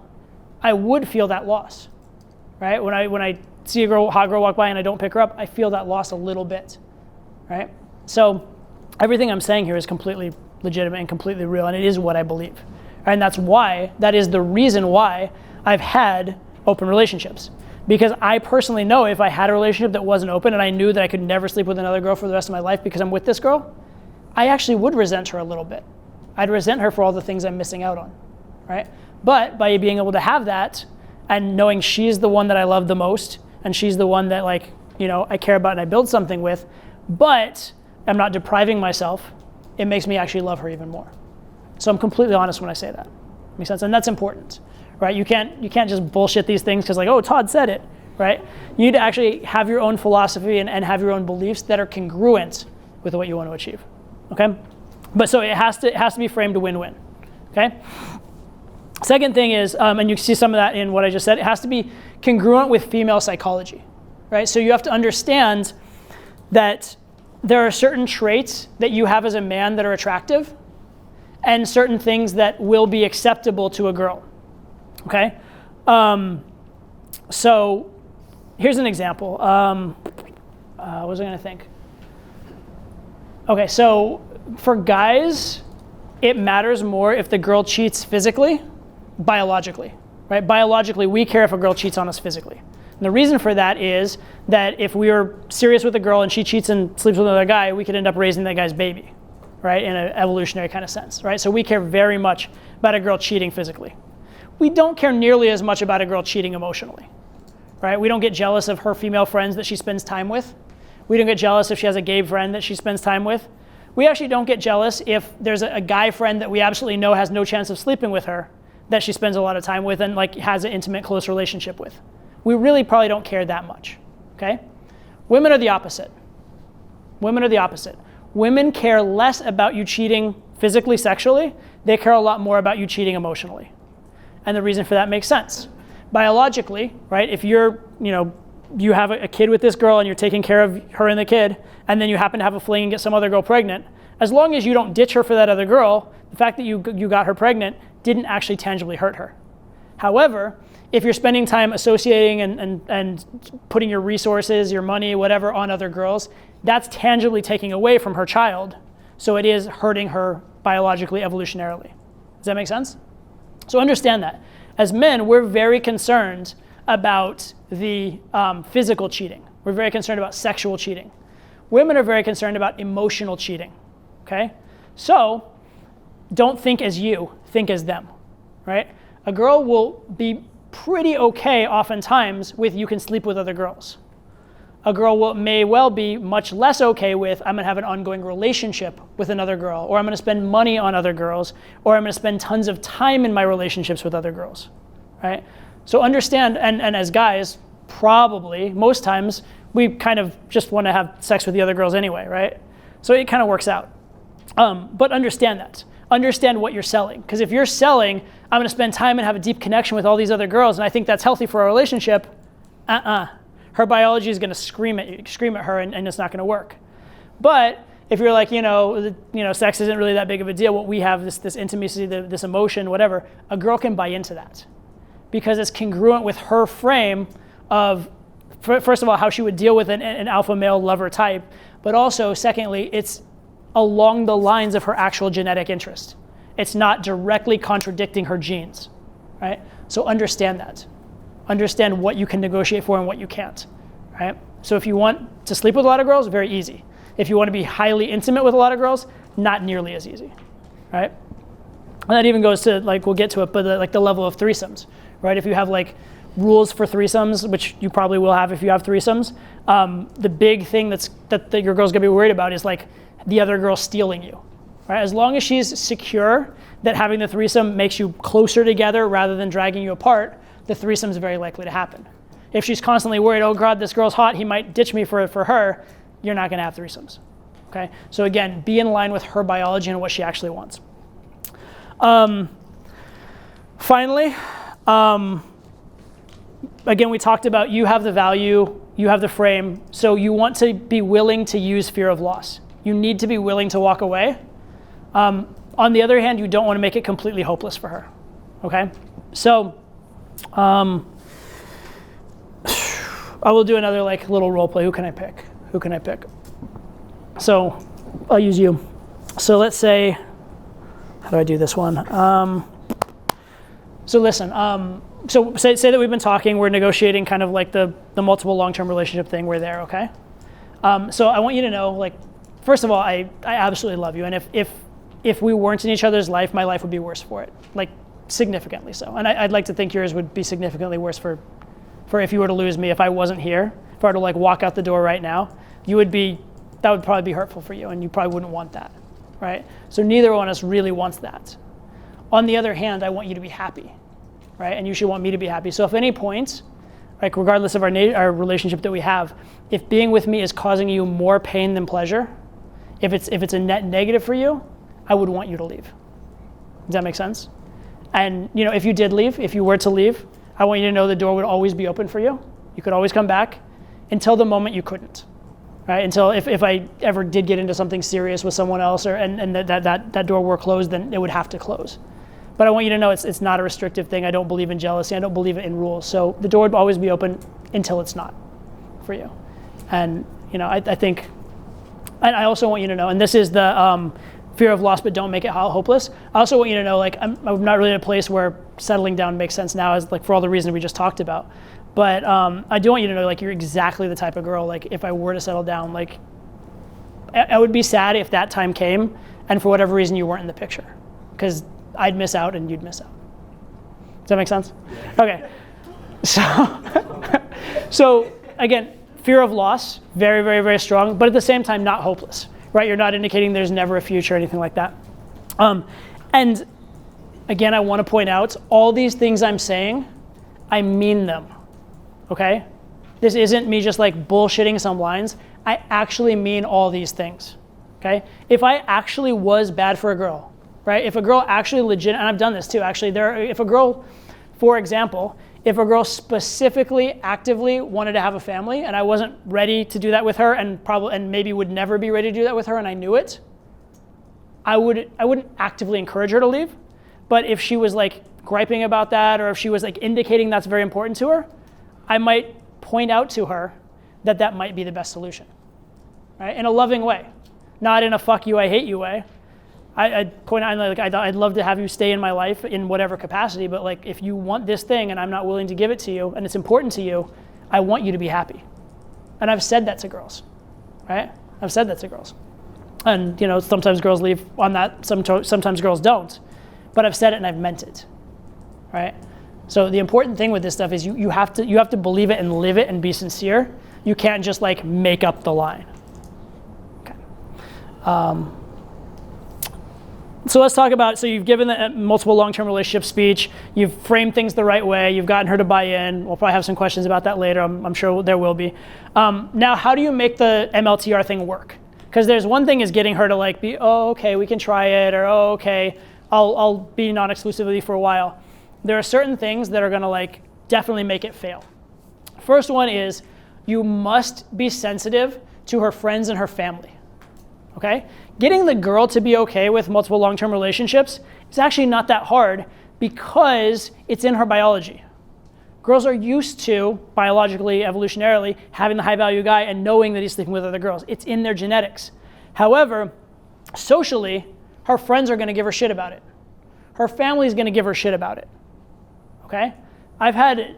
I would feel that loss, right? When I see a hot girl walk by and I don't pick her up, I feel that loss a little bit, right? So everything I'm saying here is completely legitimate and completely real, and it is what I believe. And that is the reason why I've had open relationships. Because I personally know if I had a relationship that wasn't open and I knew that I could never sleep with another girl for the rest of my life because I'm with this girl, I actually would resent her a little bit. I'd resent her for all the things I'm missing out on, right? But by being able to have that and knowing she's the one that I love the most and she's the one that like, you know, I care about and I build something with, but I'm not depriving myself, it makes me actually love her even more. So I'm completely honest when I say that. Makes sense? And that's important, right? You can't just bullshit these things because like, oh, Todd said it, right? You need to actually have your own philosophy and have your own beliefs that are congruent with what you want to achieve, okay? But so it has to be framed to win-win, okay? Second thing is, and you can see some of that in what I just said, it has to be congruent with female psychology, right? So you have to understand that there are certain traits that you have as a man that are attractive and certain things that will be acceptable to a girl, okay? So here's an example. What was I gonna think? Okay, so for guys, it matters more if the girl cheats physically, biologically, right? Biologically, we care if a girl cheats on us physically. And the reason for that is that if we were serious with a girl and she cheats and sleeps with another guy, we could end up raising that guy's baby, right? In an evolutionary kind of sense, right? So we care very much about a girl cheating physically. We don't care nearly as much about a girl cheating emotionally, right? We don't get jealous of her female friends that she spends time with. We don't get jealous if she has a gay friend that she spends time with. We actually don't get jealous if there's a guy friend that we absolutely know has no chance of sleeping with her that she spends a lot of time with and like has an intimate, close relationship with. We really probably don't care that much, okay? Women are the opposite. Women are the opposite. Women care less about you cheating physically, sexually. They care a lot more about you cheating emotionally. And the reason for that makes sense. Biologically, right, if you're, you have a kid with this girl and you're taking care of her and the kid, and then you happen to have a fling and get some other girl pregnant, as long as you don't ditch her for that other girl, the fact that you got her pregnant didn't actually tangibly hurt her. However, if you're spending time associating and putting your resources, your money, whatever, on other girls, that's tangibly taking away from her child. So it is hurting her biologically, evolutionarily. Does that make sense? So understand that. As men, we're very concerned about the physical cheating. We're very concerned about sexual cheating. Women are very concerned about emotional cheating, okay? So don't think as you, think as them, right? A girl will be pretty okay oftentimes with you can sleep with other girls. A girl may well be much less okay with I'm gonna have an ongoing relationship with another girl, or I'm gonna spend money on other girls, or I'm gonna spend tons of time in my relationships with other girls, right? So understand, and as guys, probably, most times, we kind of just wanna have sex with the other girls anyway, right? So it kind of works out. But understand that. Understand what you're selling. Because if you're selling, I'm gonna spend time and have a deep connection with all these other girls, and I think that's healthy for a relationship, her biology is gonna scream at her, and it's not gonna work. But if you're like, sex isn't really that big of a deal, what we have, this intimacy, this emotion, whatever, a girl can buy into that. Because it's congruent with her frame of, first of all, how she would deal with an alpha male lover type, but also, secondly, it's along the lines of her actual genetic interest. It's not directly contradicting her genes, right? So understand that. Understand what you can negotiate for and what you can't, right? So if you want to sleep with a lot of girls, very easy. If you want to be highly intimate with a lot of girls, not nearly as easy, right? And that even goes to, we'll get to it, but the level of threesomes, right? If you have rules for threesomes, which you probably will have if you have threesomes, the big thing that your girl's gonna be worried about is the other girl stealing you, right? As long as she's secure that having the threesome makes you closer together rather than dragging you apart, the threesome is very likely to happen. If she's constantly worried, oh God, this girl's hot, he might ditch me for her, you're not gonna have threesomes, okay? So again, be in line with her biology and what she actually wants. Finally, again, we talked about you have the value, you have the frame, so you want to be willing to use fear of loss. You need to be willing to walk away. On the other hand, you don't want to make it completely hopeless for her, okay? So, I will do another little role play. Who can I pick? So, I'll use you. So let's say, how do I do this one? So listen, so say that we've been talking, we're negotiating kind of the multiple long-term relationship thing, we're there, okay? So I want you to know, first of all, I absolutely love you, and if we weren't in each other's life, my life would be worse for it, significantly so. And I'd like to think yours would be significantly worse for if you were to lose me, if I wasn't here, if I were to walk out the door right now, that would probably be hurtful for you, and you probably wouldn't want that, right? So neither one of us really wants that. On the other hand, I want you to be happy, right? And you should want me to be happy. So if at any point, regardless of our relationship that we have, if being with me is causing you more pain than pleasure, if it's a net negative for you, I would want you to leave. Does that make sense? And if you did leave, if you were to leave, I want you to know the door would always be open for you. You could always come back until the moment you couldn't, right? Until if I ever did get into something serious with someone else, and that door were closed, then it would have to close. But I want you to know it's not a restrictive thing. I don't believe in jealousy. I don't believe in rules. So the door would always be open until it's not for you. And I think, and I also want you to know, and this is the fear of loss, but don't make it hopeless. I also want you to know, I'm not really in a place where settling down makes sense now, as for all the reasons we just talked about. But I do want you to know, you're exactly the type of girl, if I were to settle down, I would be sad if that time came, and for whatever reason you weren't in the picture, because I'd miss out and you'd miss out. Does that make sense? Yeah. Okay. So again, fear of loss, very, very, very strong, but at the same time, not hopeless, right? You're not indicating there's never a future or anything like that. And again, I want to point out, all these things I'm saying, I mean them, okay? this isn't me just like bullshitting some lines. I actually mean all these things, okay? If I actually was bad for a girl, right? If a girl actually legit, and I've done this too, actually, if a girl, for example, if a girl specifically, actively wanted to have a family and I wasn't ready to do that with her and maybe would never be ready to do that with her and I knew it, I wouldn't actively encourage her to leave. But if she was like griping about that, or if she was like indicating that's very important to her, I might point out to her that that might be the best solution, right? In a loving way, not in a fuck you, I hate you way. I'd point out, like, I'd love to have you stay in my life in whatever capacity, but like, if you want this thing and I'm not willing to give it to you and it's important to you, I want you to be happy. And I've said that to girls, right? I've said that to girls. And you know, sometimes girls leave on that, sometimes girls don't. But I've said it and I've meant it, right? So the important thing with this stuff is you have to believe it and live it and be sincere. You can't just like make up the line. Okay. So let's talk about, so you've given the multiple long-term relationship speech, you've framed things the right way, you've gotten her to buy in. We'll probably have some questions about that later, I'm sure there will be. Now, how do you make the MLTR thing work? Because there's one thing is getting her to like be, oh, okay, we can try it, or oh, okay, I'll be non-exclusive with you for a while. There are certain things that are gonna like definitely make it fail. First one is you must be sensitive to her friends and her family, okay? Getting the girl to be okay with multiple long-term relationships is actually not that hard because it's in her biology. Girls are used to, biologically, evolutionarily, having the high-value guy and knowing that he's sleeping with other girls. It's in their genetics. However, socially, her friends are gonna give her shit about it. Her family's gonna give her shit about it, okay? I've had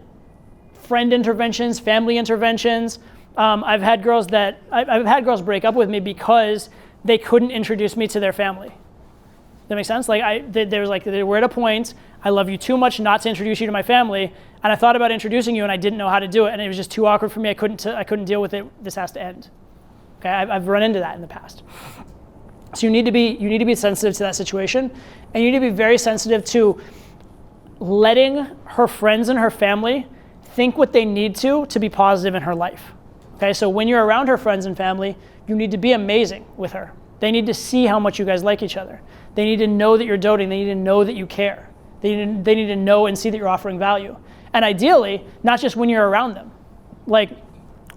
friend interventions, family interventions. I've had girls break up with me because they couldn't introduce me to their family. That makes sense? Like they were at a point, I love you too much not to introduce you to my family, and I thought about introducing you and I didn't know how to do it, and it was just too awkward for me. I couldn't deal with it. This has to end. Okay, I've run into that in the past. So you need to be sensitive to that situation, and you need to be very sensitive to letting her friends and her family think what they need to be positive in her life. Okay, so when you're around her friends and family, you need to be amazing with her. They need to see how much you guys like each other. They need to know that you're doting. They need to know that you care. They need to know and see that you're offering value. And ideally, not just when you're around them. Like,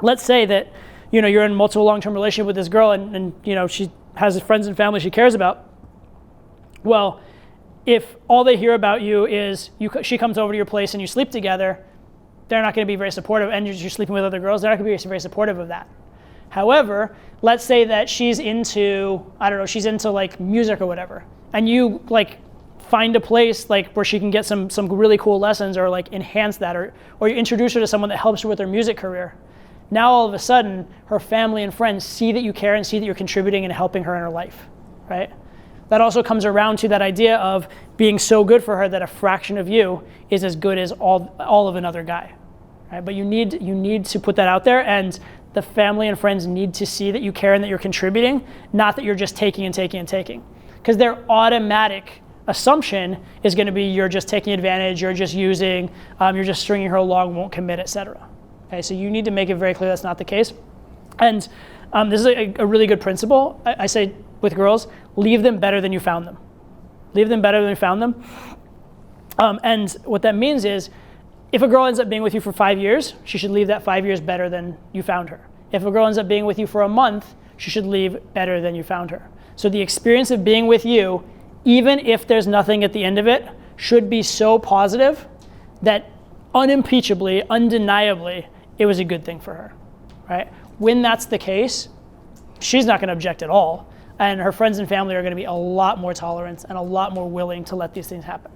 let's say that, you know, you're in a multiple long-term relationship with this girl and you know, she has friends and family she cares about. Well, if all they hear about you is she comes over to your place and you sleep together, they're not going to be very supportive, and you're sleeping with other girls, they're not going to be very supportive of that. However, let's say that she's into like music or whatever, and you like find a place like where she can get some really cool lessons or like enhance that, or you introduce her to someone that helps her with her music career. Now all of a sudden, her family and friends see that you care and see that you're contributing and helping her in her life, right? That also comes around to that idea of being so good for her that a fraction of you is as good as all of another guy, right? But you need to put that out there, and the family and friends need to see that you care and that you're contributing, not that you're just taking and taking and taking. Because their automatic assumption is going to be you're just taking advantage, you're just using, you're just stringing her along, won't commit, etc. Okay, so you need to make it very clear that's not the case. And this is a really good principle. I say with girls, leave them better than you found them. Leave them better than you found them. And what that means is, if a girl ends up being with you for 5 years, she should leave that 5 years better than you found her. If a girl ends up being with you for a month, she should leave better than you found her. So the experience of being with you, even if there's nothing at the end of it, should be so positive that unimpeachably, undeniably, it was a good thing for her, right? When that's the case, she's not going to object at all, and her friends and family are going to be a lot more tolerant and a lot more willing to let these things happen.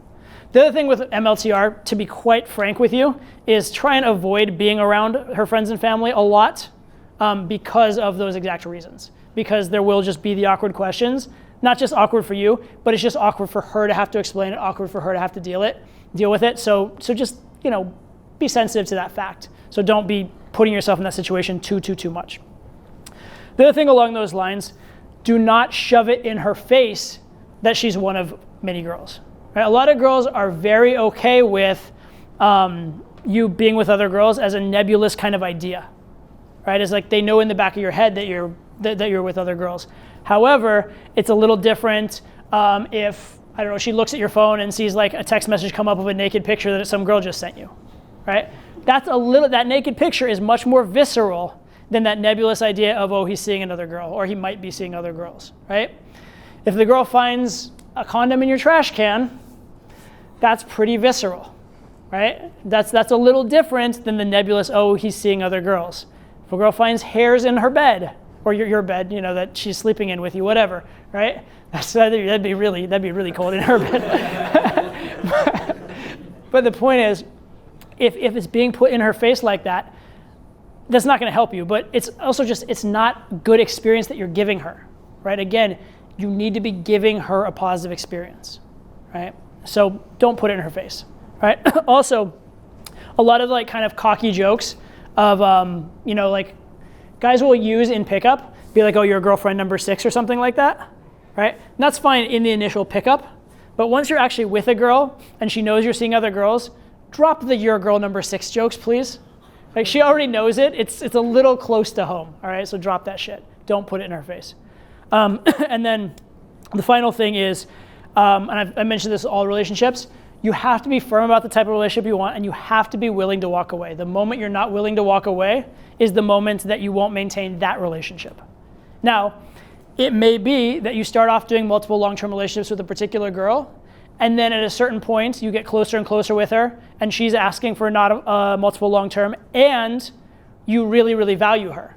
The other thing with MLTR, to be quite frank with you, is try and avoid being around her friends and family a lot because of those exact reasons. Because there will just be the awkward questions, not just awkward for you, but it's just awkward for her to have to explain it, awkward for her to have to deal with it. So just, you know, be sensitive to that fact. So don't be putting yourself in that situation too much. The other thing along those lines, do not shove it in her face that she's one of many girls. Right? A lot of girls are very okay with, you being with other girls as a nebulous kind of idea, right? It's like they know in the back of your head that you're with other girls. However, it's a little different if, I don't know, she looks at your phone and sees like a text message come up of a naked picture that some girl just sent you, right? That naked picture is much more visceral than that nebulous idea of, oh, he's seeing another girl, or he might be seeing other girls, right? If the girl finds a condom in your trash can, that's pretty visceral, right? That's a little different than the nebulous, oh, he's seeing other girls. If a girl finds hairs in her bed, or your bed, that she's sleeping in with you, whatever, right? That'd be really cold in her bed. But the point is, if it's being put in her face like that, that's not going to help you. But it's also it's not good experience that you're giving her, right? Again, you need to be giving her a positive experience, right? So don't put it in her face, right? Also, a lot of like kind of cocky jokes of, like guys will use in pickup, be like, oh, you're girlfriend number 6 or something like that, right? And that's fine in the initial pickup, but once you're actually with a girl and she knows you're seeing other girls, drop the you're girl number 6 jokes, please. Like she already knows it. It's a little close to home, all right? So drop that shit. Don't put it in her face. And then the final thing is, and I mentioned this in all relationships, you have to be firm about the type of relationship you want, and you have to be willing to walk away. The moment you're not willing to walk away is the moment that you won't maintain that relationship. Now, it may be that you start off doing multiple long-term relationships with a particular girl, and then at a certain point, you get closer and closer with her, and she's asking for not multiple long-term, and you really, really value her.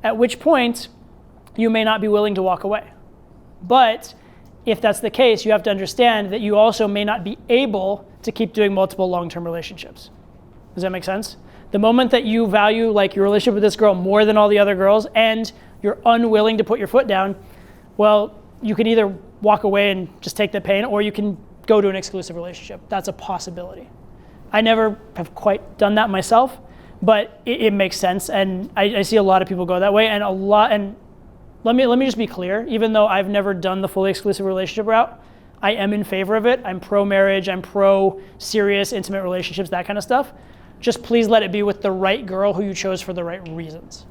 At which point, you may not be willing to walk away. But if that's the case, you have to understand that you also may not be able to keep doing multiple long-term relationships. Does that make sense? The moment that you value like your relationship with this girl more than all the other girls, and you're unwilling to put your foot down, well, you can either walk away and just take the pain, or you can go to an exclusive relationship. That's a possibility. I never have quite done that myself, but it makes sense, and I see a lot of people go that way, and let me just be clear, even though I've never done the fully exclusive relationship route, I am in favor of it. I'm pro-marriage, I'm pro-serious, intimate relationships, that kind of stuff. Just please let it be with the right girl who you chose for the right reasons.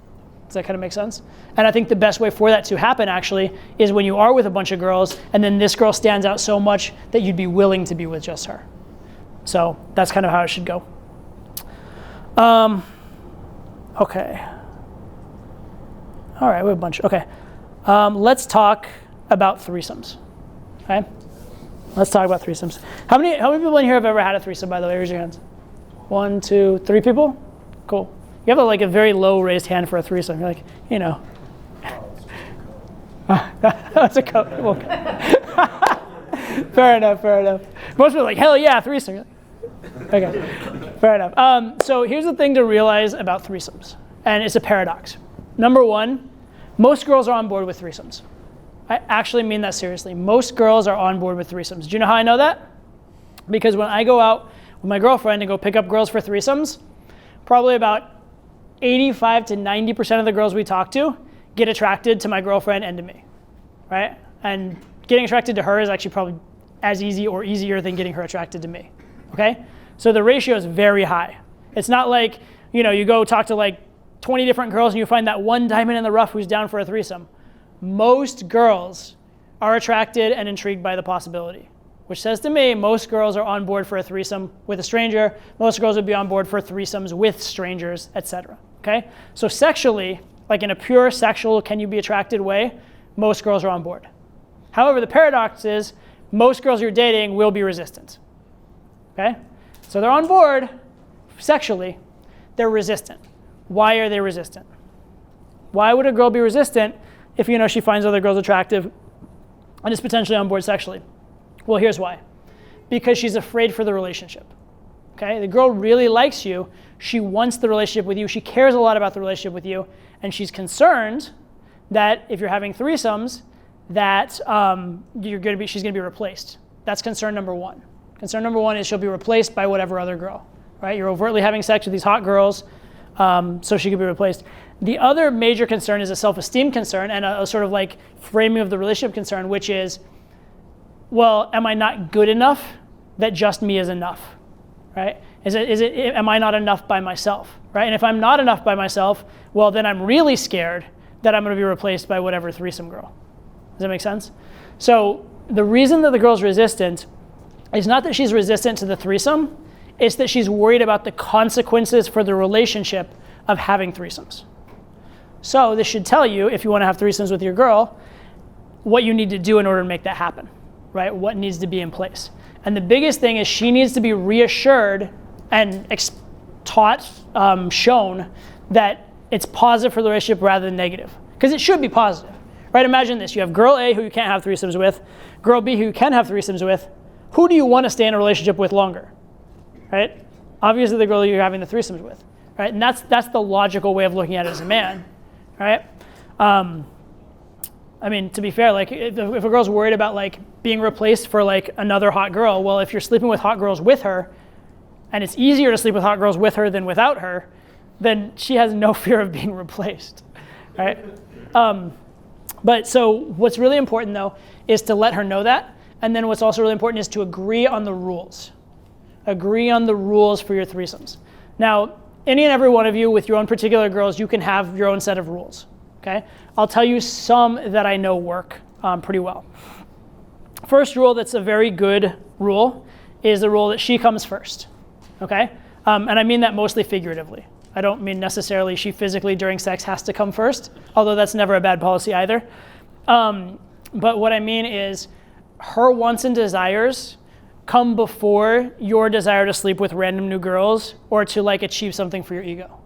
Does that kind of make sense? And I think the best way for that to happen, actually, is when you are with a bunch of girls, and then this girl stands out so much that you'd be willing to be with just her. So that's kind of how it should go. Okay. All right, we have a bunch. Okay. Let's talk about threesomes. Okay? Let's talk about threesomes. How many people in here have ever had a threesome, by the way? Raise your hands. 1, 2, 3 people? Cool. You have a very low raised hand for a threesome. You're like, That's a code. Fair enough. Most people are like, hell yeah, threesome. You're like, okay, fair enough. So here's the thing to realize about threesomes, and it's a paradox. Number one, most girls are on board with threesomes. I actually mean that seriously. Most girls are on board with threesomes. Do you know how I know that? Because when I go out with my girlfriend and go pick up girls for threesomes, probably about 85 to 90% of the girls we talk to get attracted to my girlfriend and to me, right? And getting attracted to her is actually probably as easy or easier than getting her attracted to me, okay? So the ratio is very high. It's not like, you go talk to like 20 different girls and you find that one diamond in the rough who's down for a threesome. Most girls are attracted and intrigued by the possibility, which says to me most girls are on board for a threesome with a stranger. Most girls would be on board for threesomes with strangers, etc. Okay? So sexually, like in a pure sexual can you be attracted way, most girls are on board. However, the paradox is most girls you're dating will be resistant. Okay? So they're on board sexually, they're resistant. Why are they resistant? Why would a girl be resistant if she finds other girls attractive and is potentially on board sexually? Well, here's why. Because she's afraid for the relationship. Okay? The girl really likes you. She wants the relationship with you. She cares a lot about the relationship with you, and she's concerned that if you're having threesomes, that she's going to be replaced. That's concern number one. Concern number one is she'll be replaced by whatever other girl. Right? You're overtly having sex with these hot girls. So she could be replaced. The other major concern is a self-esteem concern and a sort of like framing of the relationship concern, which is, well, am I not good enough that just me is enough, right? Am I not enough by myself, right? And if I'm not enough by myself, well, then I'm really scared that I'm going to be replaced by whatever threesome girl. Does that make sense? So the reason that the girl's resistant is not that she's resistant to the threesome, it's that she's worried about the consequences for the relationship of having threesomes. So this should tell you, if you want to have threesomes with your girl, what you need to do in order to make that happen, right? What needs to be in place. And the biggest thing is she needs to be reassured and taught, shown that it's positive for the relationship rather than negative. Because it should be positive, right? Imagine this. You have girl A who you can't have threesomes with, girl B who you can have threesomes with. Who do you want to stay in a relationship with longer, right? Obviously the girl you're having the threesomes with, right? And that's the logical way of looking at it as a man, right? I mean, to be fair, like if a girl's worried about like being replaced for like another hot girl, well, if you're sleeping with hot girls with her, and it's easier to sleep with hot girls with her than without her, then she has no fear of being replaced, right? But so what's really important though is to let her know that, and then what's also really important is to agree on the rules. Agree on the rules for your threesomes. Now, any and every one of you with your own particular girls, you can have your own set of rules, okay? I'll tell you some that I know work pretty well. First rule that's a very good rule is the rule that she comes first, okay? And I mean that mostly figuratively. I don't mean necessarily she physically during sex has to come first, although that's never a bad policy either. But what I mean is her wants and desires come before your desire to sleep with random new girls or to like achieve something for your ego,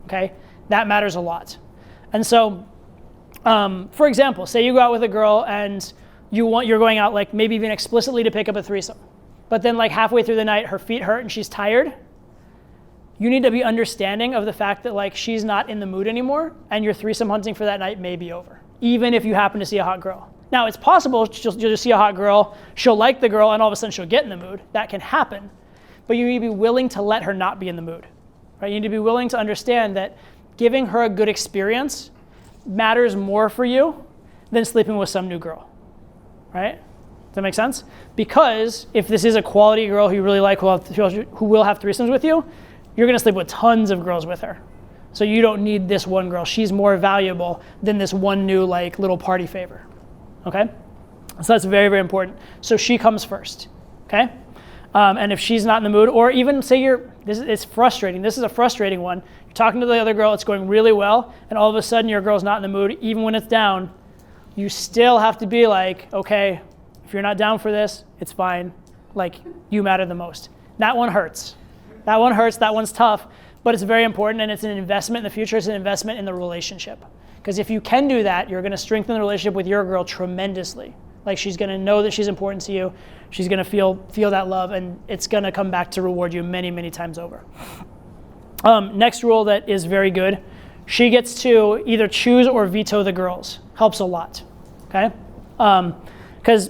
okay? That matters a lot. And so, for example, say you go out with a girl and you're going out like maybe even explicitly to pick up a threesome, but then like halfway through the night her feet hurt and she's tired. You need to be understanding of the fact that like she's not in the mood anymore and your threesome hunting for that night may be over, even if you happen to see a hot girl. Now it's possible you'll just see a hot girl, she'll like the girl, and all of a sudden she'll get in the mood. That can happen, but you need to be willing to let her not be in the mood, right? You need to be willing to understand that giving her a good experience matters more for you than sleeping with some new girl, right? Does that make sense? Because if this is a quality girl who you really like who will have threesomes with you, you're going to sleep with tons of girls with her. So you don't need this one girl. She's more valuable than this one new like little party favor. Okay? So that's very, very important. So she comes first. Okay? And if she's not in the mood, or even say it's frustrating. This is a frustrating one. You're talking to the other girl, it's going really well, and all of a sudden your girl's not in the mood, even when it's down, you still have to be like, okay, if you're not down for this, it's fine. Like, you matter the most. That one hurts. That one hurts, that one's tough, but it's very important, and it's an investment in the future, it's an investment in the relationship. Because if you can do that, you're gonna strengthen the relationship with your girl tremendously. Like, she's gonna know that she's important to you, she's gonna feel that love, and it's gonna come back to reward you many, many times over. Next rule that is very good, she gets to either choose or veto the girls. Helps a lot, okay? Because,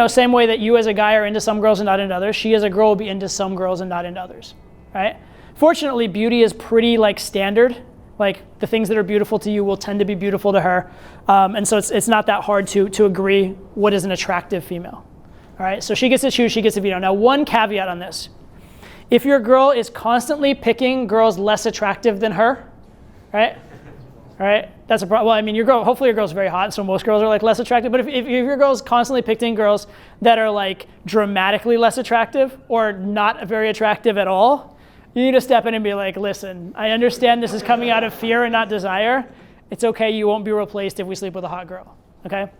same way that you as a guy are into some girls and not into others, she as a girl will be into some girls and not into others, right? Fortunately, beauty is pretty like standard. Like the things that are beautiful to you will tend to be beautiful to her. And so it's not that hard to agree what is an attractive female. All right, so she gets to choose, she gets to veto. Now, one caveat on this. If your girl is constantly picking girls less attractive than her, right? All right, that's a problem. Well, I mean, hopefully your girl's very hot, so most girls are like less attractive. But if your girl's constantly picking girls that are like dramatically less attractive or not very attractive at all, you need to step in and be like, listen, I understand this is coming out of fear and not desire. It's okay, you won't be replaced if we sleep with a hot girl, okay?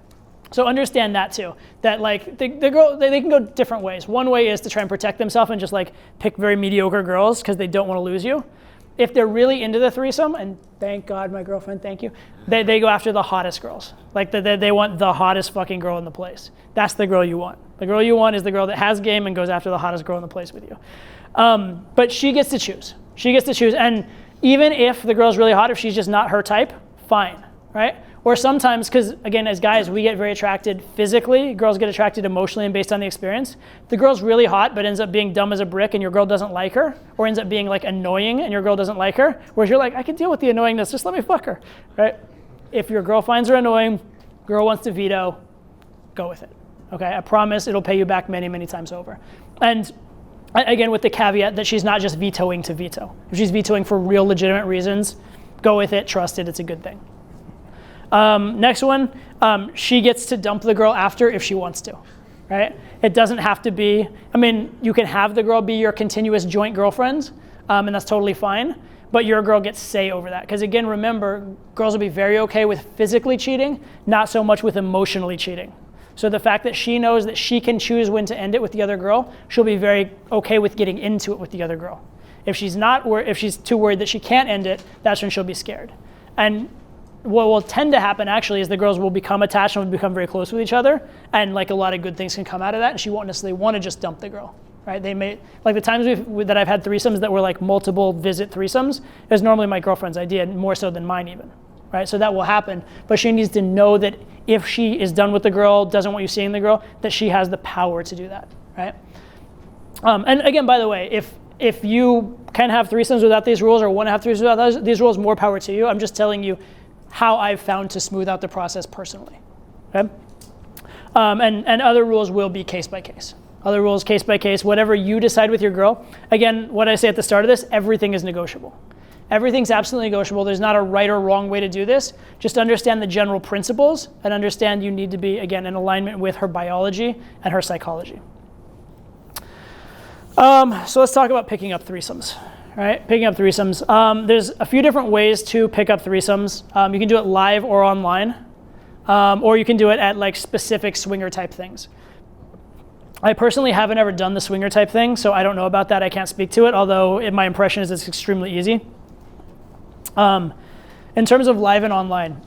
So understand that too, that like the girl, they can go different ways. One way is to try and protect themselves and just like pick very mediocre girls because they don't want to lose you. If they're really into the threesome, and thank God my girlfriend, thank you, they go after the hottest girls. Like they want the hottest fucking girl in the place. That's the girl you want. The girl you want is the girl that has game and goes after the hottest girl in the place with you. But she gets to choose. She gets to choose. And even if the girl's really hot, if she's just not her type, fine, right? Or sometimes, because again, as guys, we get very attracted physically. Girls get attracted emotionally and based on the experience. If the girl's really hot, but ends up being dumb as a brick and your girl doesn't like her, or ends up being like annoying and your girl doesn't like her, whereas you're like, I can deal with the annoyingness, just let me fuck her, right? If your girl finds her annoying, girl wants to veto, go with it, okay? I promise it'll pay you back many, many times over. And Again, with the caveat that she's not just vetoing to veto. If she's vetoing for real legitimate reasons, go with it, trust it, it's a good thing. Next one, she gets to dump the girl after if she wants to, right? It doesn't have to be, I mean, you can have the girl be your continuous joint girlfriend, and that's totally fine, but your girl gets say over that. Because again, remember, girls will be very okay with physically cheating, not so much with emotionally cheating. So the fact that she knows that she can choose when to end it with the other girl, she'll be very okay with getting into it with the other girl. If she's not, or if she's too worried that she can't end it, that's when she'll be scared. And what will tend to happen actually is the girls will become attached and will become very close with each other, and like a lot of good things can come out of that, and she won't necessarily want to just dump the girl, right? They may, like the times that I've had threesomes that were like multiple visit threesomes, is normally my girlfriend's idea, more so than mine even, right? So that will happen, but she needs to know that if she is done with the girl, doesn't want you seeing the girl, that she has the power to do that, right? And again, by the way, if you can have threesomes without these rules or want to have threesomes without these rules, more power to you. I'm just telling you how I've found to smooth out the process personally, okay? And other rules will be case by case. Other rules, case by case, whatever you decide with your girl. Again, what I say at the start of this, everything is negotiable. Everything's absolutely negotiable. There's not a right or wrong way to do this. Just understand the general principles and understand you need to be, again, in alignment with her biology and her psychology. So let's talk about picking up threesomes, right? Picking up threesomes. There's a few different ways to pick up threesomes. You can do it live or online, or you can do it at like specific swinger type things. I personally haven't ever done the swinger type thing, so I don't know about that. I can't speak to it, although my impression is it's extremely easy. In terms of live and online,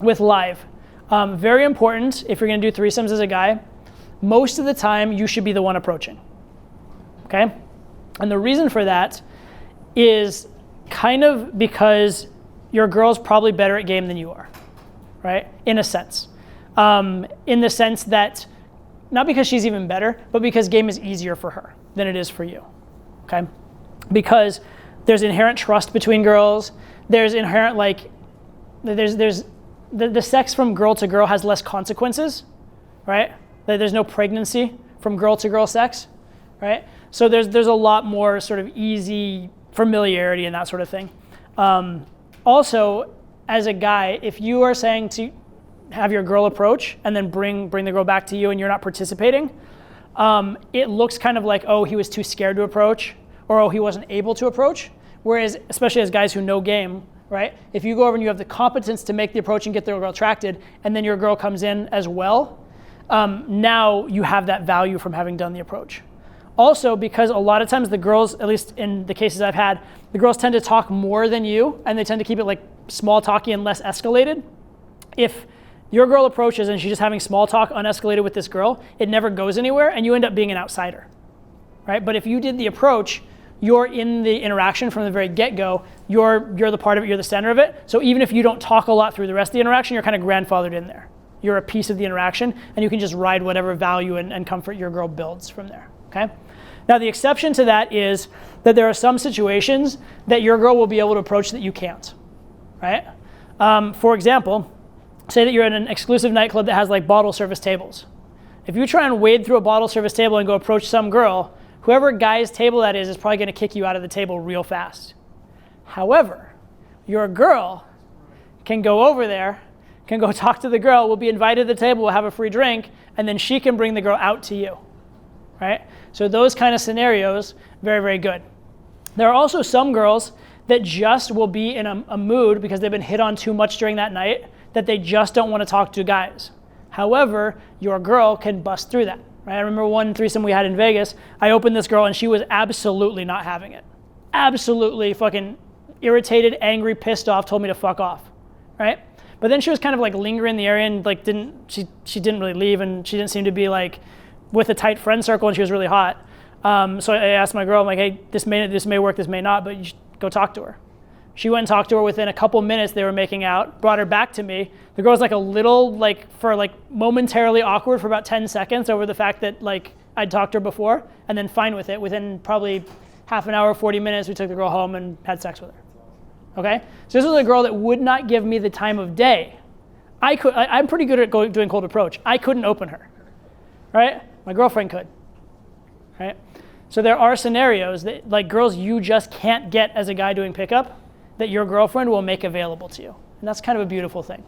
with live, very important if you're going to do threesomes as a guy, most of the time you should be the one approaching, okay? And the reason for that is kind of because your girl's probably better at game than you are, right? In a sense. In the sense that, not because she's even better, but because game is easier for her than it is for you, okay? Because there's inherent trust between girls. There's inherent, like, the sex from girl to girl has less consequences, right? There's no pregnancy from girl to girl sex, right? So there's a lot more sort of easy familiarity and that sort of thing. Also, as a guy, if you are saying to have your girl approach and then bring the girl back to you and you're not participating, it looks kind of like, oh, he was too scared to approach, or oh, he wasn't able to approach. Whereas, especially as guys who know game, right? If you go over and you have the competence to make the approach and get the girl attracted, and then your girl comes in as well, now you have that value from having done the approach. Also, because a lot of times the girls, at least in the cases I've had, the girls tend to talk more than you, and they tend to keep it like small talky and less escalated. If your girl approaches and she's just having small talk unescalated with this girl, it never goes anywhere, and you end up being an outsider, right? But if you did the approach, you're in the interaction from the very get-go. You're the part of it, you're the center of it. So even if you don't talk a lot through the rest of the interaction, you're kind of grandfathered in there. You're a piece of the interaction, and you can just ride whatever value and comfort your girl builds from there, okay? Now the exception to that is that there are some situations that your girl will be able to approach that you can't, right? For example, say that you're in an exclusive nightclub that has like bottle service tables. If you try and wade through a bottle service table and go approach some girl, whoever guy's table that is probably going to kick you out of the table real fast. However, your girl can go over there, can go talk to the girl, will be invited to the table, will have a free drink, and then she can bring the girl out to you, right? So those kind of scenarios, very, very good. There are also some girls that just will be in a mood because they've been hit on too much during that night that they just don't want to talk to guys. However, your girl can bust through that. Right? I remember one threesome we had in Vegas. I opened this girl and she was absolutely not having it. Absolutely fucking irritated, angry, pissed off, told me to fuck off, right? But then she was kind of like lingering in the area and like she didn't really leave, and she didn't seem to be like with a tight friend circle, and she was really hot. So I asked my girl, I'm like, hey, this may work, this may not, but you should go talk to her. She went and talked to her. Within a couple minutes, they were making out, brought her back to me. The girl was like a little, momentarily awkward for about 10 seconds over the fact that I'd talked to her before, and then fine with it. Within probably half an hour, 40 minutes, we took the girl home and had sex with her. Okay? So this was a girl that would not give me the time of day. I'm pretty good at doing cold approach. I couldn't open her, right? My girlfriend could, right? So there are scenarios that, like girls you just can't get as a guy doing pickup, that your girlfriend will make available to you. And that's kind of a beautiful thing.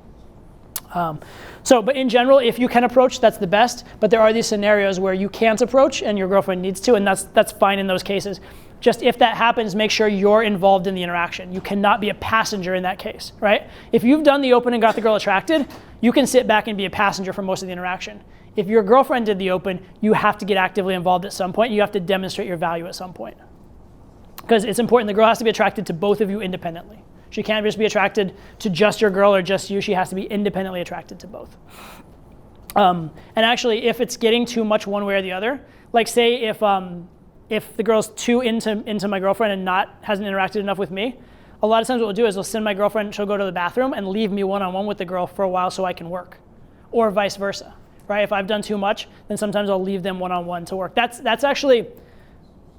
But in general, if you can approach, that's the best. But there are these scenarios where you can't approach and your girlfriend needs to, and that's fine in those cases. Just if that happens, make sure you're involved in the interaction. You cannot be a passenger in that case, right? If you've done the open and got the girl attracted, you can sit back and be a passenger for most of the interaction. If your girlfriend did the open, you have to get actively involved at some point. You have to demonstrate your value at some point. Because it's important, the girl has to be attracted to both of you independently. She can't just be attracted to just your girl or just you. She has to be independently attracted to both. And actually, if it's getting too much one way or the other, like say if the girl's too into my girlfriend and hasn't interacted enough with me, a lot of times what we'll do is we'll send my girlfriend, she'll go to the bathroom and leave me one-on-one with the girl for a while so I can work. Or vice versa, right? If I've done too much, then sometimes I'll leave them one-on-one to work. That's actually,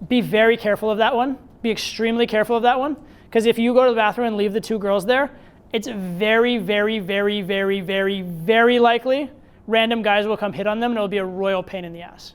be very careful of that one. Be extremely careful of that one. Because if you go to the bathroom and leave the two girls there, it's very, very, very, very, very, very likely random guys will come hit on them and it'll be a royal pain in the ass,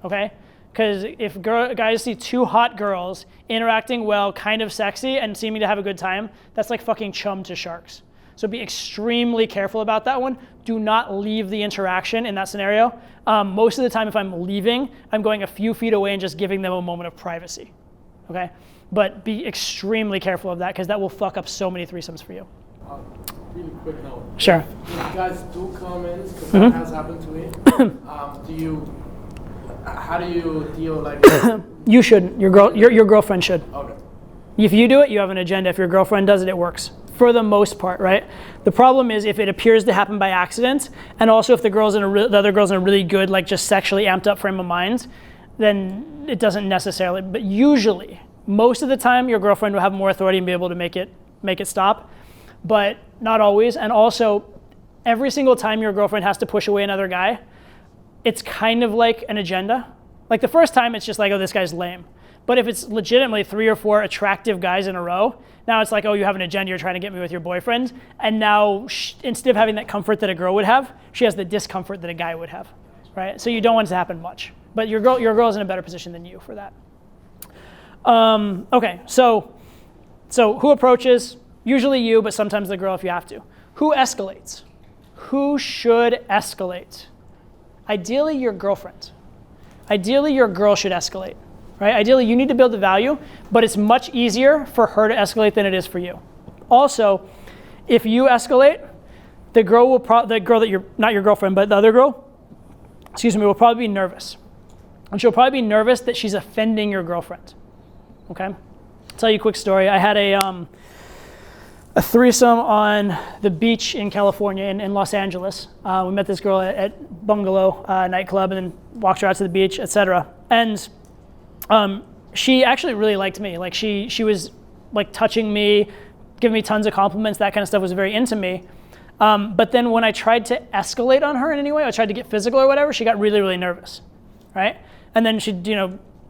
okay? Because if guys see two hot girls interacting well, kind of sexy, and seeming to have a good time, that's like fucking chum to sharks. So be extremely careful about that one. Do not leave the interaction in that scenario. Most of the time if I'm leaving, I'm going a few feet away and just giving them a moment of privacy, okay? But be extremely careful of that because that will fuck up so many threesomes for you. Really quick note. Sure. If guys do come in, because that has happened to me, how do you deal like? You shouldn't. Your girlfriend should. Okay. If you do it, you have an agenda. If your girlfriend does it, it works. For the most part, right? The problem is if it appears to happen by accident, and also if the other girl's in a really good, like just sexually amped up frame of mind, then it doesn't necessarily. But usually, most of the time, your girlfriend will have more authority and be able to make it stop, but not always. And also, every single time your girlfriend has to push away another guy, it's kind of like an agenda. Like the first time, it's just like, oh, this guy's lame. But if it's legitimately 3 or 4 attractive guys in a row, now it's like, oh, you have an agenda, you're trying to get me with your boyfriend. And now, instead of having that comfort that a girl would have, she has the discomfort that a guy would have, right? So you don't want it to happen much. But your girl's in a better position than you for that. Okay, so who approaches? Usually you, but sometimes the girl if you have to. Who escalates? Who should escalate? Ideally, your girlfriend. Ideally, your girl should escalate, right? Ideally, you need to build the value, but it's much easier for her to escalate than it is for you. Also, if you escalate, the girl that you're, not your girlfriend, but the other girl, will probably be nervous. And she'll probably be nervous that she's offending your girlfriend. Okay, I'll tell you a quick story. I had a threesome on the beach in California, in Los Angeles. We met this girl at Bungalow nightclub and then walked her out to the beach, etc. And she actually really liked me. Like she was like touching me, giving me tons of compliments. That kind of stuff was very into me. But then when I tried to escalate on her in any way, I tried to get physical or whatever, she got really, really nervous, right? And then she,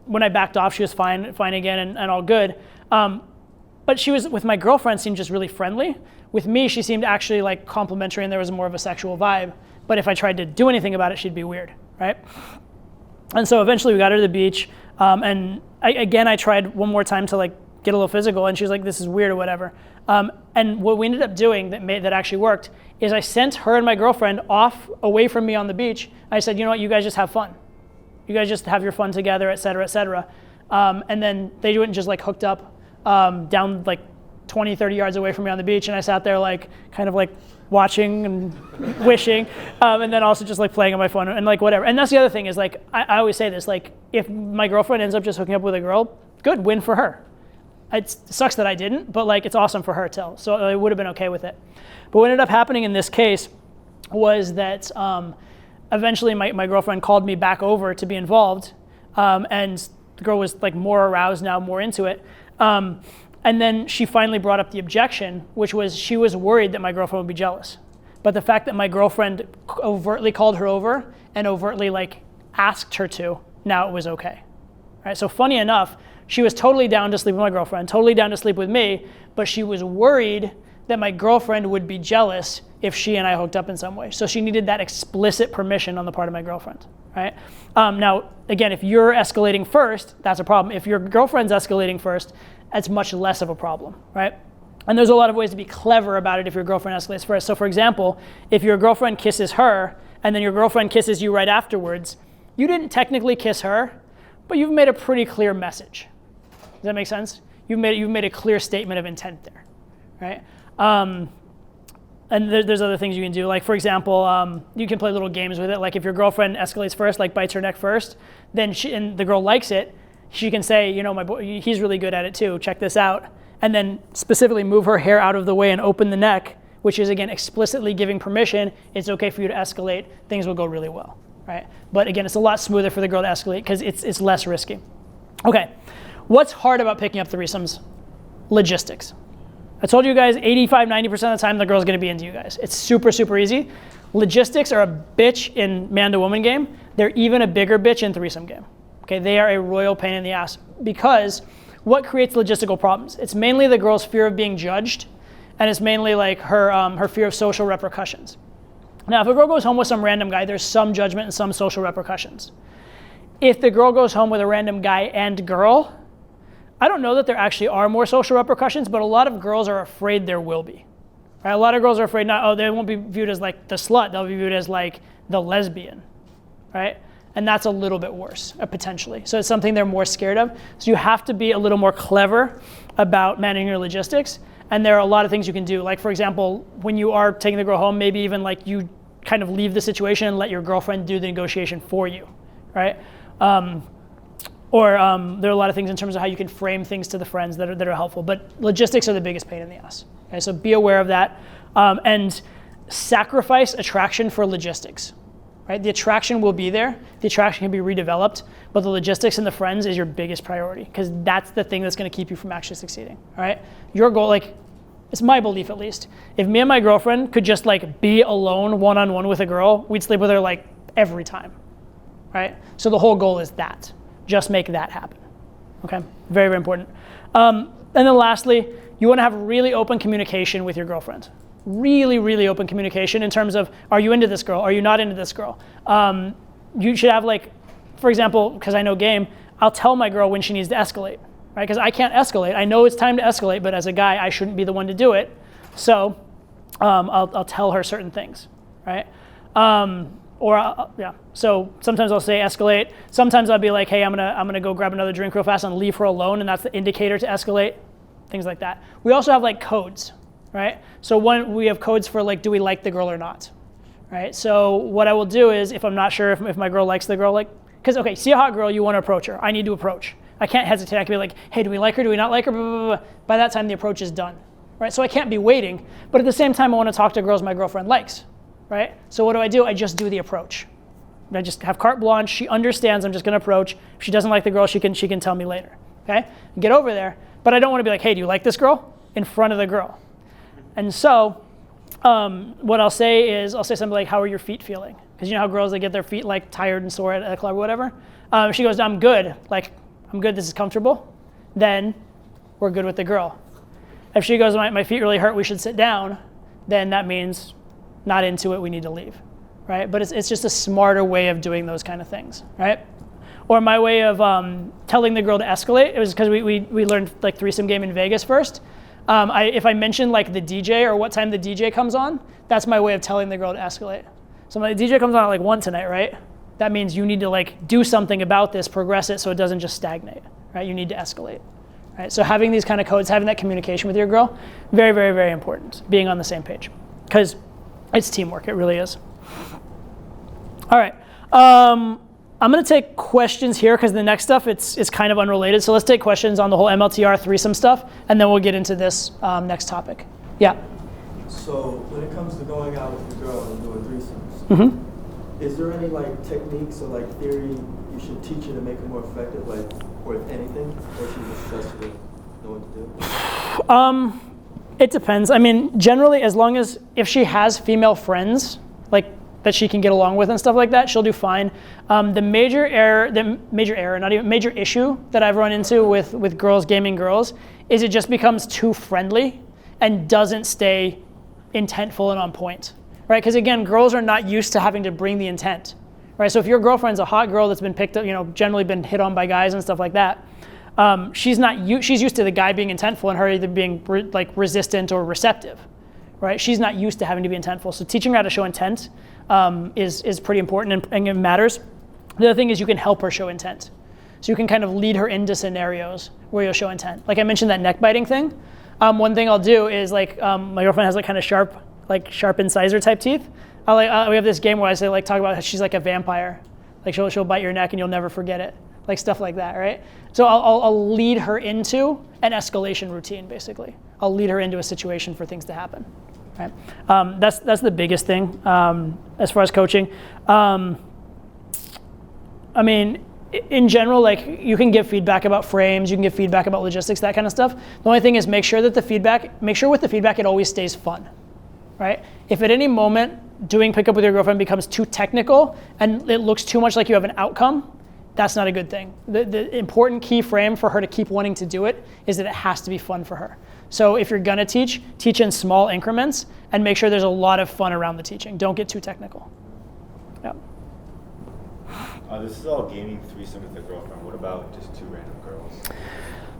when I backed off, she was fine again and all good. But she was, with my girlfriend, seemed just really friendly. With me, she seemed actually like complimentary and there was more of a sexual vibe. But if I tried to do anything about it, she'd be weird, right? And so eventually we got her to the beach. And I tried one more time to like get a little physical and she was like, this is weird or whatever. And what we ended up doing that actually worked is I sent her and my girlfriend off away from me on the beach. I said, you know what, you guys just have fun. You guys just have your fun together, et cetera, et cetera. And then they went and just like hooked up down like 20, 30 yards away from me on the beach. And I sat there like kind of like watching and wishing. And then also just like playing on my phone and like whatever. And that's the other thing is like, I always say this, like if my girlfriend ends up just hooking up with a girl, good, win for her. It sucks that I didn't, but like it's awesome for her too. So I would have been okay with it. But what ended up happening in this case was that eventually my girlfriend called me back over to be involved, and the girl was like more aroused now, more into it. And then she finally brought up the objection, which was she was worried that my girlfriend would be jealous. But the fact that my girlfriend overtly called her over and overtly like asked her to, now it was okay. Right? So funny enough, she was totally down to sleep with my girlfriend, totally down to sleep with me, but she was worried that my girlfriend would be jealous if she and I hooked up in some way. So she needed that explicit permission on the part of my girlfriend, right? Now, again, if you're escalating first, that's a problem. If your girlfriend's escalating first, that's much less of a problem, right? And there's a lot of ways to be clever about it if your girlfriend escalates first. So for example, if your girlfriend kisses her and then your girlfriend kisses you right afterwards, you didn't technically kiss her, but you've made a pretty clear message. Does that make sense? You've made a clear statement of intent there, right? And there's other things you can do. Like for example, you can play little games with it. Like if your girlfriend escalates first, like bites her neck first, then and the girl likes it, she can say, you know, my boy, he's really good at it too. Check this out. And then specifically move her hair out of the way and open the neck, which is again explicitly giving permission. It's okay for you to escalate. Things will go really well, right? But again, it's a lot smoother for the girl to escalate because it's less risky. Okay, what's hard about picking up threesomes? Logistics. I told you guys 85, 90% of the time the girl's gonna be into you guys. It's super, super easy. Logistics are a bitch in man-to-woman game. They're even a bigger bitch in threesome game. Okay, they are a royal pain in the ass because what creates logistical problems? It's mainly the girl's fear of being judged, and it's mainly like her fear of social repercussions. Now, if a girl goes home with some random guy, there's some judgment and some social repercussions. If the girl goes home with a random guy and girl, I don't know that there actually are more social repercussions, but a lot of girls are afraid there will be. Right? A lot of girls are afraid they won't be viewed as like the slut, they'll be viewed as like the lesbian, right? And that's a little bit worse, potentially. So it's something they're more scared of. So you have to be a little more clever about managing your logistics. And there are a lot of things you can do. Like for example, when you are taking the girl home, maybe even like you kind of leave the situation and let your girlfriend do the negotiation for you, right? There are a lot of things in terms of how you can frame things to the friends that are helpful. But logistics are the biggest pain in the ass. Okay, so be aware of that. And sacrifice attraction for logistics. Right? The attraction will be there. The attraction can be redeveloped, but the logistics and the friends is your biggest priority because that's the thing that's going to keep you from actually succeeding. All right? Your goal, like, it's my belief at least. If me and my girlfriend could just like be alone one-on-one with a girl, we'd sleep with her like every time. Right? So the whole goal is that. Just make that happen. Okay? Very, very important. And then lastly, you want to have really open communication with your girlfriend. Really, really open communication in terms of, are you into this girl? Are you not into this girl? You should have like, for example, because I know game, I'll tell my girl when she needs to escalate, right? Because I can't escalate. I know it's time to escalate, but as a guy, I shouldn't be the one to do it. So I'll tell her certain things, right? So sometimes I'll say escalate. Sometimes I'll be like, hey, I'm gonna go grab another drink real fast and leave her alone, and that's the indicator to escalate. Things like that. We also have like codes. Right? So we have codes for like, do we like the girl or not? Right? So what I will do is, if I'm not sure if my girl likes the girl, like, because okay, see a hot girl, you want to approach her. I need to approach. I can't hesitate. I can be like, hey, do we like her? Do we not like her? Blah, blah, blah. By that time, the approach is done. Right? So I can't be waiting, but at the same time, I want to talk to girls my girlfriend likes. Right? So what do? I just do the approach. I just have carte blanche. She understands I'm just going to approach. If she doesn't like the girl, she can tell me later. Okay? Get over there. But I don't want to be like, hey, do you like this girl? In front of the girl. And so what I'll say is, I'll say something like, how are your feet feeling? Because you know how girls, they get their feet like tired and sore at a club or whatever. She goes, I'm good. Like, I'm good, this is comfortable. Then we're good with the girl. If she goes, my feet really hurt, we should sit down. Then that means not into it, we need to leave, right? But it's just a smarter way of doing those kind of things, right? Or my way of telling the girl to escalate, it was because we learned like threesome game in Vegas first. If I mention like the DJ or what time the DJ comes on, that's my way of telling the girl to escalate. So my DJ comes on at like 1 tonight, right? That means you need to like do something about this, progress it so it doesn't just stagnate, right? You need to escalate, right? So having these kind of codes, having that communication with your girl, very, very, very important. Being on the same page, because it's teamwork. It really is. All right. I'm going to take questions here because the next stuff, it's kind of unrelated. So let's take questions on the whole MLTR threesome stuff, and then we'll get into this next topic. Yeah? So when it comes to going out with your girl and doing threesomes, is there any like techniques or like theory you should teach her to make it more effective, like, or if anything, or she's just to know what to do? It depends. I mean, generally, as long as if she has female friends, like that she can get along with and stuff like that, she'll do fine. The major issue that I've run into with girls gaming girls is it just becomes too friendly and doesn't stay intentful and on point, right? Because again, girls are not used to having to bring the intent, right? So if your girlfriend's a hot girl that's been picked up, generally been hit on by guys and stuff like that, she's used to the guy being intentful and her either being resistant or receptive, right? She's not used to having to be intentful. So teaching her how to show intent is pretty important and it matters. The other thing is you can help her show intent. So you can kind of lead her into scenarios where you'll show intent. Like I mentioned that neck biting thing. One thing I'll do is my girlfriend has kind of sharp incisor type teeth. We have this game where I say talk about how she's like a vampire. Like she'll bite your neck and you'll never forget it. Like stuff like that, right? So I'll lead her into an escalation routine, basically. I'll lead her into a situation for things to happen, right? That's the biggest thing as far as coaching. In general, you can give feedback about frames, you can give feedback about logistics, that kind of stuff. The only thing is make sure with the feedback it always stays fun, right? If at any moment doing pickup with your girlfriend becomes too technical and it looks too much like you have an outcome, that's not a good thing. The important key frame for her to keep wanting to do it is that it has to be fun for her. So if you're gonna teach in small increments and make sure there's a lot of fun around the teaching. Don't get too technical. Yep. This is all gaming threesome with a girlfriend. What about just two random girls?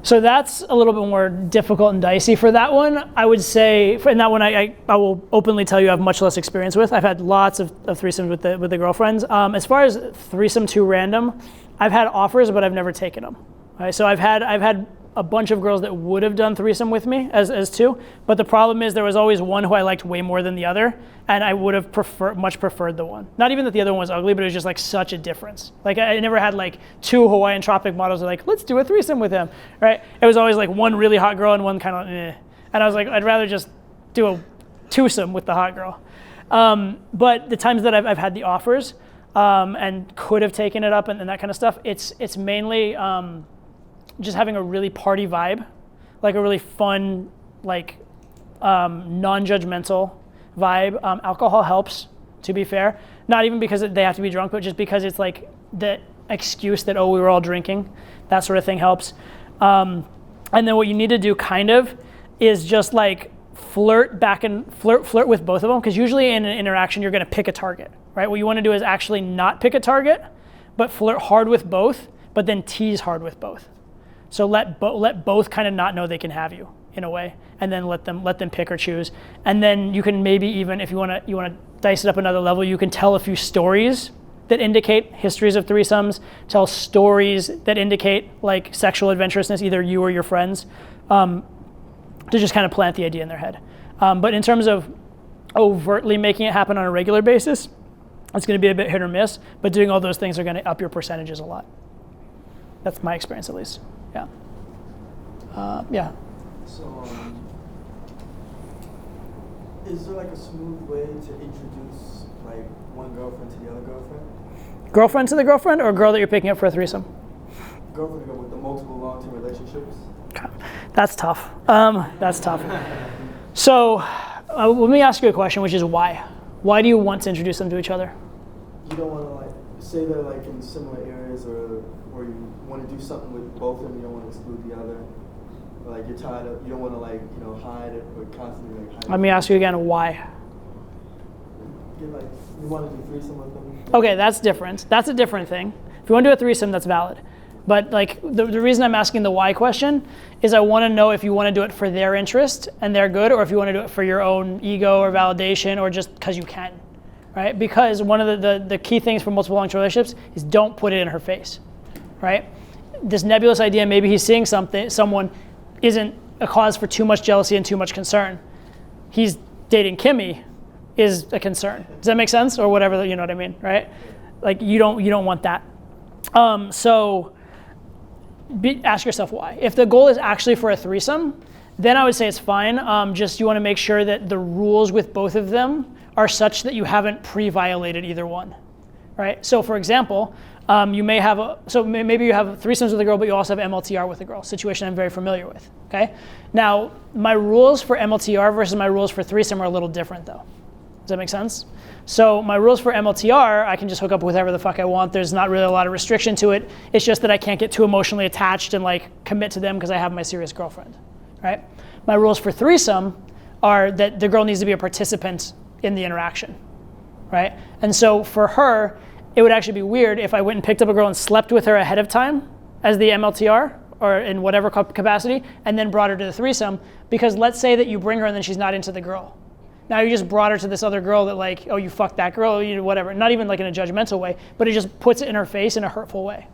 So that's a little bit more difficult and dicey for that one. I would say, in that one, I will openly tell you I have much less experience with. I've had lots of threesomes with the girlfriends. As far as threesome two random, I've had offers, but I've never taken them. Right? So I've had a bunch of girls that would have done threesome with me as two, but the problem is there was always one who I liked way more than the other, and I would have much preferred the one. Not even that the other one was ugly, but it was just such a difference. I never had two Hawaiian tropic models that let's do a threesome with him, right? It was always one really hot girl and one kind of eh. And I was I'd rather just do a twosome with the hot girl. But the times that I've had the offers and could have taken it up and that kind of stuff, it's mainly just having a really party vibe, a really fun, non-judgmental vibe. Alcohol helps, to be fair. Not even because they have to be drunk, but just because it's the excuse that, we were all drinking. That sort of thing helps. And then what you need to do is just flirt with both of them, because usually in an interaction you're gonna pick a target, right? What you wanna do is actually not pick a target, but flirt hard with both, but then tease hard with both. So let both kind of not know they can have you in a way, and then let them pick or choose. And then you can maybe even, if you want to dice it up another level, you can tell a few stories that indicate histories of threesomes, tell stories that indicate sexual adventurousness, either you or your friends, to just kind of plant the idea in their head. But in terms of overtly making it happen on a regular basis, it's going to be a bit hit or miss, but doing all those things are going to up your percentages a lot. That's my experience, at least. Yeah. So, is there a smooth way to introduce one girlfriend to the other girlfriend? Girlfriend to the girlfriend, or a girl that you're picking up for a threesome? Girlfriend with the multiple long-term relationships. That's tough. So, let me ask you a question, which is why? Why do you want to introduce them to each other? You don't want to say they're in similar areas, or you want to do something with both of them. You don't want to exclude the other. Or you're tired of. You don't want to hide it or constantly hide. Let me ask you again, why? You want to do threesome with them. Okay, that's different. That's a different thing. If you want to do a threesome, that's valid. But the reason I'm asking the why question is I want to know if you want to do it for their interest and they're good, or if you want to do it for your own ego or validation, or just because you can, right? Because one of the key things for multiple long-term relationships is don't put it in her face, right? This nebulous idea, maybe he's seeing someone, isn't a cause for too much jealousy and too much concern. He's dating Kimmy is a concern. Does that make sense? Or whatever, you know what I mean, right? You don't want that. Ask yourself why. If the goal is actually for a threesome, then I would say it's fine. Just you want to make sure that the rules with both of them are such that you haven't pre-violated either one, right? So for example, you may have maybe you have threesomes with a girl, but you also have MLTR with a girl, situation I'm very familiar with, okay? Now, my rules for MLTR versus my rules for threesome are a little different though. Does that make sense? So my rules for MLTR, I can just hook up with whoever the fuck I want. There's not really a lot of restriction to it. It's just that I can't get too emotionally attached and commit to them because I have my serious girlfriend, right? My rules for threesome are that the girl needs to be a participant in the interaction, right? And so for her, it would actually be weird if I went and picked up a girl and slept with her ahead of time as the MLTR, or in whatever capacity, and then brought her to the threesome, because let's say that you bring her and then she's not into the girl. Now you just brought her to this other girl that like, oh, you fucked that girl, you know, whatever. Not even like in a judgmental way, but it just puts it in her face in a hurtful way.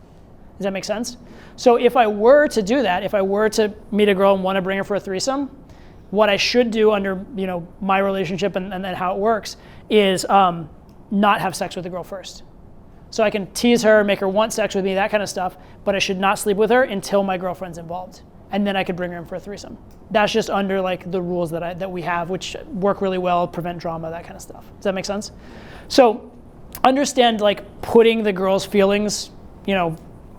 Does that make sense? So if I were to do that, if I were to meet a girl and want to bring her for a threesome, what I should do under, you know, my relationship and then how it works is not have sex with the girl first. So I can tease her, make her want sex with me, that kind of stuff, but I should not sleep with her until my girlfriend's involved. And then I could bring her in for a threesome. That's just under like the rules that we have, which work really well, prevent drama, that kind of stuff. Does that make sense? So understand like putting the girl's feelings, you know,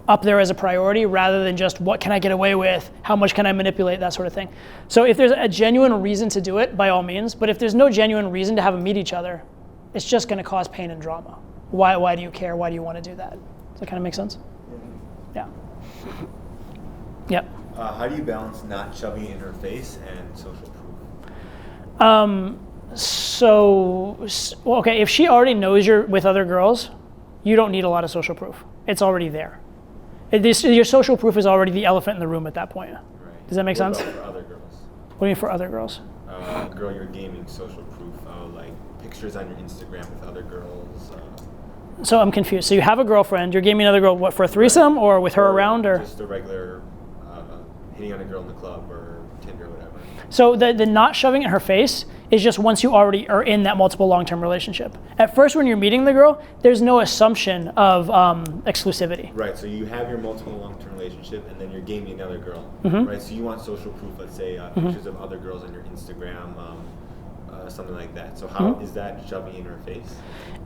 up there as a priority rather than just what can I get away with, how much can I manipulate, that sort of thing. So if there's a genuine reason to do it, by all means, but if there's no genuine reason to have them meet each other, it's just gonna cause pain and drama. Why do you care? Why do you want to do that? Does that kind of make sense? Yeah. Yep. How do you balance not shoving it in her face and social proof? Okay, if she already knows you're with other girls, you don't need a lot of social proof. It's already there. Your social proof is already the elephant in the room at that point. Right. Does that make sense? What about for other girls? What do you mean for other girls? Girl, you're gaming social proof, like pictures on your Instagram with other girls. So I'm confused. So you have a girlfriend, you're gaming another girl, what, for a threesome or with her around, or? Just a regular hitting on a girl in the club or Tinder or whatever. So the not shoving it in her face is just once you already are in that multiple long-term relationship. At first when you're meeting the girl, there's no assumption of exclusivity. Right, so you have your multiple long-term relationship and then you're gaming another girl, right? So you want social proof, let's say pictures of other girls on your Instagram, something like that. So how is that shoving in her face?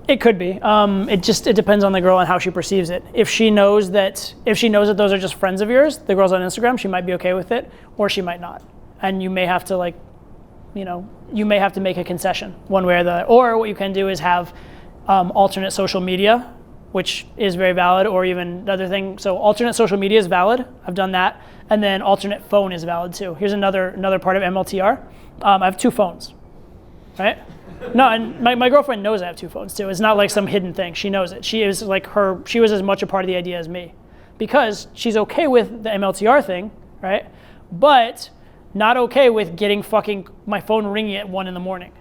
It could be. It depends on the girl and how she perceives it. If she knows that those are just friends of yours, the girls on Instagram, she might be okay with it, or she might not. And you may have to you may have to make a concession one way or the other. Or what you can do is have alternate social media, which is very valid, or even the other thing. So alternate social media is valid. I've done that. And then alternate phone is valid too. Here's another part of MLTR. I have 2 phones, right? No, and my girlfriend knows I have 2 phones too. It's not like some hidden thing. She knows it. She was as much a part of the idea as me, because she's okay with the MLTR thing, right? But not okay with getting my phone ringing at 1 a.m,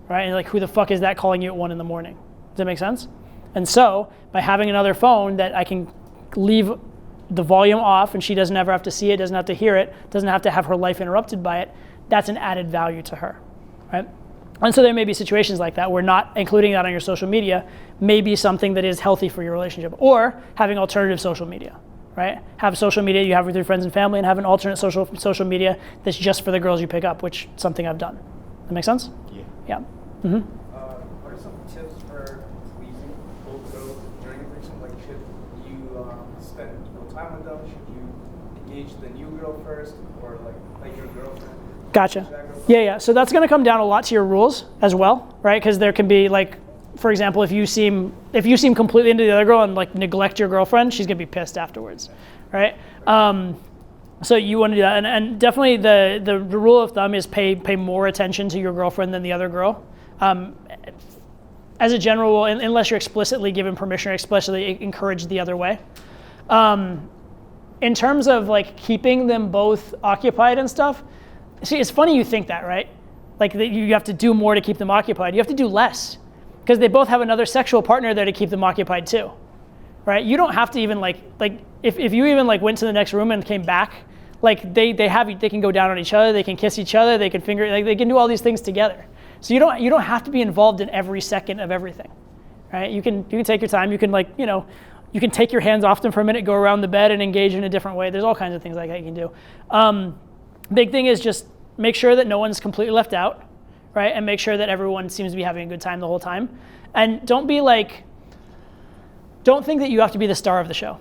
right? And like, who the fuck is that calling you at 1 a.m? Does that make sense? And so by having another phone that I can leave the volume off and she doesn't ever have to see it, doesn't have to hear it, doesn't have to have her life interrupted by it, that's an added value to her, right? And so there may be situations like that where not including that on your social media may be something that is healthy for your relationship, or having alternative social media, right? Have social media you have with your friends and family, and have an alternate social media that's just for the girls you pick up, which is something I've done. That make sense? Yeah. Mm-hmm. What are some tips for pleasing both girls during a threesome? Like, should you spend equal time with them? Should you engage the new girl first, or like your girlfriend? Gotcha. Yeah. So that's going to come down a lot to your rules as well, right? Because there can be like, for example, if you seem completely into the other girl and like neglect your girlfriend, she's going to be pissed afterwards, right? So you want to do that, and definitely the rule of thumb is pay more attention to your girlfriend than the other girl. As a general rule, unless you're explicitly given permission or explicitly encouraged the other way. In terms of like keeping them both occupied and stuff, see, it's funny you think that, right? Like that you have to do more to keep them occupied. You have to do less, because they both have another sexual partner there to keep them occupied too, right? You don't have to even like if you even like went to the next room and came back, like they can go down on each other, they can kiss each other, they can finger, like they can do all these things together. So you don't have to be involved in every second of everything, right? You can take your time. You can you can take your hands off them for a minute, go around the bed and engage in a different way. There's all kinds of things like that you can do. Big thing is just make sure that no one's completely left out, right? And make sure that everyone seems to be having a good time the whole time. And don't think that you have to be the star of the show,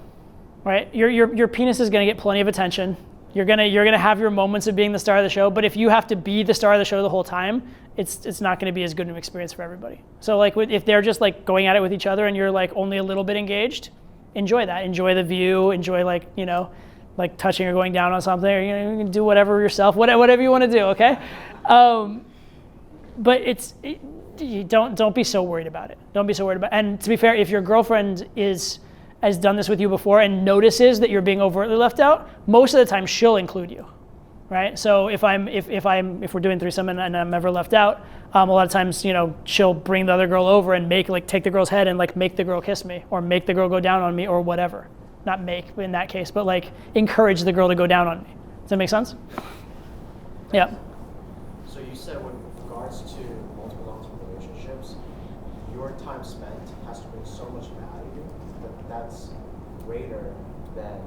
right? Your penis is going to get plenty of attention. You're gonna have your moments of being the star of the show, but if you have to be the star of the show the whole time, it's not going to be as good an experience for everybody. So like if they're just like going at it with each other and you're like only a little bit engaged, enjoy that. Enjoy the view. Enjoy like touching or going down on something, or you can do whatever yourself, whatever you want to do, okay? But you don't be so worried about it. Don't be so worried about it. And to be fair, if your girlfriend has done this with you before and notices that you're being overtly left out, most of the time she'll include you, right? So if we're doing threesome and I'm ever left out, a lot of times, she'll bring the other girl over and take the girl's head and make the girl kiss me, or make the girl go down on me, or whatever. Not make in that case, but encourage the girl to go down on me. Does that make sense? Yeah. So you said with regards to multiple long-term relationships, your time spent has to bring so much value that that's greater than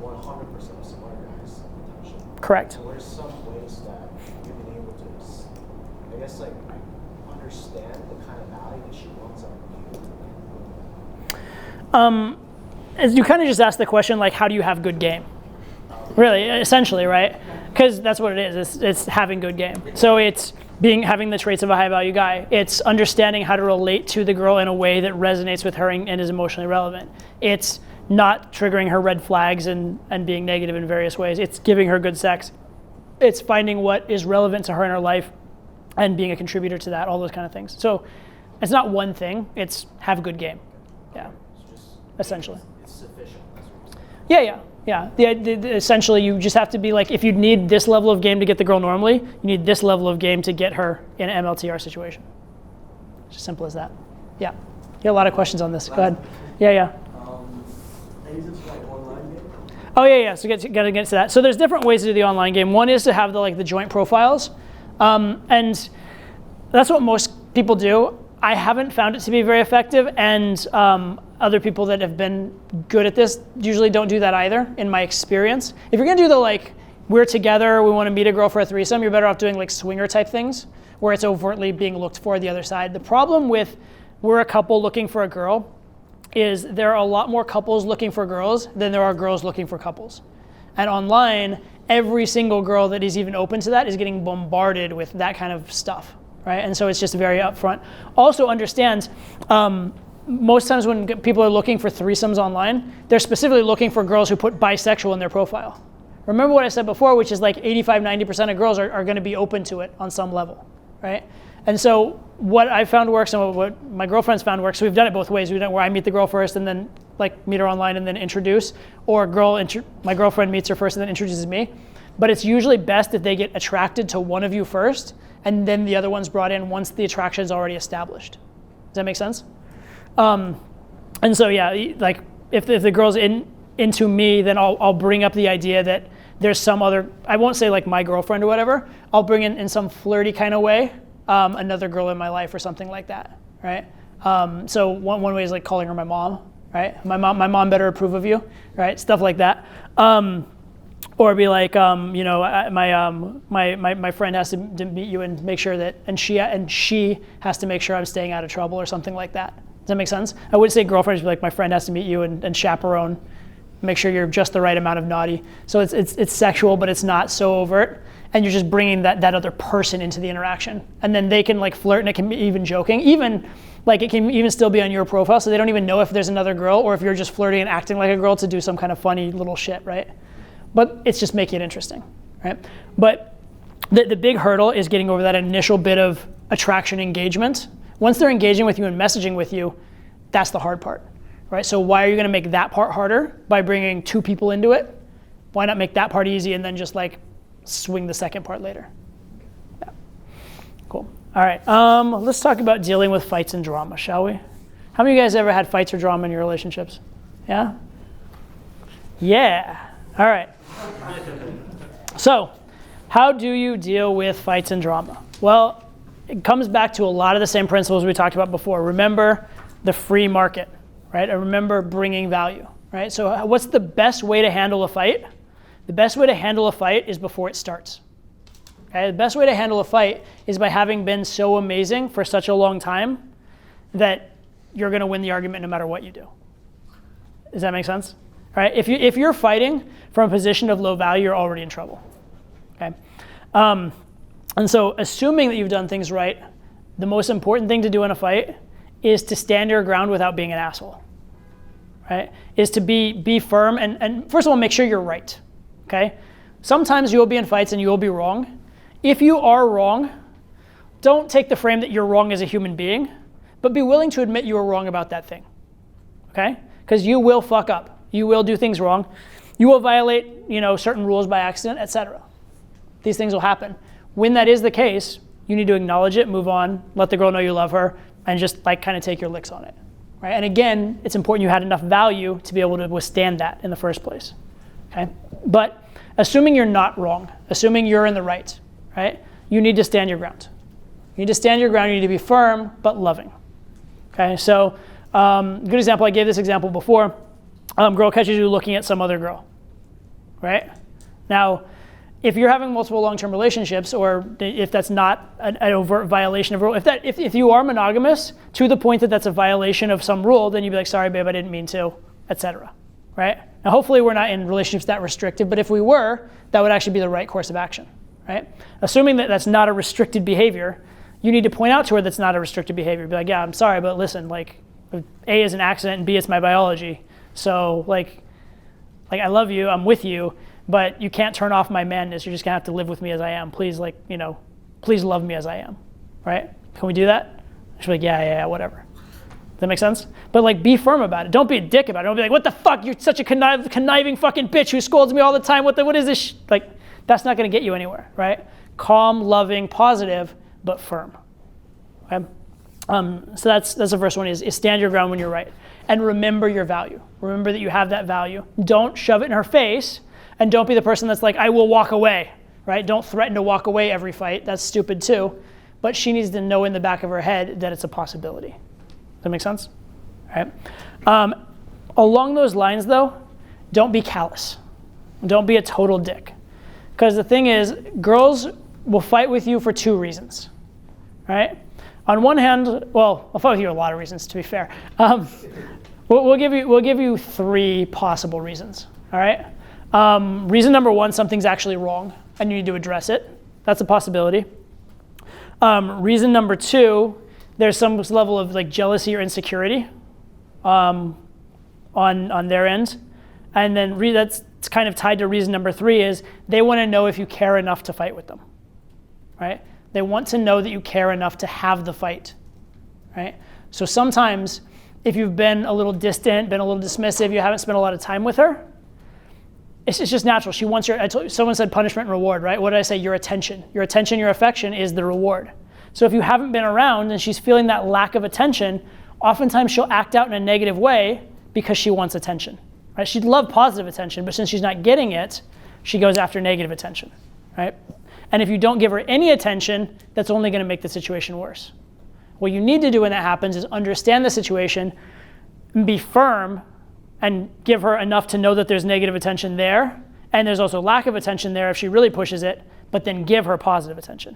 100% of some other guys' potential. Correct. So what are some ways that you've been able to, I guess, understand the kind of value that she wants out of you? As you kind of just asked the question, how do you have good game? Really, essentially, right? Because that's what it is. It's having good game. So it's having the traits of a high value guy. It's understanding how to relate to the girl in a way that resonates with her and is emotionally relevant. It's not triggering her red flags and being negative in various ways. It's giving her good sex. It's finding what is relevant to her in her life and being a contributor to that, all those kind of things. So it's not one thing. It's have good game. Yeah, essentially. It's sufficient. Yeah. Essentially, you just have to be if you need this level of game to get the girl normally, you need this level of game to get her in an MLTR situation. It's as simple as that. Yeah. You got a lot of questions on this. Go ahead. Yeah. Any tips for online game? Oh yeah. So gotta get to that. So there's different ways to do the online game. One is to have the joint profiles, and that's what most people do. I haven't found it to be very effective, and other people that have been good at this usually don't do that either, in my experience. If you're gonna do the we're together, we want to meet a girl for a threesome, you're better off doing swinger type things, where it's overtly being looked for the other side. The problem with we're a couple looking for a girl is there are a lot more couples looking for girls than there are girls looking for couples. And online, every single girl that is even open to that is getting bombarded with that kind of stuff. Right? And so it's just very upfront. Also understand, most times when people are looking for threesomes online, they're specifically looking for girls who put bisexual in their profile. Remember what I said before, which is 85-90% of girls are going to be open to it on some level, right? And so what I found works and what my girlfriend's found works, so we've done it both ways. We've done it where I meet the girl first and then meet her online and then introduce, or my girlfriend meets her first and then introduces me. But it's usually best if they get attracted to one of you first, and then the other one's brought in once the attraction is already established. Does that make sense? And so yeah, if the girl's into me, then I'll bring up the idea that there's some other, I won't say my girlfriend or whatever, I'll bring in some flirty kind of way, another girl in my life or something like that, right? So one way is calling her my mom, right? My mom better approve of you, right? Stuff like that. Or be my friend has to meet you and make sure that, and she has to make sure I'm staying out of trouble or something like that. Does that make sense? I would say girlfriend would be my friend has to meet you and chaperone, make sure you're just the right amount of naughty. So it's sexual, but it's not so overt, and you're just bringing that other person into the interaction, and then they can flirt, and it can be even joking, even it can even still be on your profile, so they don't even know if there's another girl or if you're just flirting and acting like a girl to do some kind of funny little shit, right? But it's just making it interesting, right? But the big hurdle is getting over that initial bit of attraction engagement. Once they're engaging with you and messaging with you, that's the hard part, right? So why are you gonna make that part harder by bringing two people into it? Why not make that part easy and then just swing the second part later? Yeah. Cool. All right, let's talk about dealing with fights and drama, shall we? How many of you guys ever had fights or drama in your relationships? Yeah? Yeah. All right. So, how do you deal with fights and drama? Well, it comes back to a lot of the same principles we talked about before. Remember the free market, right? And remember bringing value, right? So what's the best way to handle a fight? The best way to handle a fight is before it starts. Okay? The best way to handle a fight is by having been so amazing for such a long time that you're going to win the argument no matter what you do. Does that make sense? Right? If you're fighting from a position of low value, you're already in trouble. Okay? And so assuming that you've done things right, the most important thing to do in a fight is to stand your ground without being an asshole. Right? Is to be firm and first of all, make sure you're right. okay? Sometimes you will be in fights and you will be wrong. If you are wrong, don't take the frame that you're wrong as a human being, but be willing to admit you were wrong about that thing, okay? Because you will fuck up. You will do things wrong. You will violate, certain rules by accident, etc. These things will happen. When that is the case, you need to acknowledge it, move on, let the girl know you love her, and just kind of take your licks on it, right? And again, it's important you had enough value to be able to withstand that in the first place, okay? But assuming you're not wrong, assuming you're in the right, you need to stand your ground. You need to stand your ground. You need to be firm but loving, okay? So good example, I gave this example before. Girl catches you looking at some other girl, right? Now, if you're having multiple long-term relationships, or if that's not an overt violation of rule, if you are monogamous to the point that that's a violation of some rule, then you'd be like, sorry, babe, I didn't mean to, etc. Right? Now, hopefully we're not in relationships that restrictive, but if we were, that would actually be the right course of action, right? Assuming that that's not a restricted behavior, you need to point out to her that's not a restricted behavior. Be like, yeah, I'm sorry, but listen, A is an accident and B is my biology. So I love you, I'm with you, but you can't turn off my manness. You're just gonna have to live with me as I am. Please, please love me as I am, right? Can we do that? She's like, yeah, whatever. Does that make sense? But be firm about it. Don't be a dick about it. Don't be like, what the fuck? You're such a conniving fucking bitch who scolds me all the time. What is this? That's not gonna get you anywhere, right? Calm, loving, positive, but firm. Okay? So that's the first one is stand your ground when you're right. And remember your value. Remember that you have that value. Don't shove it in her face. And don't be the person that's like, I will walk away, right? Don't threaten to walk away every fight. That's stupid too. But she needs to know in the back of her head that it's a possibility. Does that make sense? All right. Along those lines though, don't be callous. Don't be a total dick. Because the thing is, girls will fight with you for two reasons, right? On one hand, well, I'll fight with you for a lot of reasons, to be fair. We'll give you three possible reasons, all right? Reason number one, something's actually wrong and you need to address it. That's a possibility. Reason number two, there's some level of jealousy or insecurity on their end. And then that's kind of tied to reason number three is they want to know if you care enough to fight with them, right? They want to know that you care enough to have the fight, right? So sometimes if you've been a little distant, been a little dismissive, you haven't spent a lot of time with her, it's just natural. She wants someone said punishment and reward, right? What did I say? Your attention. Your attention, your affection is the reward. So if you haven't been around and she's feeling that lack of attention, oftentimes she'll act out in a negative way because she wants attention, right? She'd love positive attention, but since she's not getting it, she goes after negative attention, right? And if you don't give her any attention, that's only going to make the situation worse. What you need to do when that happens is understand the situation, and be firm, and give her enough to know that there's negative attention there, and there's also lack of attention there if she really pushes it, but then give her positive attention.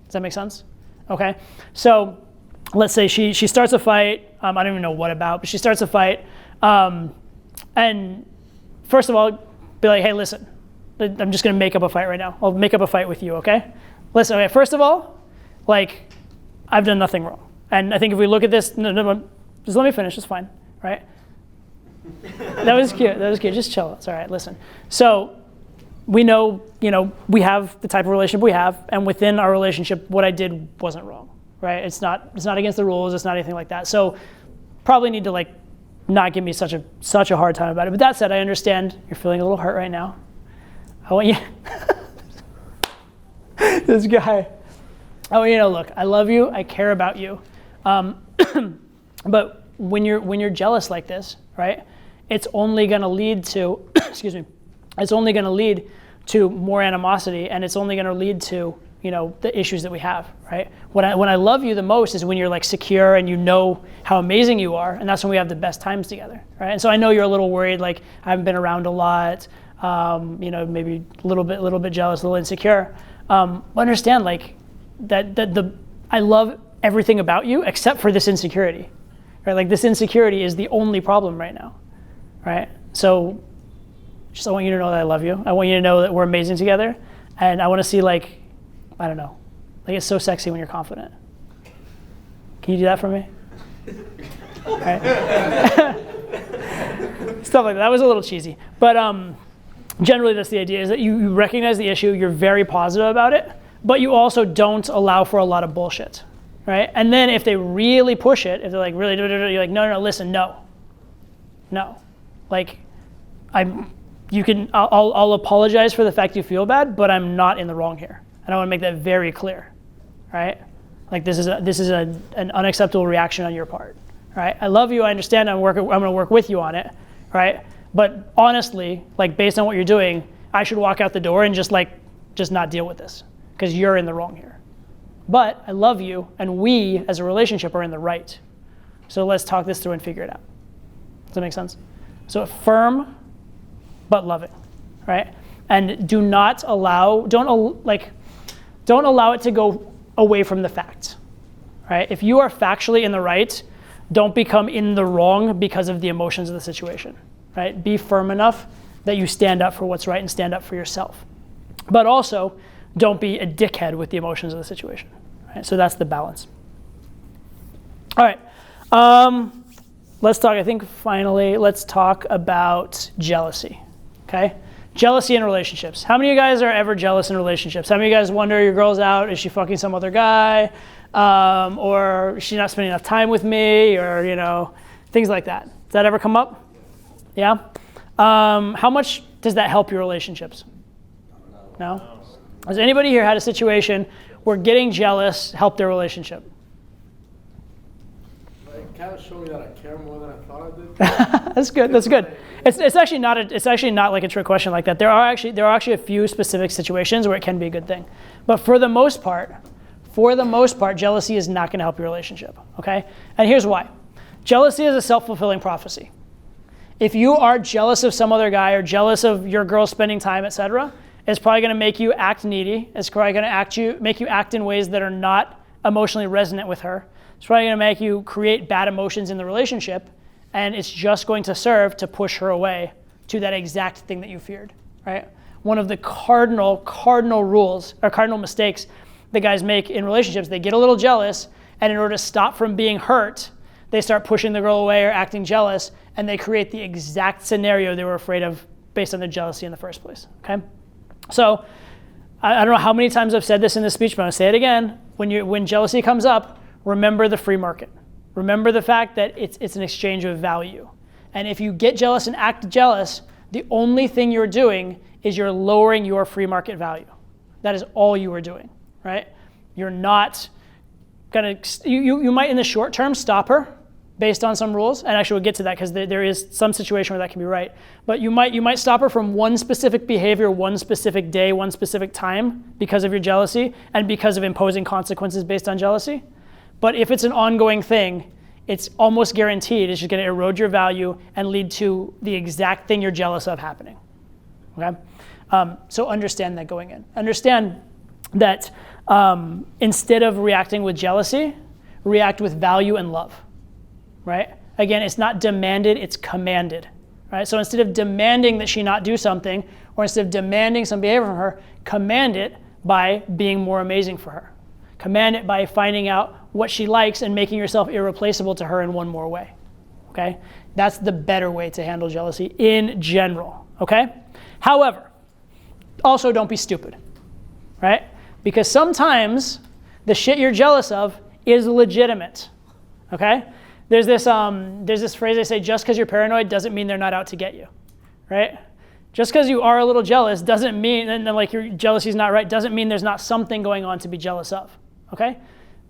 Does that make sense? Okay, so let's say she starts a fight, I don't even know what about, but she starts a fight, and first of all, be like, hey, listen, I'm just gonna make up a fight right now. I'll make up a fight with you, okay? Listen, okay, first of all, I've done nothing wrong. And I think if we look at this, no, just let me finish, it's fine, right? That was cute. Just chill. It's all right. Listen. So we know, we have the type of relationship we have, and within our relationship, what I did wasn't wrong, right? It's not against the rules. It's not anything like that. So probably need to not give me such a hard time about it. But that said, I understand you're feeling a little hurt right now. I want you. This guy. I want you to know, look, I love you. I care about you. But when you're jealous like this, right? It's only going to lead to, excuse me, it's only going to lead to more animosity, and it's only going to lead to, the issues that we have, right? When I love you the most is when you're secure and you know how amazing you are, and that's when we have the best times together, right? And so I know you're a little worried, I haven't been around a lot, maybe a little bit jealous, a little insecure. Understand that I love everything about you except for this insecurity, right? This insecurity is the only problem right now. Right? So I want you to know that I love you. I want you to know that we're amazing together. And I want to see I don't know, it's so sexy when you're confident. Can you do that for me? All right. Stuff like that. That was a little cheesy. But generally that's the idea, is that you recognize the issue, you're very positive about it, but you also don't allow for a lot of bullshit, right? And then if they really push it, if they're like really, you're like, no, listen, no. Like, I'll apologize for the fact you feel bad, but I'm not in the wrong here. And I want to make that very clear, right? Like this is an unacceptable reaction on your part, right? I love you, I understand, I'm going to work with you on it, right? But honestly, like based on what you're doing, I should walk out the door and just not deal with this because you're in the wrong here. But I love you, and we as a relationship are in the right. So let's talk this through and figure it out. Does that make sense? So firm, but loving, right? And don't allow it to go away from the facts, right? If you are factually in the right, don't become in the wrong because of the emotions of the situation, right? Be firm enough that you stand up for what's right and stand up for yourself. But also, don't be a dickhead with the emotions of the situation, right? So that's the balance. All right, let's talk about jealousy, okay? Jealousy in relationships. How many of you guys are ever jealous in relationships? How many of you guys wonder, your girl's out, is she fucking some other guy? Or she's not spending enough time with me, or things like that. Does that ever come up? Yeah? How much does that help your relationships? No? Has anybody here had a situation where getting jealous helped their relationship? It kind of showed me that I care more than I thought I did. That's good. It's actually not like a trick question like that. There are actually a few specific situations where it can be a good thing, but for the most part, jealousy is not going to help your relationship. Okay, and here's why. Jealousy is a self-fulfilling prophecy. If you are jealous of some other guy or jealous of your girl spending time, etc., it's probably going to make you act needy. It's probably going to make you act in ways that are not emotionally resonant with her. It's probably going to make you create bad emotions in the relationship, and it's just going to serve to push her away to that exact thing that you feared, right? One of the cardinal rules or cardinal mistakes that guys make in relationships, they get a little jealous, and in order to stop from being hurt, they start pushing the girl away or acting jealous, and they create the exact scenario they were afraid of based on their jealousy in the first place, okay? So I don't know how many times I've said this in this speech, but I'm going to say it again. When jealousy comes up, remember the free market. Remember the fact that it's an exchange of value. And if you get jealous and act jealous, the only thing you're doing is you're lowering your free market value. That is all you are doing, right? You're not going to, you might in the short term stop her based on some rules, and actually we'll get to that because there is some situation where that can be right. But you might stop her from one specific behavior, one specific day, one specific time because of your jealousy and because of imposing consequences based on jealousy. But if it's an ongoing thing, it's almost guaranteed it's just going to erode your value and lead to the exact thing you're jealous of happening. Okay? So understand that going in. Understand that instead of reacting with jealousy, react with value and love. Right? Again, it's not demanded, it's commanded. Right? So instead of demanding that she not do something, or instead of demanding some behavior from her, command it by being more amazing for her. Command it by finding out what she likes and making yourself irreplaceable to her in one more way. Okay? That's the better way to handle jealousy in general. Okay? However, also don't be stupid. Right? Because sometimes the shit you're jealous of is legitimate. Okay? There's this phrase they say, just because you're paranoid doesn't mean they're not out to get you, right? Just because you are a little jealous doesn't mean, and like your jealousy is not right, doesn't mean there's not something going on to be jealous of, okay?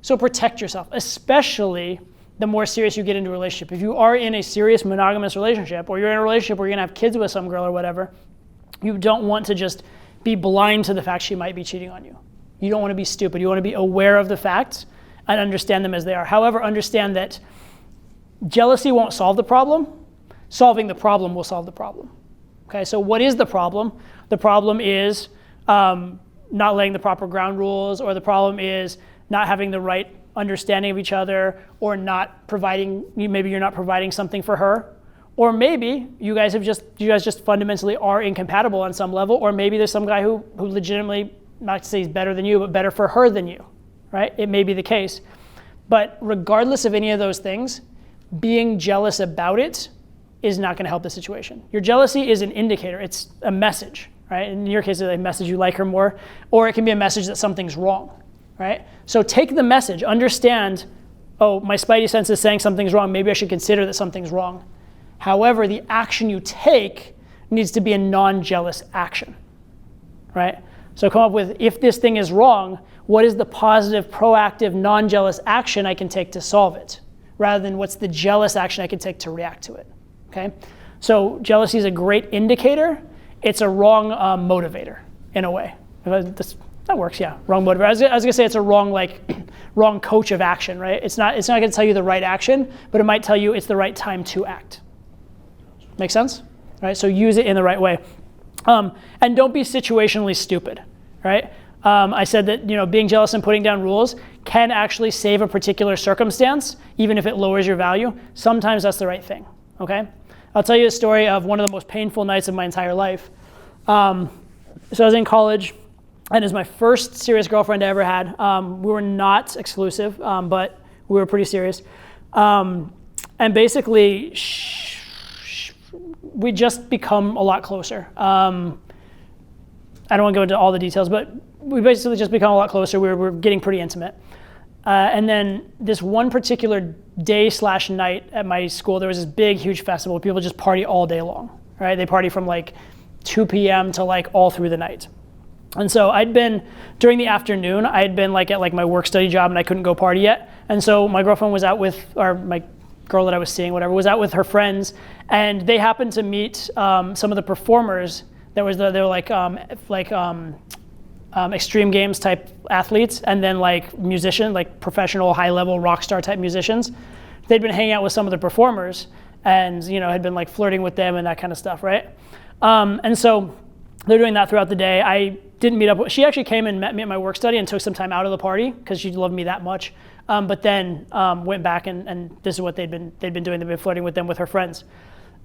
So protect yourself, especially the more serious you get into a relationship. If you are in a serious monogamous relationship, or you're in a relationship where you're gonna have kids with some girl or whatever, you don't want to just be blind to the fact she might be cheating on you. You don't want to be stupid. You want to be aware of the facts and understand them as they are. However, understand that jealousy won't solve the problem. Solving the problem will solve the problem. Okay, so what is the problem? The problem is not laying the proper ground rules, or the problem is not having the right understanding of each other, or maybe you're not providing something for her, or maybe you guys just fundamentally are incompatible on some level, or maybe there's some guy who legitimately, not to say he's better than you, but better for her than you, right? It may be the case. But regardless of any of those things, being jealous about it is not going to help the situation. Your jealousy is an indicator. It's a message, right? In your case, it's a message you like her more, or it can be a message that something's wrong, right? So take the message, understand, oh, my spidey sense is saying something's wrong. Maybe I should consider that something's wrong. However, the action you take needs to be a non-jealous action, right? So come up with, if this thing is wrong, what is the positive, proactive, non-jealous action I can take to solve it, rather than what's the jealous action I can take to react to it, okay? So jealousy is a great indicator. It's a wrong motivator, in a way. That works, yeah, wrong motivator. I was gonna say it's a wrong, wrong coach of action, right? It's not gonna tell you the right action, but it might tell you it's the right time to act. Make sense? Right, so use it in the right way. And don't be situationally stupid, right? I said that being jealous and putting down rules can actually save a particular circumstance, even if it lowers your value. Sometimes that's the right thing, okay? I'll tell you a story of one of the most painful nights of my entire life. So I was in college, and it was my first serious girlfriend I ever had. We were not exclusive, but we were pretty serious. And basically, we just become a lot closer. I don't want to go into all the details, but we basically just become a lot closer. We're getting pretty intimate. And then this one particular day/night at my school, there was this big, huge festival where people just party all day long, right? They party from 2 p.m. to all through the night. And so during the afternoon, I had been at my work study job and I couldn't go party yet. And so my girlfriend was out with, or my girl that I was seeing, whatever, was out with her friends, and they happened to meet some of the performers. They were extreme games type athletes, and then musicians, professional high level rock star type musicians. They'd been hanging out with some of the performers, and had been flirting with them and that kind of stuff, right? And so they're doing that throughout the day. I didn't meet up. She actually came and met me at my work study and took some time out of the party because she loved me that much. But then went back and this is what they'd been doing. They'd been flirting with them with her friends.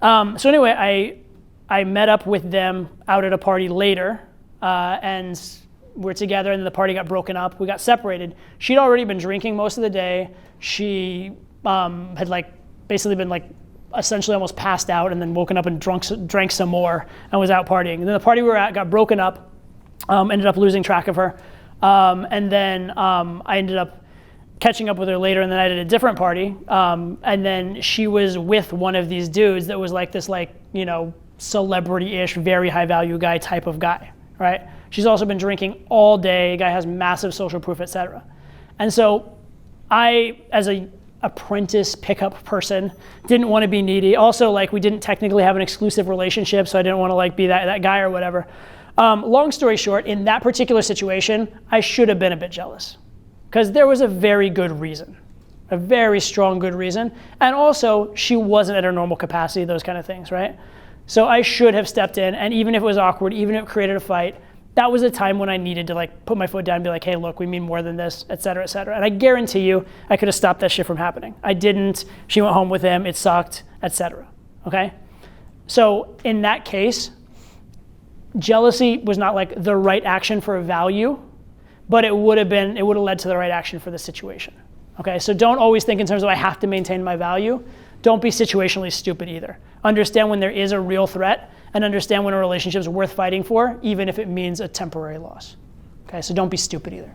So anyway, I met up with them out at a party later, and we're together, and then the party got broken up. We got separated. She'd already been drinking most of the day. She had basically been essentially almost passed out, and then woken up and drank some more and was out partying. And then the party we were at got broken up. Ended up losing track of her, and then I ended up catching up with her later in the night at a different party, and then she was with one of these dudes that was this celebrity-ish, very high-value guy type of guy, right? She's also been drinking all day. Guy has massive social proof, etc. And so I, as a apprentice pickup person, didn't want to be needy. Also, we didn't technically have an exclusive relationship, so I didn't want to be that guy or whatever. Long story short, in that particular situation, I should have been a bit jealous because there was a very good reason, a very strong good reason. And also, she wasn't at her normal capacity, those kind of things, right? So I should have stepped in, and even if it was awkward, even if it created a fight, that was a time when I needed to put my foot down and be hey, look, we mean more than this, et cetera, et cetera. And I guarantee you, I could have stopped that shit from happening. I didn't. She went home with him. It sucked, et cetera, okay? So in that case, jealousy was not the right action for a value, but it would have led to the right action for the situation. Okay, so don't always think in terms of I have to maintain my value. Don't be situationally stupid either. Understand when there is a real threat, and understand when a relationship is worth fighting for, even if it means a temporary loss. Okay, so don't be stupid either.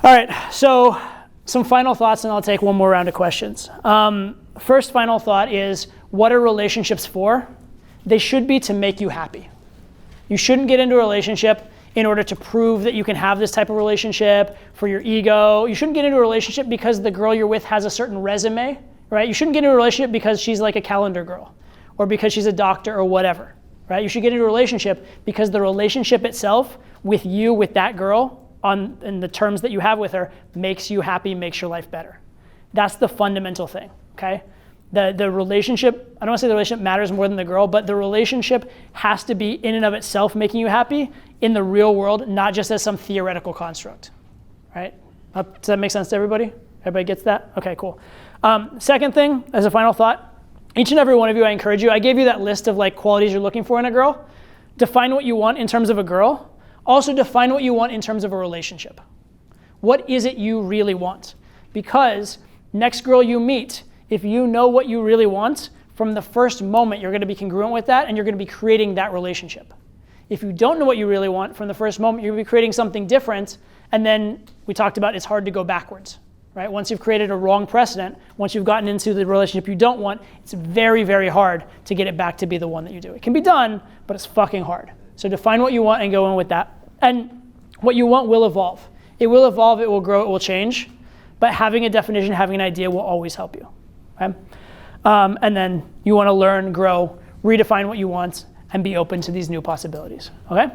All right, so some final thoughts, and I'll take one more round of questions. First final thought is, what are relationships for? They should be to make you happy. You shouldn't get into a relationship in order to prove that you can have this type of relationship for your ego. You shouldn't get into a relationship because the girl you're with has a certain resume, right? You shouldn't get into a relationship because she's a calendar girl or because she's a doctor or whatever, right? You should get into a relationship because the relationship itself with you, with that girl, in the terms that you have with her, makes you happy, makes your life better. That's the fundamental thing, okay? The relationship, I don't want to say the relationship matters more than the girl, but the relationship has to be in and of itself making you happy in the real world, not just as some theoretical construct, right? Does that make sense to everybody? Everybody gets that? Okay, cool. Second thing, as a final thought, each and every one of you, I encourage you, I gave you that list of qualities you're looking for in a girl. Define what you want in terms of a girl. Also define what you want in terms of a relationship. What is it you really want? Because next girl you meet, If you know what you really want, from the first moment, you're going to be congruent with that, and you're going to be creating that relationship. If you don't know what you really want, from the first moment, you're going to be creating something different, and then we talked about it's hard to go backwards. Right? Once you've created a wrong precedent, once you've gotten into the relationship you don't want, it's very, very hard to get it back to be the one that you do. It can be done, but it's fucking hard. So define what you want and go in with that. And what you want will evolve. It will evolve, it will grow, it will change. But having a definition, having an idea will always help you. Okay? And then you want to learn, grow, redefine what you want, and be open to these new possibilities. Okay?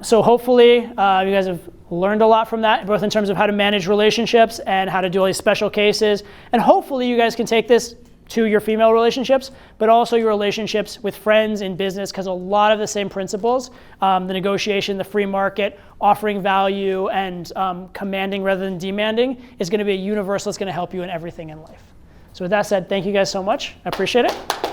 So hopefully you guys have learned a lot from that, both in terms of how to manage relationships and how to do all these special cases. And hopefully you guys can take this to your female relationships, but also your relationships with friends in business, because a lot of the same principles, the negotiation, the free market, offering value, and commanding rather than demanding is going to be a universal that's going to help you in everything in life. So with that said, thank you guys so much. I appreciate it.